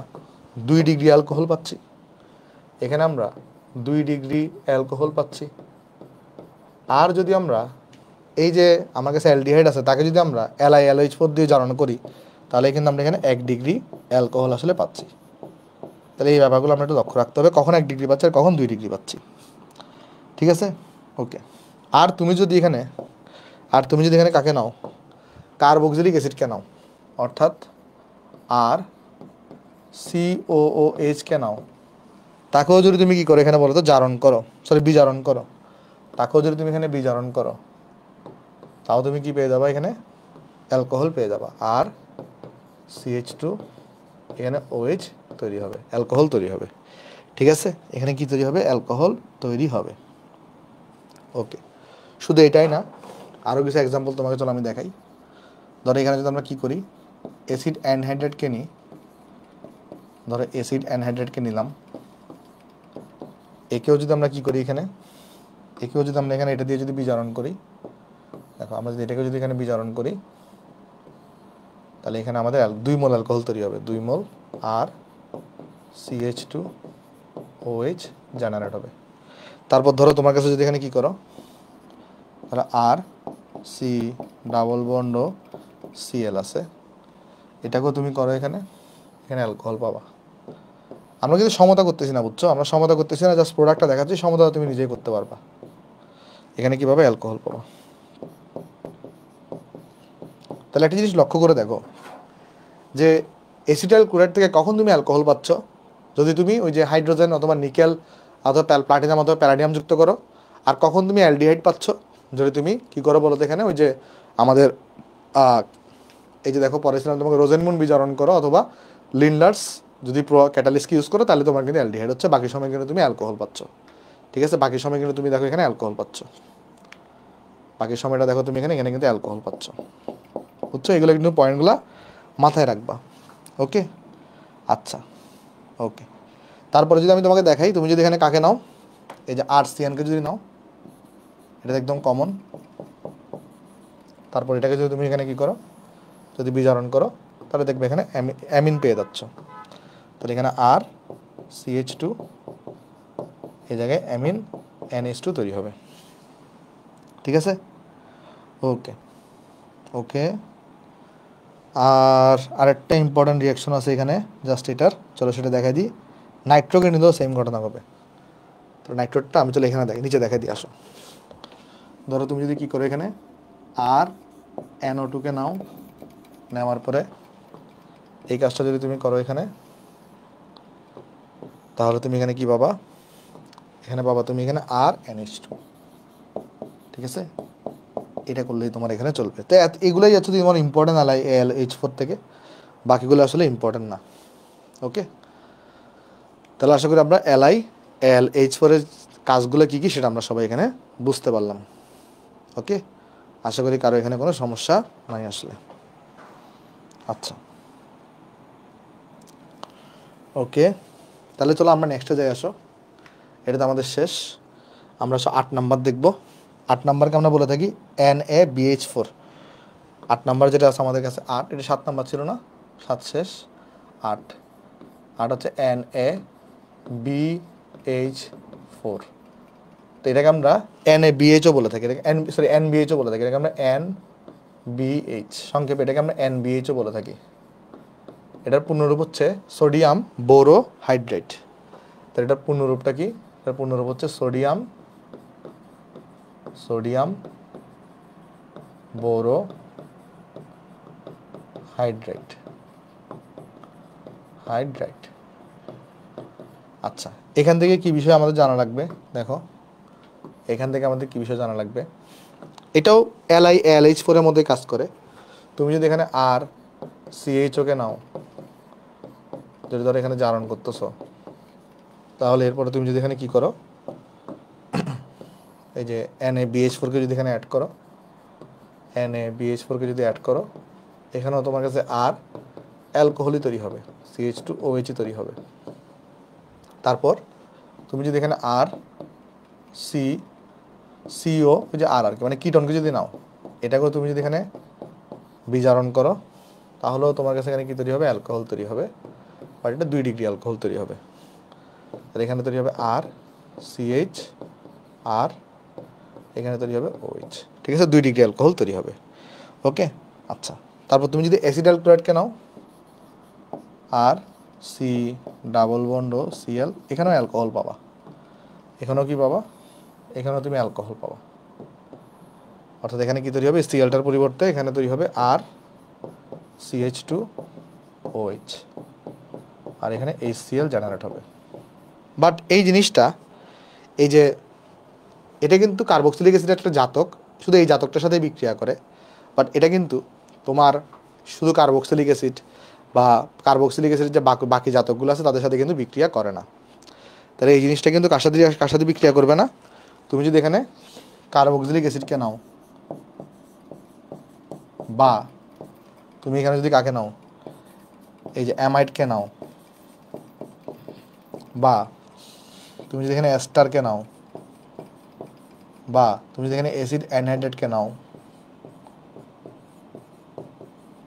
A: 2 ডিগ্রি অ্যালকোহল পাচ্ছি, এখানে আমরা 2 ডিগ্রি অ্যালকোহল পাচ্ছি। আর যদি আমরা এই যে আমার কাছে অ্যালডিহাইড আছে, তাকে যদি আমরা LiLH4 দিয়ে জারণ করি, তাহলে কিন্তু আমরা এখানে 1 ডিগ্রি অ্যালকোহল আসলে পাচ্ছি। তাহলে এই ব্যাপারগুলো আমরা একটু লক্ষ্য রাখতে হবে, কখন 1 ডিগ্রি পাচ্ছি আর কখন 2 ডিগ্রি পাচ্ছি, ঠিক আছে, ওকে। আর তুমি যদি এখানে কাকে নাও, কার্বক্সিলিক অ্যাসিডকে নাও, অর্থাৎ আর COOH-কে নাও, তাকেও যদি তুমি কি করো এখানে বলো তো, জারণ করো, সরি বিজারণ করো, তাকেও যদি তুমি এখানে বিজারণ করো, তাও তুমি কি পেয়ে যাবা, এখানে অ্যালকোহল পেয়ে যাবা, আর CH2 এখানে OH তৈরি হবে, অ্যালকোহল তৈরি হবে, ঠিক আছে। এখানে কি তৈরি হবে, অ্যালকোহল তৈরি হবে, ওকে। শুধু এটাই না, আরও কিছু এক্সাম্পল তোমাকে চলো আমি দেখাই। ধরো এখানে যদি আমরা কি করি, অ্যাসিড অ্যানহাইড্রেটকে নিই, ধরো অ্যাসিড অ্যানহাইড্রেটকে নিলাম, একেও যদি আমরা কি করি, একেও যদি আমরা এখানে এটা দিয়ে যদি বিজারণ করি, দেখো আমরা যদি এটাকে যদি এখানে বিজারণ করি, তাহলে এখানে আমাদের 2 মোল অ্যালকোহল তৈরি হবে, 2 মোল, আর CH2OH জেনারেট হবে। তারপর ধরো তোমার কাছে যদি এখানে কি করো, তাহলে আর সি ডাবল বন্ড ও Cl আছে, এটাকেও তুমি করো, এখানে অ্যালকোহল পাবা। আমরা কিন্তু সমতা করতেছি না, বুঝছো, আমরা সমতা করতেছি না, জাস্ট প্রোডাক্টটা দেখাচ্ছি, সমতা তুমি নিজেই করতে পারবা। এখানে কি পাবে, অ্যালকোহল পাবা। তাহলে একটা জিনিস লক্ষ্য করে দেখো যে এসিটাইল ক্লোরাইড থেকে কখন তুমি অ্যালকোহল পাচ্ছ, যদি তুমি ওই যে হাইড্রোজেন অথবা নিকেল অথবা প্লাটিনাম অথবা প্যারাডিয়াম যুক্ত করো, আর কখন তুমি অ্যালডিহাইড পাচ্ছ, যদি তুমি কি করো বলো তো, এখানে ওই যে আমাদের এই যে দেখো পরে ছিলাম তোমাকে রোজেনমুন বিজারণ করো, অথবা লিন্ডার্স যদি ক্যাটালিস্টকে ইউজ করো, তাহলে তোমার কিন্তু অ্যালডিহাইড হচ্ছে, বাকি সময় কিন্তু তুমি অ্যালকোহল পাচ্ছ, ঠিক আছে। বাকি সময় কিন্তু তুমি দেখো এখানে অ্যালকোহল পাচ্ছ, বাকি সময়টা দেখো তুমি এখানে কিন্তু অ্যালকোহল পাচ্ছ, বুঝছো। এগুলো কিন্তু পয়েন্টগুলো মাথায় রাখবা, ওকে। আচ্ছা, ওকে। তারপরে যদি আমি তোমাকে দেখাই, তুমি যদি এখানে কাকে নাও, এই যে RCN-কে যদি নাও, এটা একদম কমন, তারপর এটাকে যদি তুমি এখানে কি করো, যদি বিজারণ করো, তাহলে দেখবে এখানে অ্যামিন পেয়ে যাচ্ছ, তাহলে এখানে আর CH2, এই জায়গায় অ্যামিন NH2 তৈরি হবে, ঠিক আছে, ওকে, ওকে। আর আরেকটা ইম্পর্টেন্ট রিয়াকশন আছে এখানে, জাস্ট এটার, চলো সেটা দেখাই দিই। নাইট্রোকে নিলেও সেম ঘটনা হবে। তো নাইট্রোটটা আমি চলো এখানে দেখি, নিচে দেখাই দিই, আসো। ধরো তুমি যদি কী করো, এখানে আর NO2কে নাও, নেওয়ার পরে এই কাজটা যদি তুমি করো এখানে, তাহলে তুমি এখানে কি পাবা, এখানে পাবা তুমি এখানে RNH2, ঠিক আছে? এটা করলেই তোমার এখানে চলবে। তো এগুলোই হচ্ছে তোমার ইম্পর্টেন্ট AlH4 থেকে, বাকিগুলো আসলে ইম্পর্টেন্ট না। ওকে, তাহলে আশা করি আমরা AlH4 এর কাজগুলো কী কী সেটা আমরা সবাই এখানে বুঝতে পারলাম। ওকে, আশা করি কারো এখানে কোনো সমস্যা নাই আসলে। আচ্ছা, ওকে, তাহলে চলো আমরা নেক্সটে যাই, আসো। এটা তো আমাদের শেষ, আমরা 8 নাম্বার দেখব। 8 নাম্বারকে আমরা বলে থাকি NaBH4। 8 নাম্বার যেটা আছে আমাদের কাছে 8, এটা 7 নাম্বার ছিল না, 7 শেষ, 8 হচ্ছে NaBH4। তো এটাকে আমরা NaBHও বলে থাকি, এটাকে NBHও বলে থাকি, এটাকে আমরা NBH সংক্ষেপে, এটাকে আমরা NBHও বলে থাকি। এটার পূর্ণরূপ হচ্ছে সোডিয়াম বোরো হাইড্রেট। তো এটার পূর্ণরূপটা কি? এটার পূর্ণরূপ হচ্ছে সোডিয়াম বোরো হাইড্রেট। আচ্ছা, এখান থেকে কি বিষয় আমাদের জানা লাগবে? দেখো, এখান থেকে আমাদের কি বিষয় জানা লাগবে? এটাও AlH4 এর মধ্যে কাজ করে। তুমি যদি এখানে RCHOকে নাও, যদি ধরো এখানে জারণ করতেছো, তাহলে এরপরে তুমি যদি এখানে কি করো, এই যে NaBH4কে যদি এখানে অ্যাড করো, NaBH4কে যদি অ্যাড করো, এখানেও তোমার কাছে আর অ্যালকোহলই তৈরি হবে, CH2OH তৈরি হবে। তারপর তুমি যদি এখানে CO ওই যে আর কি, মানে কিটনকে যদি নাও, এটাকেও তুমি যদি এখানে বিজারণ করো, তাহলেও তোমার কাছে এখানে কি তৈরি হবে? অ্যালকোহল তৈরি হবে, বাট এটা 2 ডিগ্রি অ্যালকোহল তৈরি হবে। তাহলে এখানে তৈরি হবে RCH, আর এখানে তৈরি হবে OH, ঠিক আছে? 2 ডিগ্রি অ্যালকোহল তৈরি হবে। ওকে, আচ্ছা, তারপর তুমি যদি অ্যাসিটাইল ক্লোরাইডকে নাও, CC≡CL, এখানেও অ্যালকোহল পাবা, এখানেও কি পাবা? এখানেও তুমি অ্যালকোহল পাবা। অর্থাৎ এখানে কি তৈরি হবে? সিএলটার পরিবর্তে এখানে তৈরি হবে RCH2OH, আর এখানে HCl জেনারেট হবে। বাট এই জিনিসটা, এই যে এটা কিন্তু কার্বক্সিলিক অ্যাসিড একটা জাতক, শুধু এই জাতকটার সাথে বিক্রিয়া করে। বাট এটা কিন্তু তোমার শুধু কার্বক্সিলিক অ্যাসিড বা কার্বক্সিলিক অ্যাসিডের যে বাকি জাতকগুলো আছে তাদের সাথে কিন্তু বিক্রিয়া করে না। তাহলে এই জিনিসটা কিন্তু কার সাথে বিক্রিয়া করবে না। তুমি যদি এখানে কার্বক্সিলিক অ্যাসিডকে নাও, বা তুমি এখানে যদি কাকে নাও, এই যে অ্যামাইডকে নাও, বা তুমি যদি এখানে এস্টারকে নাও, বা তুমি যদি এখানে অ্যাসিড অ্যানহাইড্রেটকে নাও,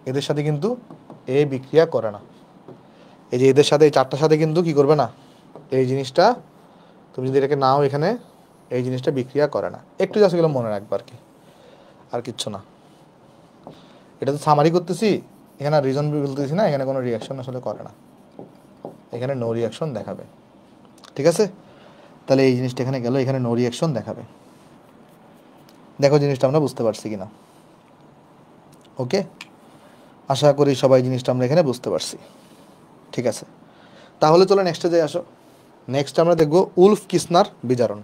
A: এদের সাথে কিন্তু এ বিক্রিয়া করে না। এই যে এদের সাথে, এই চারটার সাথে কিন্তু কি করবে না, এই জিনিসটা তুমি যদি এটাকে নাও এখানে, এই জিনিসটা বিক্রিয়া করে না। একটু জাস্ট এগুলো মনে রাখবে আর কি, আর কিচ্ছু না। এটা তো সামারি করতেছি, এখানে রিজন বলতেছি না, এখানে কোনো রিয়াকশন আসলে করে না, এখানে নো রিয়াকশন দেখাবে, ঠিক আছে? তাহলে এই জিনিসটা এখানে গেল, এখানে নো রিয়াকশন দেখাবে। দেখো জিনিসটা আমরা বুঝতে পারছি কিনা। ওকে, আশা করি সবাই জিনিসটা আমরা এখানে বুঝতে পারছি, ঠিক আছে? তাহলে চলো নেক্সটে যাই, আসো। নেক্সট আমরা দেখব উলফ কিসনার বিজারণ।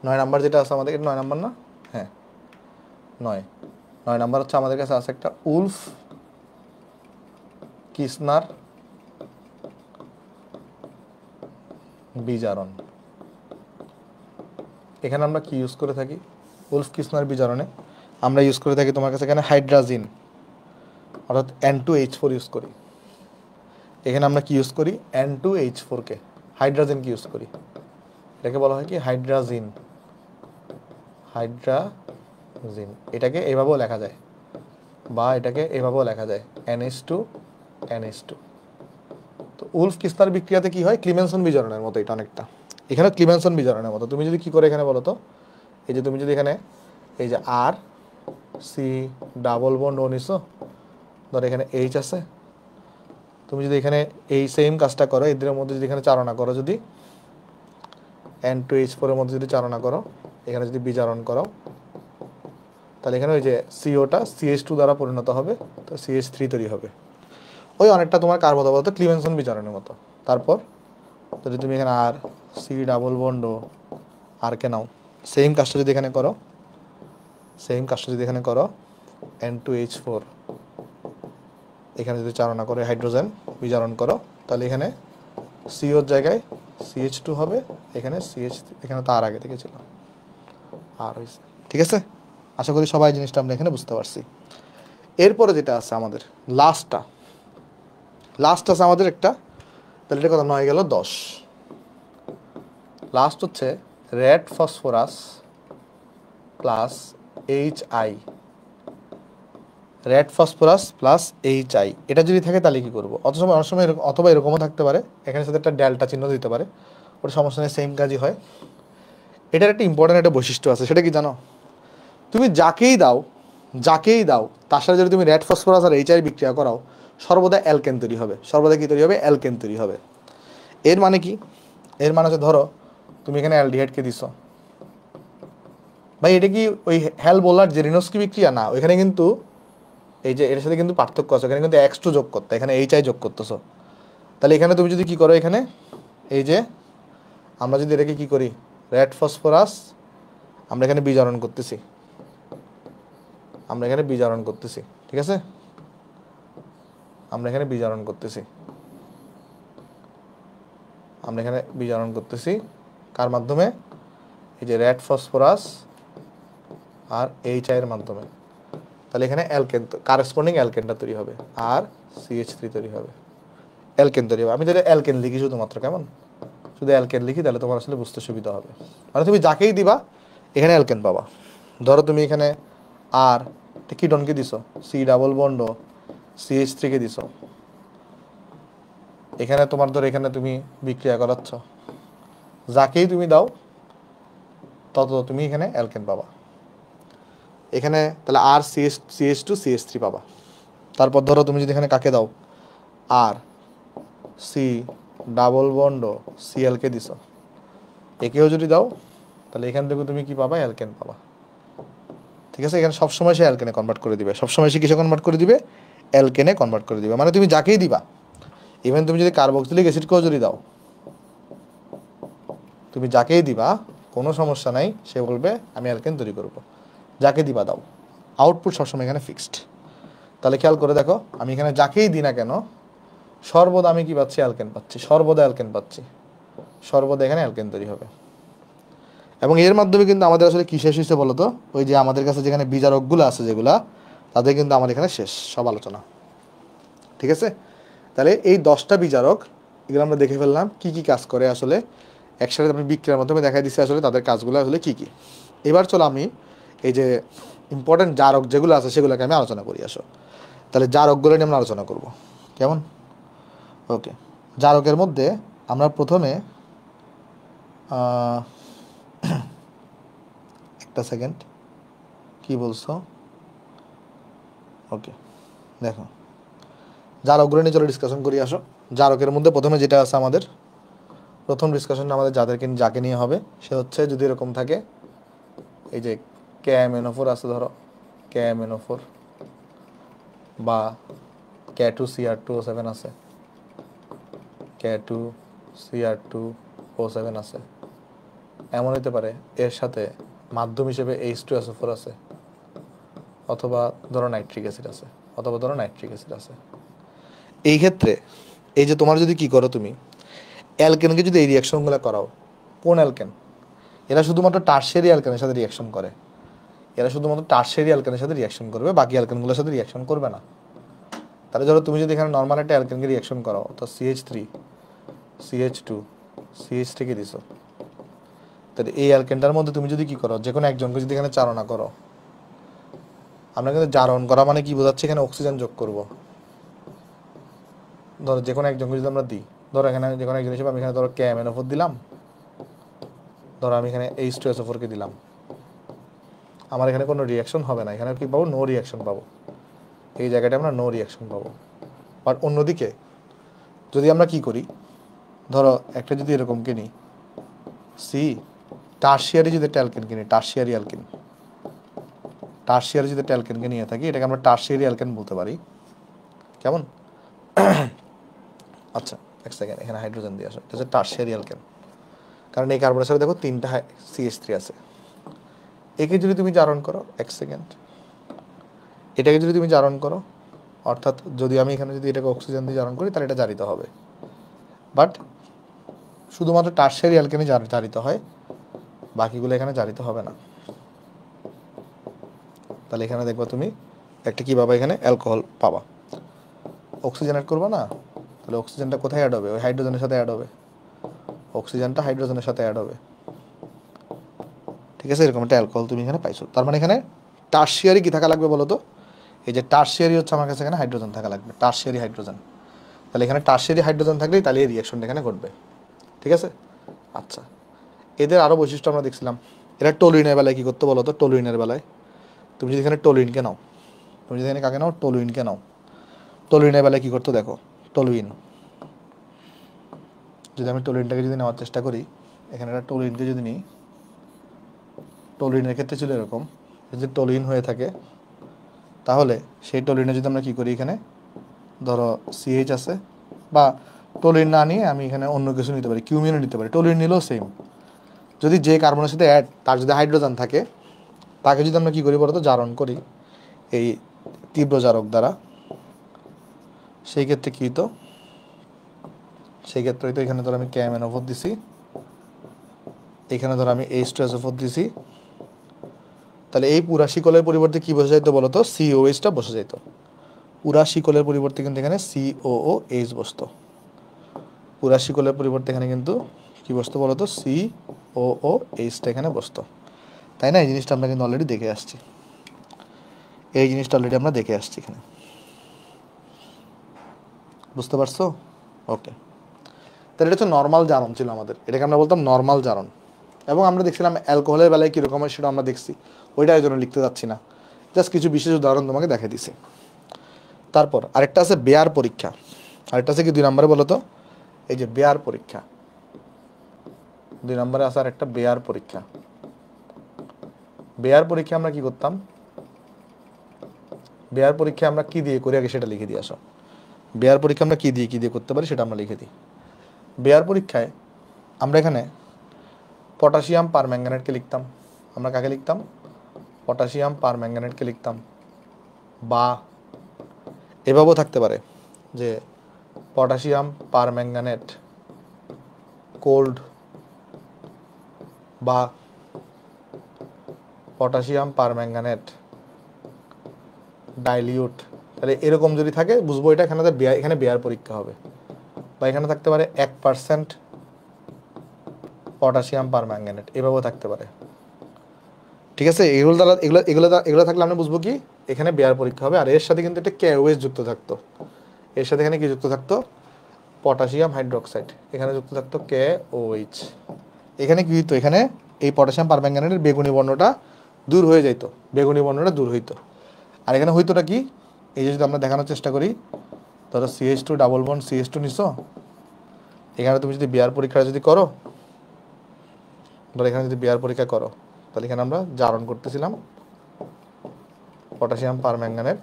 A: 9 নাম্বার যেটা আছে আমাদের, 9 নাম্বার না? হ্যাঁ, 9 নাম্বার হচ্ছে আমাদের কাছে আছে একটা উলফ কিসনার বিজারণ। এখানে আমরা কি ইউজ করে থাকি? উলফ কিসনার বিজারণে আমরা ইউজ করে থাকি তোমার কাছে এখানে হাইড্রাজিন, অর্থাৎ N2H4 ইউজ করি। এখানে আমরা কি ইউজ করি? N2H4কে হাইড্রাজিন কি ইউজ করি, এটাকে বলা হয় কি হাইড্রাজিন। এটাকে এভাবেও লেখা যায়, বা এটাকে এভাবেও লেখা যায় NH2। তো উলফ কিসনার বিক্রিয়াতে কি হয়? ক্লিমেনসন বিজারণের মতো এটা অনেকটা, এখানে ক্লিমেনসন বিজারণের মতো। তুমি যদি কি করে এখানে বলো তো, এই যে তুমি যদি এখানে এই যে RC ডাবল বন্ড ও নিছো, ধরো এখানে এইচ আছে, তুমি যদি এখানে এই সেম কাজটা করো, এদের মধ্যে যদি এখানে চালনা করো, যদি N2H4 এর মধ্যে যদি চালনা করো, এখানে যদি বিজারণ করো, তাহলে এখানে ওই যে সিওটা CH2 দ্বারা পরিণত হবে, তো CH3 তৈরি হবে। ওই অনেকটা তোমার কার মতো বলতো, ক্লিমেনসন বিজারণের মতো। তারপর যদি তুমি এখানে আর সি ডাবল বন্ড আর কে নাও, সেম কাজটা যদি এখানে করো, সেম কাজটা যদি এখানে করো, N2H4 এখানে যদি চালনা করে হাইড্রোজেন বিজারণ করো, তাহলে এখানে সিওর জায়গায় CH2 হবে, এখানে CH, এখানে তো আর আগে থেকে ছিল, আর হয়েছে। ঠিক আছে, আশা করি সবাই জিনিসটা আমরা এখানে বুঝতে পারছি। এরপরে যেটা আছে আমাদের লাস্ট আছে আমাদের একটা, তাহলে এটা কত, 9 গেল 10। লাস্ট হচ্ছে red phosphorus plus HI, red phosphorus plus HI, এটা যদি থাকে তাহলে কি করবো? অনেক সময় অথবা এরকমও থাকতে পারে, এখানে সাথে একটা ডেল্টা চিহ্ন দিতে পারে, ওটা সমস্যা নেই, সেম কাজই হয়। এটার একটা ইম্পর্টেন্ট একটা বৈশিষ্ট্য আছে, সেটা কি জানো? তুমি যাকেই দাও তার সাথে যদি তুমি রেড ফসফরাস আর HI বিক্রিয়া করাও, সর্বদা অ্যালকেন তৈরি হবে। সর্বদা কি তৈরি হবে? অ্যালকেন তৈরি হবে। এর মানে কি? এর মানে হচ্ছে ধরো তুমি এখানে অ্যালডিহাইডকে দিছো, ভাই এটা কি ওই হ্যাল বোলার জেরিনোস্কি বিক্রিয়া না? ওইখানে কিন্তু এই যে এর সাথে কিন্তু পার্থক্য আছে, এখানে কিন্তু X2 যোগ করতে, এখানে HI যোগ করতেছো। তাহলে এখানে তুমি যদি কি করো, এখানে এই যে আমরা যদি এটাকে কি করি, রেড ফসফরাস আমরা এখানে বিজারণ করতেছি, ঠিক আছে, আমরা এখানে বিজারণ করতেছি কার মাধ্যমে? এই যে রেড ফসফরাস আর HI এর মাধ্যমে। তাহলে এখানে অ্যালকেন, কারেসপন্ডিং অ্যালকেনটা তৈরি হবে, আর CH3 তৈরি হবে, অ্যালকেন তৈরি হবে। আমি যদি অ্যালকেন লিখি শুধুমাত্র, কেমন, শুধু অ্যালকেন লিখি, তাহলে তোমার আসলে বুঝতে সুবিধা হবে। মানে তুমি যাকেই দিবা এখানে অ্যালকেন পাবা। ধরো তুমি এখানে আর কিটনকে দিছো, সি ডাবল বন্ড CH3 কে দিছো, এখানে তোমার ধরো এখানে তুমি বিক্রিয়া করাচ্ছ, যাকেই তুমি দাও তত তুমি এখানে অ্যালকেন পাবা। এখানে তাহলে আর CH2 CH3 পাবা। তারপর ধরো তুমি যদি এখানে কাকে দাও, আর সি ডাবল বন্ড Cl কে দিছো, একেও যদি দাও, তাহলে এখান থেকে তুমি কি পাবা? অ্যালকেন পাবা। ঠিক আছে, এখানে সবসময় সে অ্যালকেনে কনভার্ট করে দিবে, সবসময় সে কিসে কনভার্ট করে দিবে? অ্যালকেনে কনভার্ট করে দিবে। মানে তুমি যাকেই দিবা, ইভেন তুমি যদি কার্বক্সিলিক অ্যাসিডকেও যদি দাও, তুমি যাকেই দিবা কোনো সমস্যা নাই, সে বলবে আমি অ্যালকেন তৈরি করব। যাকে দিবা দাও, আউটপুট সবসময় এখানে ফিক্সড। তাহলে খেয়াল করে দেখো, আমি এখানে যাকেই দিই না কেন, সর্বদা আমি কি পাচ্ছি? অ্যালকেন পাচ্ছি, সর্বদা অ্যালকেন পাচ্ছি, সর্বদা এখানে অ্যালকেন তৈরি হবে। এবং এর মাধ্যমে কিন্তু আমাদের আসলে কি শেষ হয়েছে বলো তো? ওই যে আমাদের কাছে যেখানে বিজারকগুলো আছে যেগুলা, তাদের কিন্তু আমার এখানে শেষ সব আলোচনা। ঠিক আছে, তাহলে এই 10টা বিজারক এগুলো আমরা দেখে ফেললাম কি কি কাজ করে আসলে, একসাথে আমি বিক্রিয়ার মাধ্যমে দেখা দিচ্ছি আসলে তাদের কাজগুলো আসলে কি কি। এবার চলো আমি এই যে ইম্পর্টেন্ট জারক যেগুলো আছে সেগুলোকে আমি আলোচনা করি। আসো তাহলে জারকগুলো নিয়ে আমরা আলোচনা করব, কেমন? ওকে, জারকের মধ্যে আমরা প্রথমে একটা সেকেন্ড, কি বলছো? ওকে, দেখো জারকগুলো নিয়ে চলো ডিসকাশন করি। আসো, জারকের মধ্যে প্রথমে যেটা আছে আমাদের, প্রথম ডিসকাশনটা আমাদের যাকে নিয়ে হবে, সে হচ্ছে যদি এরকম থাকে, এই যে KMnO4 আছে, ধরো KMnO4 বা K2Cr2O7 আছে, K2Cr2O7 আছে, এমন হতে পারে এর সাথে মাধ্যম হিসেবে H2SO4 আছে, অথবা ধরো নাইট্রিক অ্যাসিড আছে, এই ক্ষেত্রে এই যে তোমার যদি কি করো, তুমি অ্যালকেনকে যদি এই রিয়াকশনগুলো করাও, কোন অ্যালকেন? এরা শুধুমাত্র টারশিয়ারি অ্যালকেনের সাথে রিয়াকশন করে, করবে, বাকি অ্যালকেনগুলোর সাথে রিয়াকশন করবে না। তাহলে ধরো তুমি যদি এখানে নর্মাল একটা অ্যালকেনকে রিয়াকশন করো, তো CH3 CH2 CH3 কে দিছো, তাহলে এই অ্যালকেনটার মধ্যে তুমি যদি কি করো, যে কোনো একজনকে যদি এখানে চালনা করো, আমরা কিন্তু জারণ করা মানে কি বোঝাচ্ছে? এখানে অক্সিজেন যোগ করব। ধরো যে কোনো একজনকে যদি আমরা দিই, ধরো এখানে যে কোনো একজন হিসেবে আমি এখানে ধরো KMnO4 দিলাম, ধরো আমি এখানে H2SO4 কে দিলাম, আমার এখানে কোনো রিয়াকশন হবে না, এখানে কি পাবো? নো রিয়াকশন পাবো। এই জায়গাটা আমরা নো রিয়াকশন পাবো। বাট অন্যদিকে যদি আমরা কি করি, ধরো একটা যদি এরকম কিনি সি, টার্সিয়ারি যদি একটা অ্যালকেন কিনি, টার্সিয়ারি অ্যালকেন, টার্সিয়ারি যদি একটা অ্যালকেনকে নিয়ে থাকি, এটাকে আমরা টার্সিয়ারি অ্যালকেন বলতে পারি। কেমন? আচ্ছা এক সেকেন্ড, এখানে হাইড্রোজেন দিয়ে আসো, এটা হচ্ছে টার্সিয়ারি অ্যালকেন, কারণ এই কার্বনের সাথে দেখো 3টা CH3 আছে। একে যদি তুমি জারণ করো, এক সেকেন্ড, এটাকে যদি তুমি জারণ করো, অর্থাৎ যদি আমি এখানে যদি এটাকে অক্সিজেন দিয়ে জারণ করি, তাহলে এটা জারিত হবে। বাট শুধুমাত্র টার্সিয়ারি অ্যালকেনই জারিত হয়, বাকিগুলো এখানে জারিত হবে না। তাহলে এখানে দেখবা তুমি একটা কি পাবা, এখানে অ্যালকোহল পাবা। অক্সিজেন অ্যাড করবা না, তাহলে অক্সিজেনটা কোথায় অ্যাড হবে? ওই হাইড্রোজেনের সাথে অ্যাড হবে, অক্সিজেনটা হাইড্রোজেনের সাথে অ্যাড হবে। ঠিক আছে, এরকম একটা অ্যালকোহল তুমি এখানে পাইছো। তার মানে এখানে টার্সিয়ারি কি থাকা লাগবে বলো তো? এই যে টার্সিয়ারি হচ্ছে আমার কাছে এখানে হাইড্রোজেন থাকা লাগবে, টার্সিয়ারি হাইড্রোজেন। তাহলে এখানে টার্সিয়ারি হাইড্রোজেন থাকলেই তাহলে এই রিয়াকশনটা এখানে ঘটবে। ঠিক আছে, আচ্ছা এদের আরও বৈশিষ্ট্য আমরা দেখছিলাম। এরা টলুইনের বেলায় কী করতে বলো তো? টলুইনের বেলায় তুমি যদি এখানে টলুইনকে নাও, তুমি যদি এখানে কাকে নাও? টলুইনকে নাও। টলুইনের বেলায় কী করতো দেখো, টলুইন যদি আমি টলুইনটাকে যদি নেওয়ার চেষ্টা করি, এখানে একটা টলুইনকে যদি নিই, টলুইনের ক্ষেত্রে ছিল এরকম, যদি টলুইন হয়ে থাকে তাহলে সেই টলুইনে যদি আমরা কী করি, এখানে ধরো CH আছে, বা টলুইন না নিয়ে আমি এখানে অন্য কিছু নিতে পারি, কিউমিনও নিতে পারি, টলুইন নিলেও সেম। যদি যে কার্বনের সাথে অ্যাড তার যদি হাইড্রোজেন থাকে, তাকে যদি আমরা কী করি বলতো? জারণ করি এই তীব্র জারক দ্বারা, সেই ক্ষেত্রে কী হতো? সেই ক্ষেত্রে হয়তো এখানে ধরো আমি KMnO4 দিছি, এখানে ধরো আমি H2SO4 দিছি, তাহলে এই পুরা শিকলের পরিবর্তে কী বসে যাইতো বলতো? COH বসে যাইতো। পুরা শিকলের পরিবর্তে কিন্তু এখানে COOH বসতো। পুরা শিকলের পরিবর্তে এখানে কিন্তু কী বসতো বলতো? COOH এখানে বসতো, তাই না? এই জিনিসটা আমরা কিন্তু অলরেডি দেখে আসছি, এই জিনিসটা অলরেডি আমরা দেখে আসছি এখানে, বুঝতে পারছো? ওকে, তাহলে এটা হচ্ছে নর্মাল জারণ ছিল আমাদের, এটাকে আমরা বলতাম নর্মাল জারণ। এবং আমরা দেখছিলাম অ্যালকোহলের বেলায় কীরকম হয় সেটা আমরা দেখছি, ওইটার জন্য লিখতে যাচ্ছি না, জাস্ট কিছু বিশেষ উদাহরণ তোমাকে দেখে দিছি। তারপর আরেকটা আছে বেয়ার পরীক্ষা, আরেকটা আছে কি 2 নম্বরে বলো তো? এই যে বেয়ার পরীক্ষা, 2 নম্বরে আছে আরেকটা বেয়ার পরীক্ষা। বেয়ার পরীক্ষা আমরা কি করতাম? বেয়ার পরীক্ষা আমরা কি দিয়ে করি আগে সেটা লিখে দিয়ে আসো। বেয়ার পরীক্ষা আমরা কি দিয়ে করতে পারি সেটা আমরা লিখে দিই। বেয়ার পরীক্ষায় আমরা এখানে পটাশিয়াম পারম্যাঙ্গানেটকে লিখতাম। আমরা কাকে লিখতাম? পটাশিয়াম পারম্যাঙ্গানেটকে লিখতাম। বা এভাবেও থাকতে পারে যে পটাশিয়াম পারম্যাঙ্গানেট কোল্ড, বা পটাশিয়াম পারম্যাঙ্গানেট ডাইলিউট। তাহলে এরকম যদি থাকে বুঝবো এটা এখানে বেয়ার পরীক্ষা হবে। বা এখানে থাকতে পারে 1% পটাশিয়াম পারম্যাঙ্গানেট, এভাবেও থাকতে পারে। ঠিক আছে, এগুলো থাকলে আমরা বুঝবো কি এখানে বেয়ার পরীক্ষা হবে। আর এর সাথে কিন্তু একটা KOH যুক্ত থাকতো, এর সাথে এখানে কি যুক্ত থাকতো? পটাশিয়াম হাইড্রোক্সাইড, এখানে যুক্ত থাকতো KOH। এখানে কি হইতো? এখানে এই পটাশিয়াম পারম্যাঙ্গানেটের বেগুনি বর্ণটা দূর হয়ে যাইতো, বেগুনি বর্ণটা দূর হইতো। আর এখানে হইতোটা কি? এই যে যদি আমরা দেখানোর চেষ্টা করি, ধরো CH2 ডাবল বন্ড CH2 নিছো, এখানে তুমি যদি বেয়ার পরীক্ষা যদি করো, ধরো এখানে যদি বেয়ার পরীক্ষা করো, তাহলে এখানে আমরা জারণ করতেছিলাম পটাশিয়াম পারম্যাঙ্গানেট।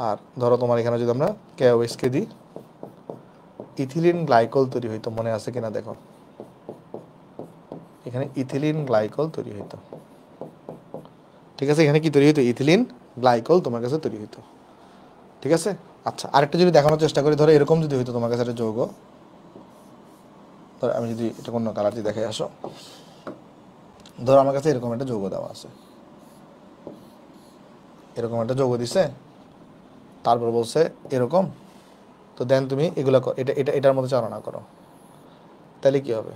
A: আর ধরো তোমার এখানে যদি আমরা KOH দিই, ইথিলিন গ্লাইকল তৈরি হইতো, মনে আছে কিনা দেখো, এখানে ইথিলিন গ্লাইকল তৈরি হইতো। ঠিক আছে, এখানে কি তৈরি হইতো? ইথিলিন গ্লাইকল তোমার কাছে তৈরি হইতো। ঠিক আছে, আচ্ছা আরেকটা যদি দেখানোর চেষ্টা করি, ধরো এরকম যদি হইতো তোমার কাছে একটা যৌগ, ধরো আমি যদি এটা কোনো কালার দিয়ে দেখে আসো, ধরো আমার কাছে এরকম একটা যৌগ দেওয়া আছে, এরকম একটা যৌগ দিছে, তারপর বলছে এরকম, তো দেন তুমি এগুলো এটার মধ্যে চালনা করো, তাহলে কি হবে?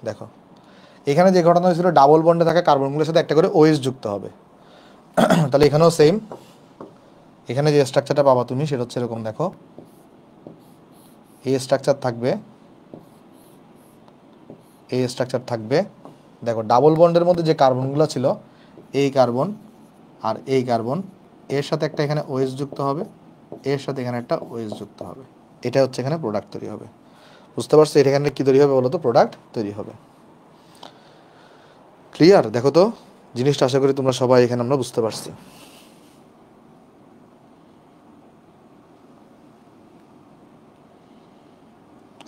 A: দেখো এখানে যে ঘটনা হয়েছিল, ডাবল বন্ডে থাকা কার্বনগুলোর সাথে একটা করে OH যুক্ত হবে। তাহলে এখানেও সেম, এখানে যে স্ট্রাকচারটা পাবা তুমি সেটা হচ্ছে এরকম, দেখো এই স্ট্রাকচার থাকবে, এই স্ট্রাকচার থাকবে। দেখো ডাবল বন্ডের মধ্যে যে কার্বনগুলো ছিল, এই কার্বন আর এই কার্বন, এর সাথে একটা এখানে ওএস যুক্ত হবে, এর সাথে এখানে একটা ওএস যুক্ত হবে, এটা হচ্ছে এখানে প্রোডাক্ট তৈরি হবে। বুঝতে পারছো এটা এখানে কি তৈরি হবে বলো তো? প্রোডাক্ট তৈরি হবে। ক্লিয়ার? দেখো তো জিনিসটা আশা করি তোমরা সবাই এখানে আমরা বুঝতে পারছি।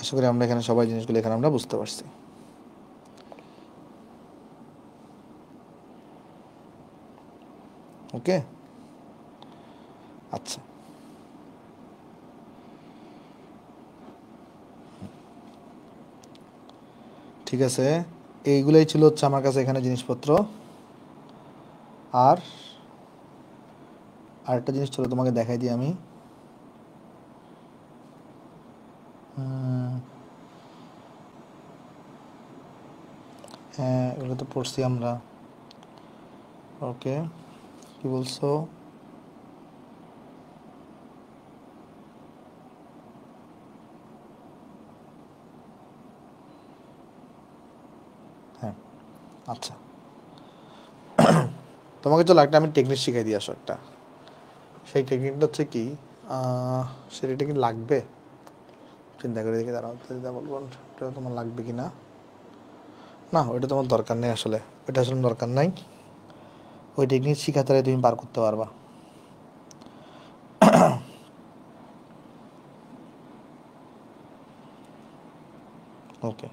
A: আশা করি আমরা এখানে সবাই জিনিসগুলো এখানে আমরা বুঝতে পারছি। ওকে, আচ্ছা ঠিক আছে, এইগুলোই ছিল হচ্ছে আমার কাছে এখানে জিনিসপত্র। আর আরেকটা জিনিস ছিল তোমাকে দেখাই দিই আমি। হ্যাঁ এগুলো তো পড়ছি আমরা। ওকে, কি বলছো? হ্যাঁ আচ্ছা, তোমাকে চলো একটা আমি টেকনিক শিখাই দিয়ে আসো একটা। সেই টেকনিকটা হচ্ছে কি, সেটা কি লাগবে চিন্তা করে দেখি, দাঁড়াও বলবো ওটা তোমার লাগবে কি না। না ওইটা তোমার দরকার নেই, আসলে ওইটা আসলে দরকার নাই। ওই টেকনিক শিখাতে তুমি পার করতে পারবা। ওকে,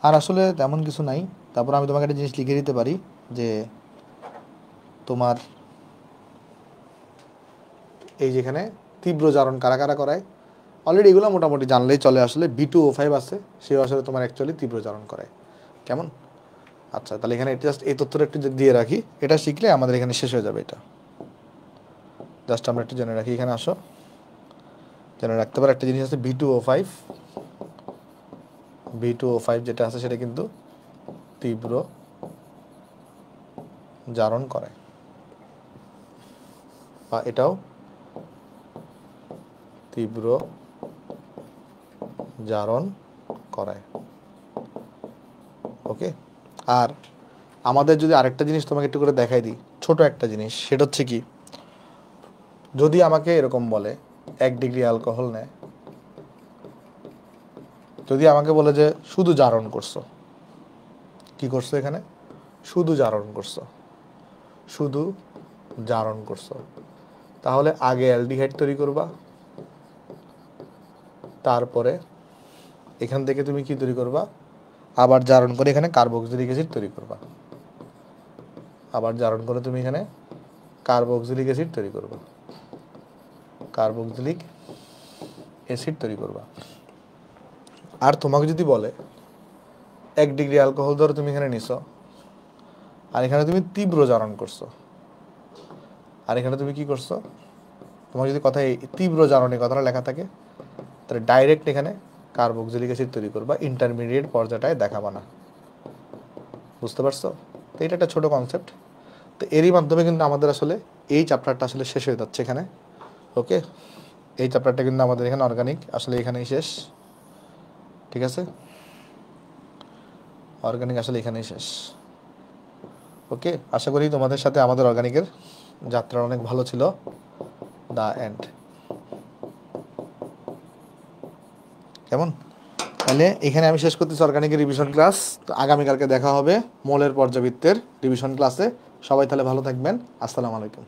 A: আর আসলে তেমন কিছু নাই। তারপর আমি তোমাকে একটা জিনিস লিখে দিতে পারি যে তোমার এই যেখানে তীব্র জারণ কারা কারা করায়, অলরেডি এগুলো মোটামুটি জানলেই চলে। আসলে B2O5 আছে, সেও আসলে তোমার অ্যাকচুয়ালি তীব্র জারণ করায়। কেমন? আচ্ছা তাহলে এখানে জাস্ট এই তথ্যটা একটু দিয়ে রাখি, এটা শিখলে আমাদের এখানে শেষ হয়ে যাবে। এটা জাস্ট আমরা একটু জেনে রাখি, এখানে আসো, জেনে রাখতে পারো একটা জিনিস আছে B2O5। B2O5 যেটা আছে সেটা কিন্তু তীব্র জারণ করে, বা এটাও তীব্র জারণ করায়। ওকে, আর আমাদের যদি আরেকটা জিনিস তোমাকে একটু করে দেখাই দিই, ছোট একটা জিনিস, সেটা হচ্ছে কি, যদি আমাকে এরকম বলে 1 ডিগ্রি অ্যালকোহল নেয়, যদি আমাকে বলে যে শুধু জারণ করছো, কি করছো এখানে? শুধু জারণ করছো, শুধু জারণ করছো, তাহলে আগে অ্যালডিহাইড তৈরি করবা, তারপরে এখান থেকে তুমি কি তৈরি করবা? আবার জারণ করে এখানে কার্বক্সিলিক অ্যাসিড তৈরি করবা, আবার জারণ করে তুমি এখানে কার্বক্সিলিক অ্যাসিড তৈরি করবা, কার্বক্সিলিক অ্যাসিড তৈরি করবা। আর তোমাকে যদি বলে 1 ডিগ্রি অ্যালকোহল ধরো তুমি এখানে নিছো, আর এখানে তুমি তীব্র জারণ করছো, আর এখানে তুমি কি করছো? তোমার যদি কথায় তীব্র জারণের কথাটা লেখা থাকে, তাহলে ডাইরেক্ট এখানে কার্বক্সিলিক অ্যাসিড তৈরি করবা, ইন্টারমিডিয়েট পর্যায়টায় দেখাবা না। বুঝতে পারছো? তো এটা একটা ছোট কনসেপ্ট। তো এরই মাধ্যমে কিন্তু আমাদের আসলে এই চ্যাপ্টারটা আসলে শেষ হয়ে যাচ্ছে এখানে। ওকে, এই চ্যাপ্টারটা কিন্তু আমাদের এখানে অর্গানিক আসলে এখানেই শেষ। ঠিক আছে, অর্গানিক আসলে এখানেই শেষ। ওকে, আশা করি তোমাদের সাথে আমাদের অর্গানিকের যাত্রা অনেক ভালো ছিল। The end. কেমন? তাহলে এখানে আমি শেষ করতেছি অর্গানিকের রিভিশন ক্লাস। তো আগামীকালকে দেখা হবে মোলের পর্যাবৃত্তের রিভিশন ক্লাসে। সবাই তাহলে ভালো থাকবেন। আসসালামু আলাইকুম।